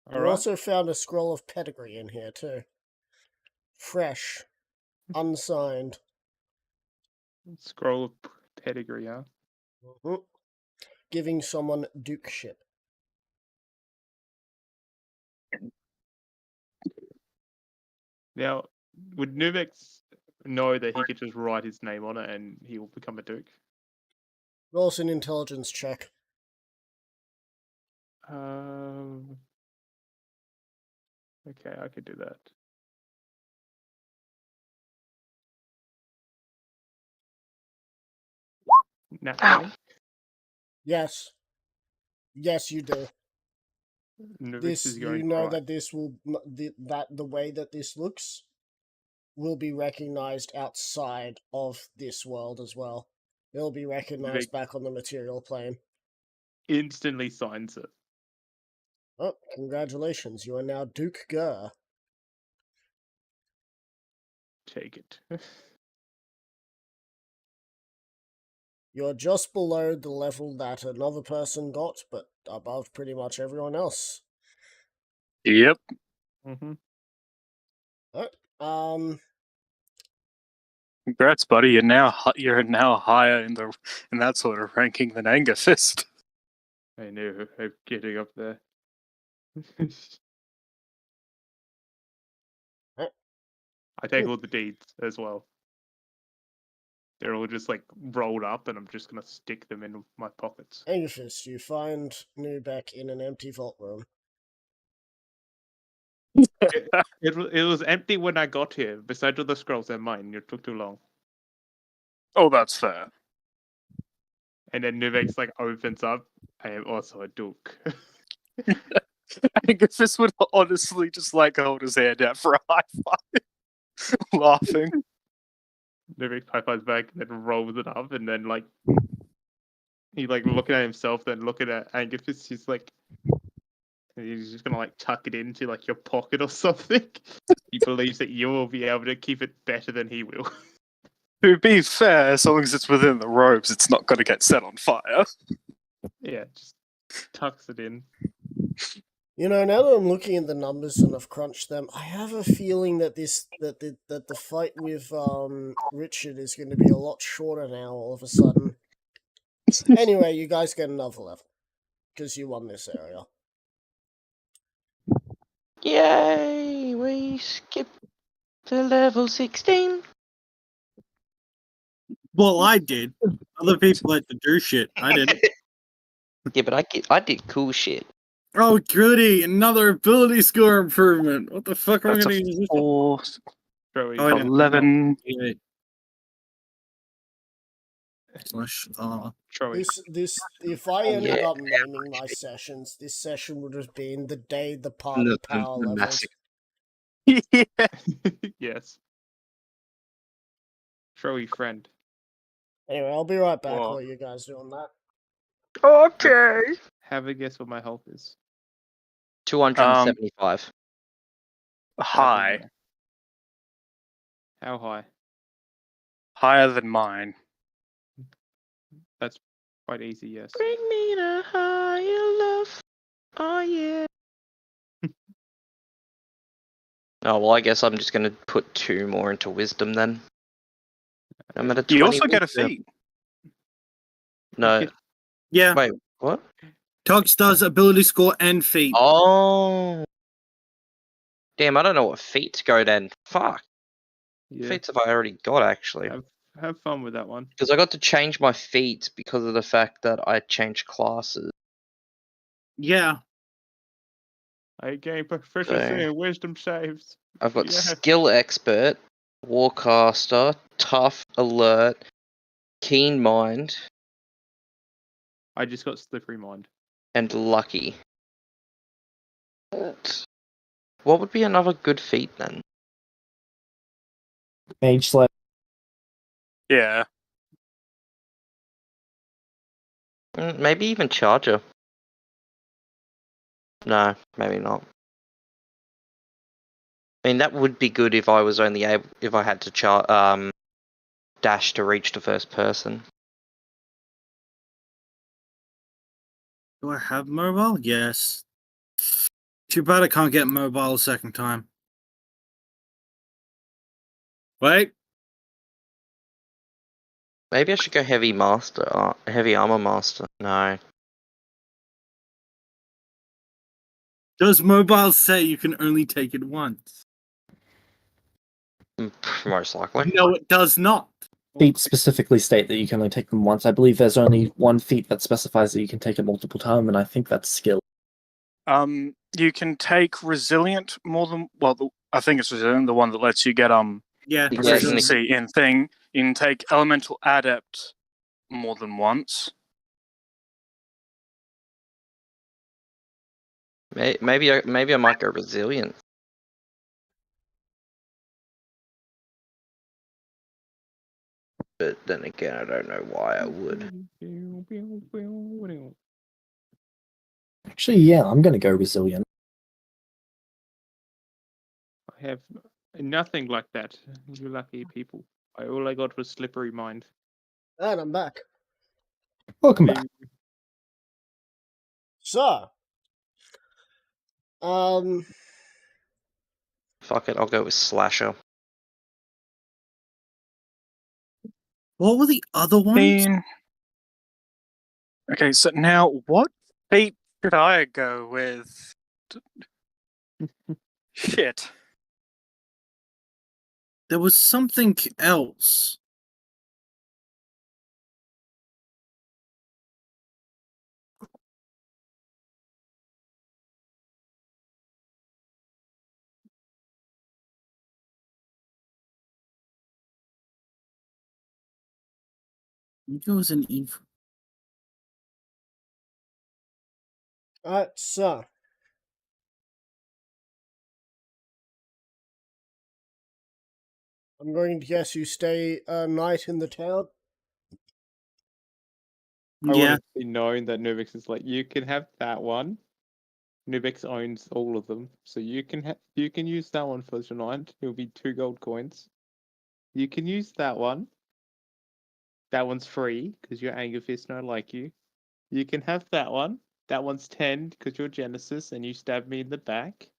You All right. also found a scroll of pedigree in here too. Fresh, unsigned. Scroll of pedigree, huh? Mhm. Giving someone dukeship. Now, would Nuvex know that he could just write his name on it and he will become a duke? Roll us an intelligence check. Okay, I could do that. Nat 20? Yes. Yes, you do. Nuvex This, is you going know right. that this will the way that this looks will be recognized outside of this world as well. It'll be recognized back on the material plane. Instantly signs it. Oh, congratulations! You are now Duke Gur. Take it. You're just below the level that another person got, but above pretty much everyone else. Yep. Mm-hmm. Congrats, buddy. You're now higher in that sort of ranking than Angathist. I knew I'm getting up there. I take all the deeds as well. They're all just like rolled up, and I'm just gonna stick them in my pockets. Angathist, you find Newbeck in an empty vault room. It was empty when I got here. Besides all the scrolls, they're mine. It took too long. Oh, that's fair. And then Nuvek's like opens up. I am also a duke. I think if this would honestly just like hold his hand out for a high five, laughing. Nuvek high fives back, then rolls it up, and then like he like looking at himself, then looking at Angus. He's like, he's just gonna like tuck it into like your pocket or something. He believes that you will be able to keep it better than he will. To be fair, as long as it's within the ropes, it's not going to get set on fire. Yeah, just tucks it in. You know, now that I'm looking at the numbers and I've crunched them, I have a feeling that the fight with Richard is going to be a lot shorter now. All of a sudden. Anyway, you guys get another level because you won this area. Yay! We skipped to level 16. Well, I did. Other people had to do shit. I didn't. Yeah, but I did cool shit. Oh, goody! Another ability score improvement. What the fuck am I That's gonna a use this for? 4, Throw Oh, yeah. 11. Yeah. Slash, Troy. This if I ended Yeah. up naming my sessions, this session would have been the day the The- party the power levels. massacre. Yeah. Yes. Troy friend. Anyway, I'll be right back Whoa. while you guys doing that. Okay. Have a guess what my health is. 275. High. How high? Higher than mine. That's quite easy, yes. Bring me to higher love. Oh yeah. Oh well, I guess I'm just gonna put 2 more into wisdom then. I'm at a 20. You also get a wisdom. feat. No. get- yeah. Wait. What? Tux does ability score and feat. Oh. Damn, I don't know what feats go then. Fuck. Yeah. Feats have I already got actually. Have fun with that one. Because I got to change my feats because of the fact that I changed classes. Yeah. I gain proficiency Okay. in wisdom saves. I've got Yeah. skill expert, warcaster, tough, alert, keen mind, I just got slippery mind. and lucky. What would be another good feat then? Mage Slayer. Yeah. Maybe even charger. No, maybe not. I mean, that would be good if I was only able, if I had to dash to reach the first person. Do I have mobile? Yes. Too bad I can't get mobile a second time. Wait. Maybe I should go heavy master, heavy armor master. No. Does mobile say you can only take it once? Most likely. No, it does not. Feats specifically state that you can only take them once. I believe there's only one feat that specifies that you can take it multiple times, and I think that's skill. You can take resilient more than I think it's resilient, the one that lets you get Yeah. Yeah, proficiency in thing. You can take elemental adept more than once. Maybe I might go resilient. But then again, I don't know why I would. Actually, yeah, I'm gonna go resilient. I have nothing like that. You lucky people. All I got was slippery mind. And I'm back. Welcome back. So, Fuck it, I'll go with slasher. What were the other ones? Okay, so now what feat should I go with? Shit. There was something else. Ego is an evil. Alright, so. I'm going to guess you stay a night in the town. I Yeah. want it to be known that Nubix is like, you can have that one. Nubix owns all of them, so you can use that one for tonight. It'll be 2 gold coins. You can use that one. That one's free because you're Anger Fist and I like you. You can have that one. That one's 10 because you're Genesis and you stabbed me in the back.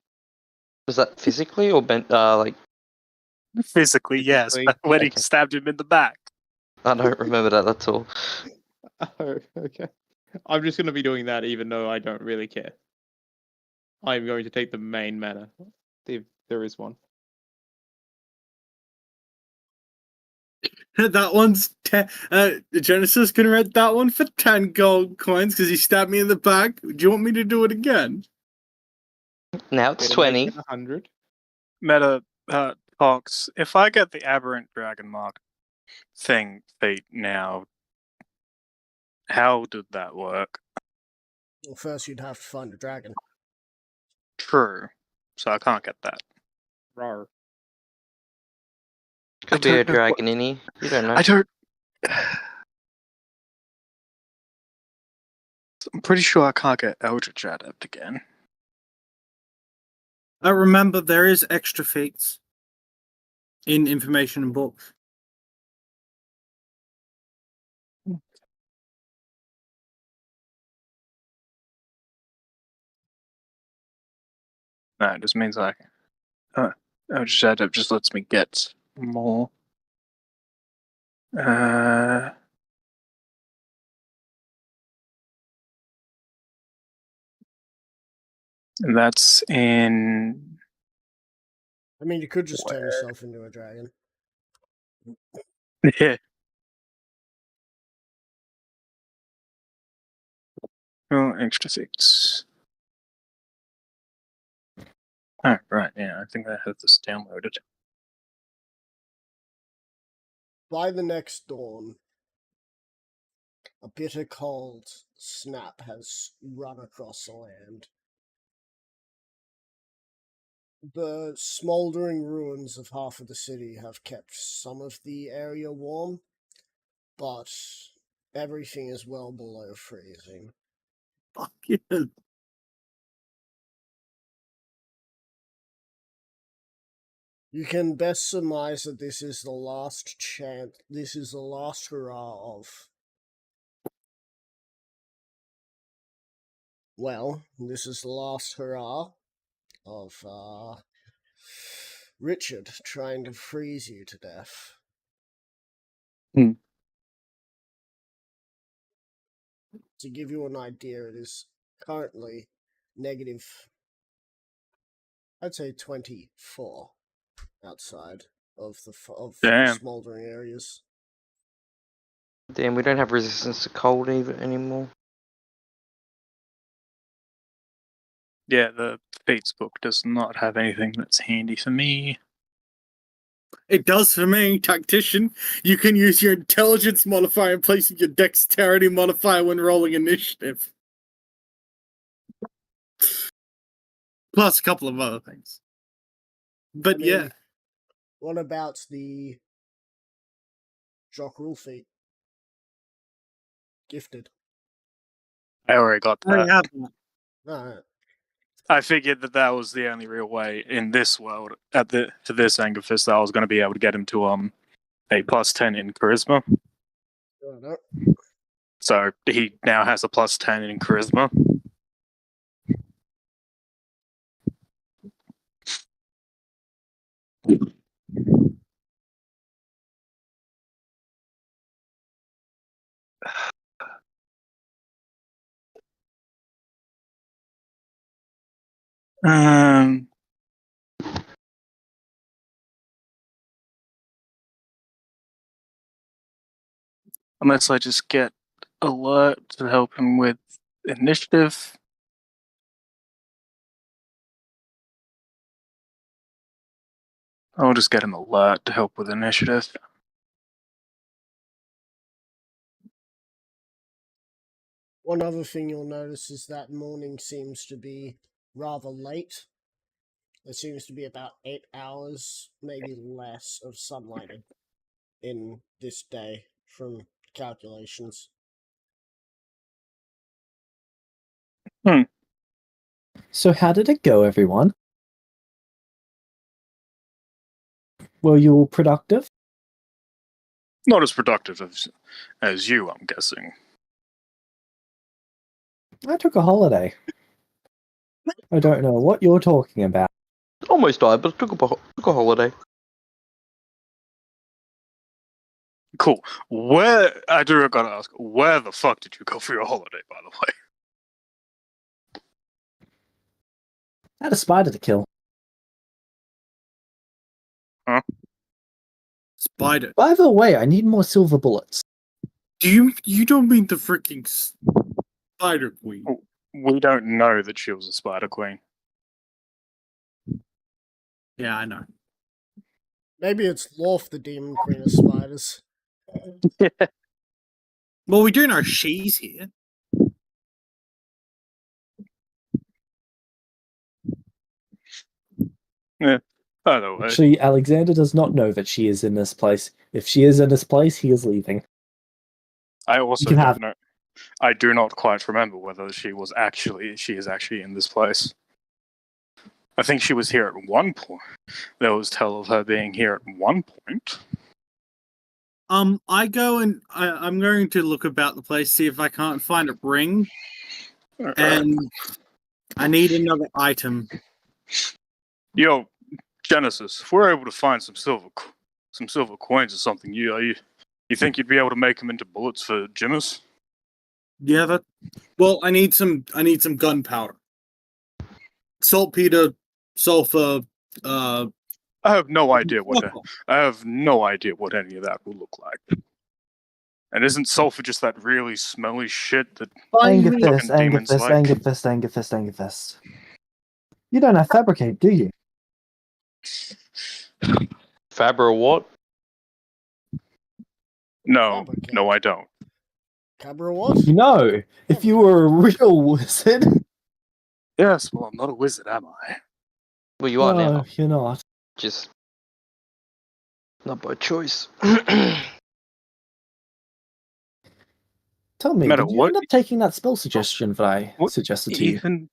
Was that physically or like? Physically, yes, Physically. but when he Okay. stabbed him in the back. I don't remember that at all. Oh, okay. I'm just going to be doing that even though I don't really care. I'm going to take the main mana, if there is one. That one's 10. Genesis can rent that one for 10 gold coins because he stabbed me in the back. Do you want me to do it again? Now it's Better make 20. it 100. Meta, Fox, if I get the Aberrant Dragon Mark feat now, how did that work? Well, first you'd have to find a dragon. True. So I can't get that. Rawr. Could I be a don't know what- dragon innie. You don't know. I don't. I'm pretty sure I can't get Eldritch Adept again. Remember, there is extra feats in information and books. No, it just means I. Eldritch Adept just lets me get more. And that's in. I mean, you could just turn yourself into a dragon. Yeah. Oh, extra feats. Oh, right, yeah, I think I have this downloaded. By the next dawn, a bitter cold snap has run across the land. The smouldering ruins of half of the city have kept some of the area warm, but everything is well below freezing. Fuck yeah. You can best surmise that this is the last chance. This is the last hurrah of. Well, this is the last hurrah of Richard trying to freeze you to death. Hmm. To give you an idea, it is currently negative. I'd say 24 outside of the Damn. smoldering areas. Damn, we don't have resistance to cold even anymore. Yeah, the feats book does not have anything that's handy for me. It does for me, tactician. You can use your intelligence modifier in place of your dexterity modifier when rolling initiative. Plus a couple of other things. But I mean, yeah. What about the Jock Rule feat? Gifted. I already got I that. have that. Alright. I figured that was the only real way in this world for this Anger Fist that I was going to be able to get him to a +10 in charisma. Righto. So he now has a +10 in charisma. Unless I just get alert to help him with initiative. I'll just get him alert to help with initiative. One other thing you'll notice is that morning seems to be rather late. There seems to be about 8 hours, maybe less, of sunlight in this day from calculations. So how did it go, everyone? Were you all productive? Not as productive as you, I'm guessing. I took a holiday. I don't know what you're talking about. Almost died, but took a holiday. Cool. I do gotta ask, where the fuck did you go for your holiday, by the way? I had a spider to kill. Spider. By the way, I need more silver bullets. You don't mean the freaking Spider Queen? Oh. We don't know that she was a spider queen. Yeah, I know. Maybe it's Lorf, the demon queen of spiders. Well, we do know she's here. By the way, Actually, Alexander does not know that she is in this place. If she is in this place, he is leaving. I also can don't have- know. I do not quite remember whether she is actually in this place. I think she was here at one point. There was tell of her being here at one point. I go and I'm going to look about the place, see if I can't find a ring, and I need another item. Yo, Genesis, if we're able to find some silver coins or something, you think you'd be able to make them into bullets for Jimmers? Yeah, well, I need some gunpowder, saltpeter, sulfur. I have no idea what any of that will look like. And isn't sulfur just that really smelly shit that Angerfist, fucking demons Angerfist, like? Angerfist, Angerfist. You don't have fabricate, do you? Fabra what? No, Fabricate. no, I don't. Cabra what? You know, if you were a real wizard. Yes, well, I'm not a wizard, am I? Well, you are No, now. you're not. Just not by choice. Tell me, Matter did you what- end up taking that spell suggestion that I What- suggested to you? Ethan.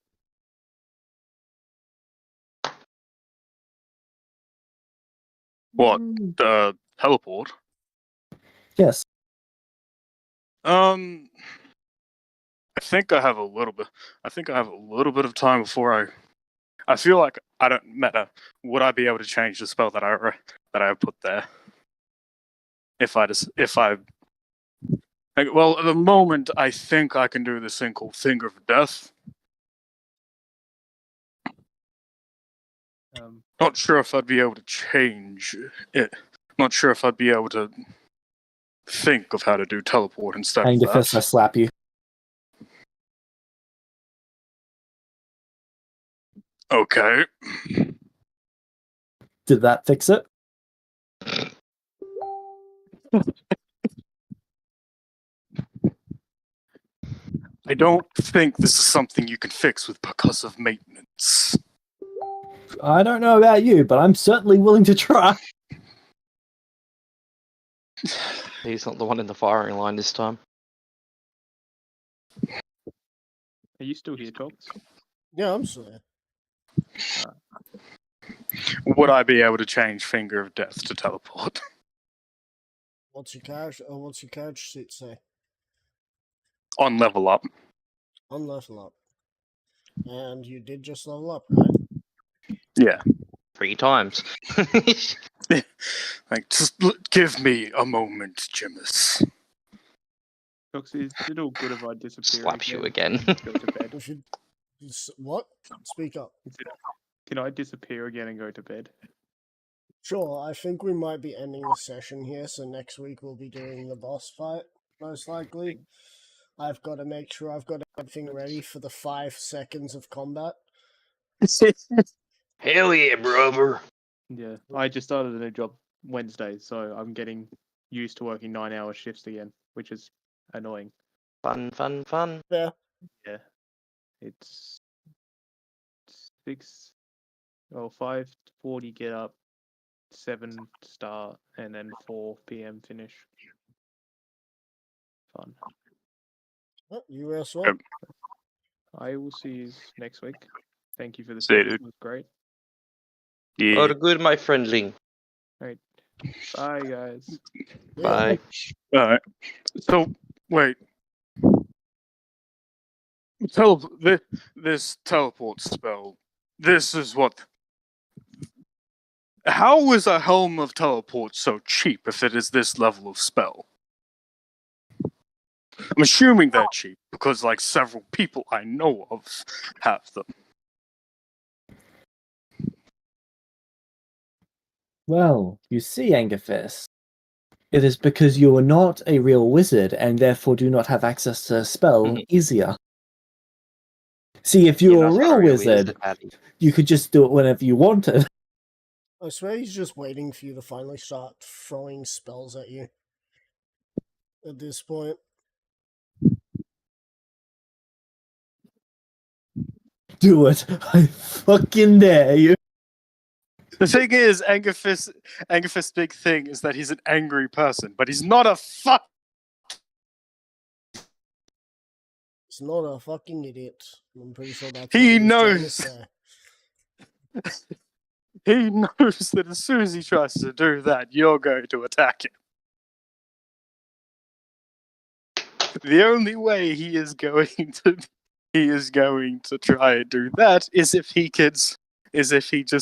What? Teleport? Yes. I think I have a little bit. I think I have a little bit of time before I feel like I don't matter. Would I be able to change the spell that I put there? Well, at the moment, I think I can do this thing called Finger of Death. Not sure if I'd be able to change it. Not sure if I'd be able to think of how to do teleport instead of Angerfist, I that. slap you. Okay. Did that fix it? I don't think this is something you can fix with percussive maintenance. I don't know about you, but I'm certainly willing to try. He's not the one in the firing line this time. Are you still here, Tox? Yeah, I'm sorry. Would I be able to change Finger of Death to teleport? What's your character sheet say? On level up. On level up. And you did just level up, right? Yeah. 3 times. Like, just give me a moment, Jimmers. Tox, is it all good if I disappear? Slaps you again. and go to bed? If you, what? Speak up. Can I disappear again and go to bed? Sure, I think we might be ending the session here, so next week we'll be doing the boss fight, most likely. I've got to make sure I've got everything ready for the 5 seconds of combat. Hell yeah, brother. Yeah, I just started a new job Wednesday, so I'm getting used to working 9-hour shifts again, which is annoying. Fun, fun, fun. Fair. Yeah. It's 5:40 get up, 7 start, and then 4 p.m. finish. Fun. Oh, you as well. Yep. I will see you next week. Thank you for the See you, session. dude. It was great. Yeah. All good, my friendling. Right. Bye, guys. Yeah. Bye. Alright. So, wait. This teleport spell. This is what. How is a Helm of Teleport so cheap if it is this level of spell? I'm assuming they're cheap because, like, several people I know of have them. Well, you see, Angerfist, it is because you are not a real wizard and therefore do not have access to a spell Mhm. easier. See, if you You're were a not real wizard, Paddy. you could just do it whenever you wanted. I swear he's just waiting for you to finally start throwing spells at you. At this point. Do it. I fucking dare you. The thing is, Angerfist's big thing is that he's an angry person, but he's not a fuck. He's not a fucking idiot. I'm pretty sure that's He what he was trying to knows. say. He knows that as soon as he tries to do that, you're going to attack him. The only way he is going to try and do that is if he just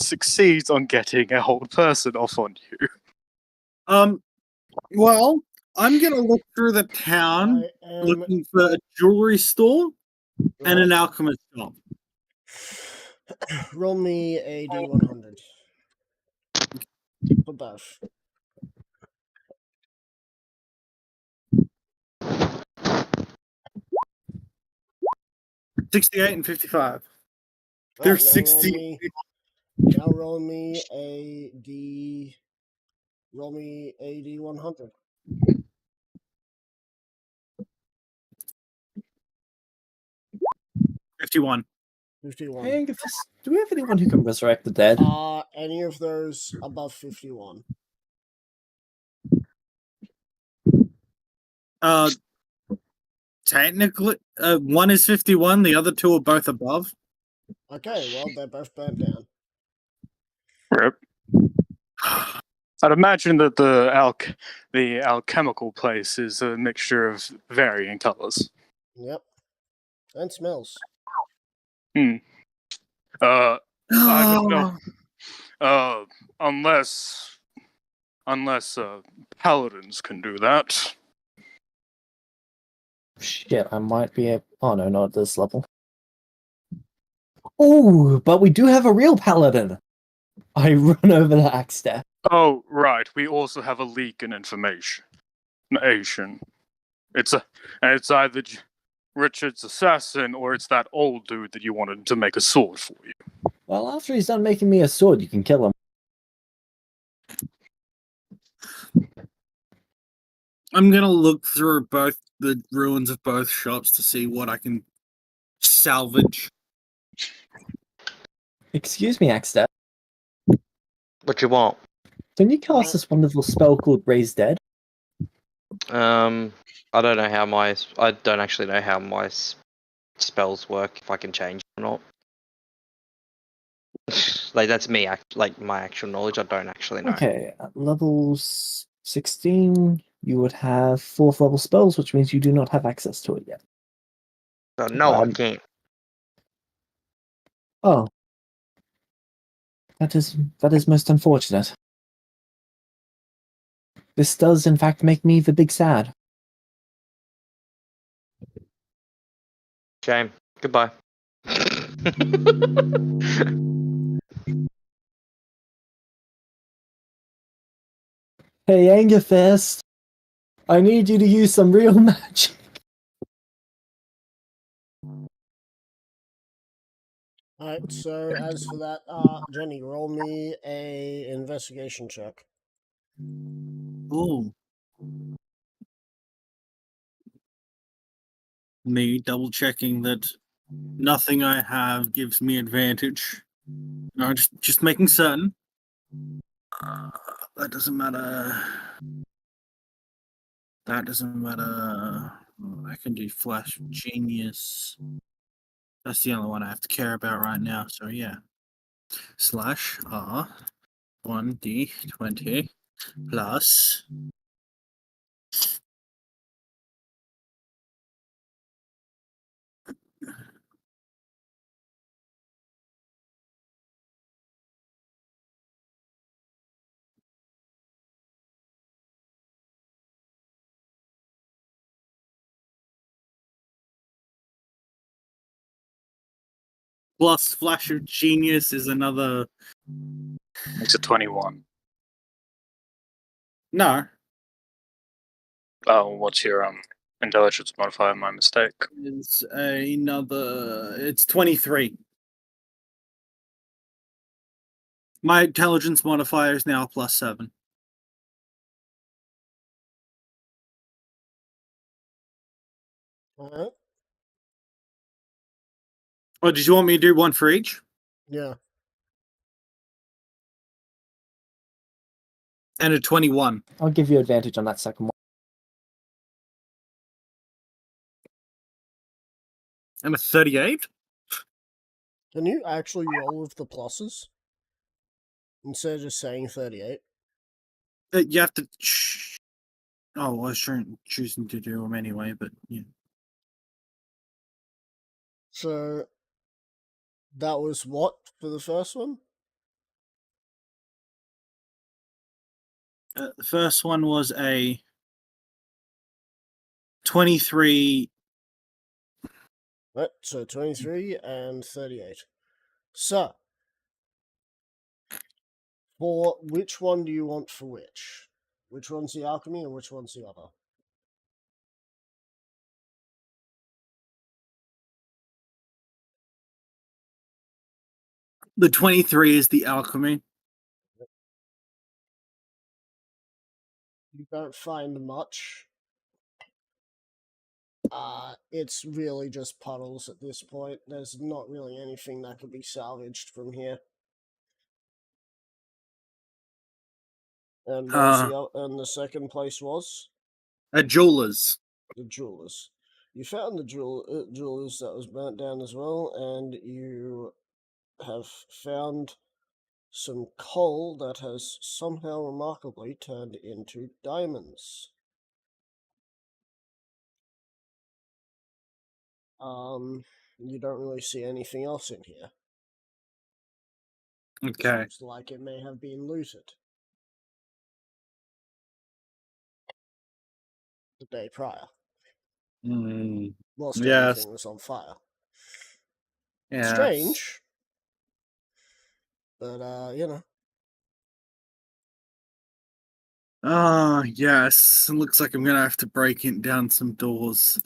succeeds on getting a whole person off on you. Well, I'm gonna look through the town I am looking for a jewelry store and an alchemist shop. Roll me a D100. For both. 68 and 55. Alright, There's 60. Now roll me a D100. 51. 51. Hey, Angerfist, do we have anyone who can resurrect the dead? Are any of those above 51? Technically, one is 51, the other two are both above. Okay, well, they're both burnt down. Rip. I'd imagine that the alchemical place is a mixture of varying colors. Yep. And smells. I don't know. Unless paladins can do that. Shit, I might be able... Oh no, not at this level. Oh, but we do have a real paladin! I run over the axe staff. Oh, right. We also have a leak in information. It's either Richard's assassin or it's that old dude that you wanted to make a sword for you. Well, after he's done making me a sword, you can kill him. I'm gonna look through both the ruins of both shops to see what I can salvage. Excuse me, axe staff. What you want? Can you cast this wonderful spell called Raise Dead? I don't know how I don't actually know how my spells work. If I can change or not. Like that's me. Like my actual knowledge. I don't actually know. Okay, at level 16, you would have 4th level spells, which means you do not have access to it yet. So no, I Um, can't. Oh. That is most unfortunate. This does, in fact, make me the big sad. Shame. Goodbye. Hey, Angerfist! I need you to use some real magic. Alright, so as for that, Jenny, roll me a investigation check. Ooh. Me double checking that nothing I have gives me advantage. No, just making certain. That doesn't matter. That doesn't matter. I can do Flash Genius. That's the only one I have to care about right now. So yeah. Slash R 1d20 plus Flash of Genius is another. Makes it 21. No, Oh, what's your intelligence modifier? My mistake. it's another. It's 23. My intelligence modifier is now +7. Alright. Oh, did you want me to do one for each? Yeah. And a 21. I'll give you advantage on that second one. And a 38? Can you actually roll with the pluses? Instead of just saying 38? You have to. Oh, I was choosing to do them anyway, but yeah. So, that was what for the first one? The first one was a 23. Right, so 23 and 38. So, for which one do you want for which? Which one's the alchemy and which one's the other? The 23 is the alchemy. You don't find much. It's really just puddles at this point. There's not really anything that could be salvaged from here. And the second place was A jeweler's. the jewelers. You found the jewelers that was burnt down as well, and you have found some coal that has somehow remarkably turned into diamonds. You don't really see anything else in here. Okay. Seems like it may have been looted the day prior, whilst Yes. everything was on fire. Yeah. Strange, but you know. Oh, yes. It looks like I'm going to have to break it down some doors.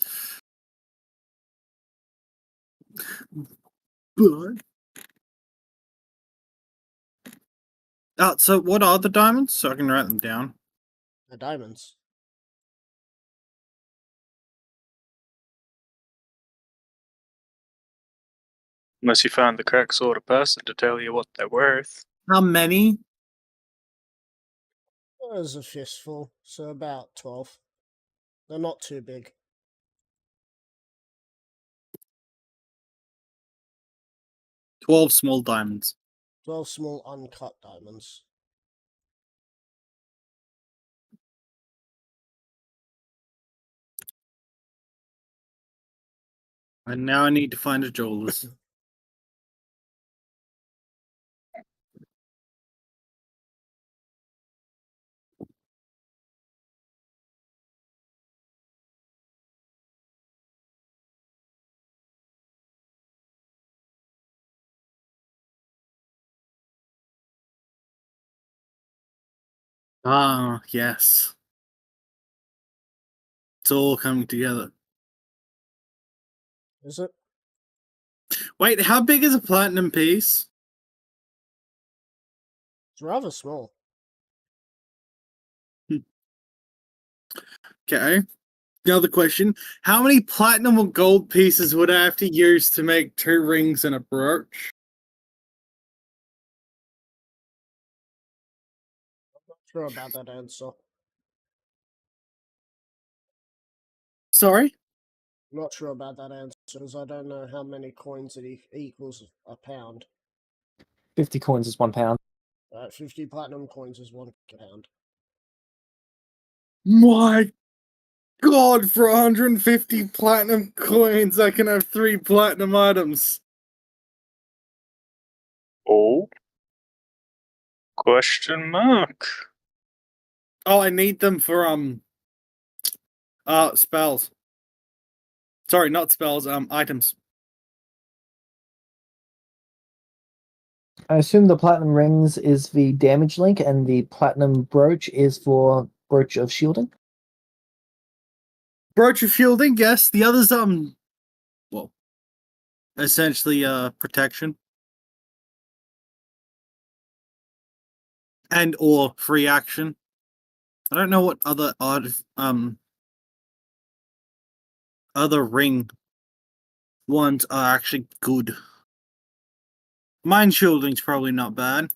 But... so what are the diamonds? So I can write them down. The diamonds. Unless you found the correct sort of person to tell you what they're worth. How many? There's a fistful, so about 12. They're not too big. 12 small diamonds. 12 small uncut diamonds. And now I need to find a jeweler's. Ah, yes. It's all coming together. Is it? Wait, how big is a platinum piece? It's rather small. Okay. Another question: how many platinum or gold pieces would I have to use to make 2 rings and a brooch? Not sure about that answer. Sorry. Not sure about that answer because I don't know how many coins it equals a pound. 50 coins is 1 pound. 50 platinum coins is 1 pound. My God, for 150 platinum coins, I can have 3 platinum items. Oh. Question mark. Oh, I need them for spells. Sorry, not spells, items. I assume the platinum rings is the damage link, and the platinum brooch is for brooch of shielding. Brooch of shielding, yes. The others, well, essentially, protection. And or free action. I don't know what other other ring ones are actually good. Mind shielding's probably not bad.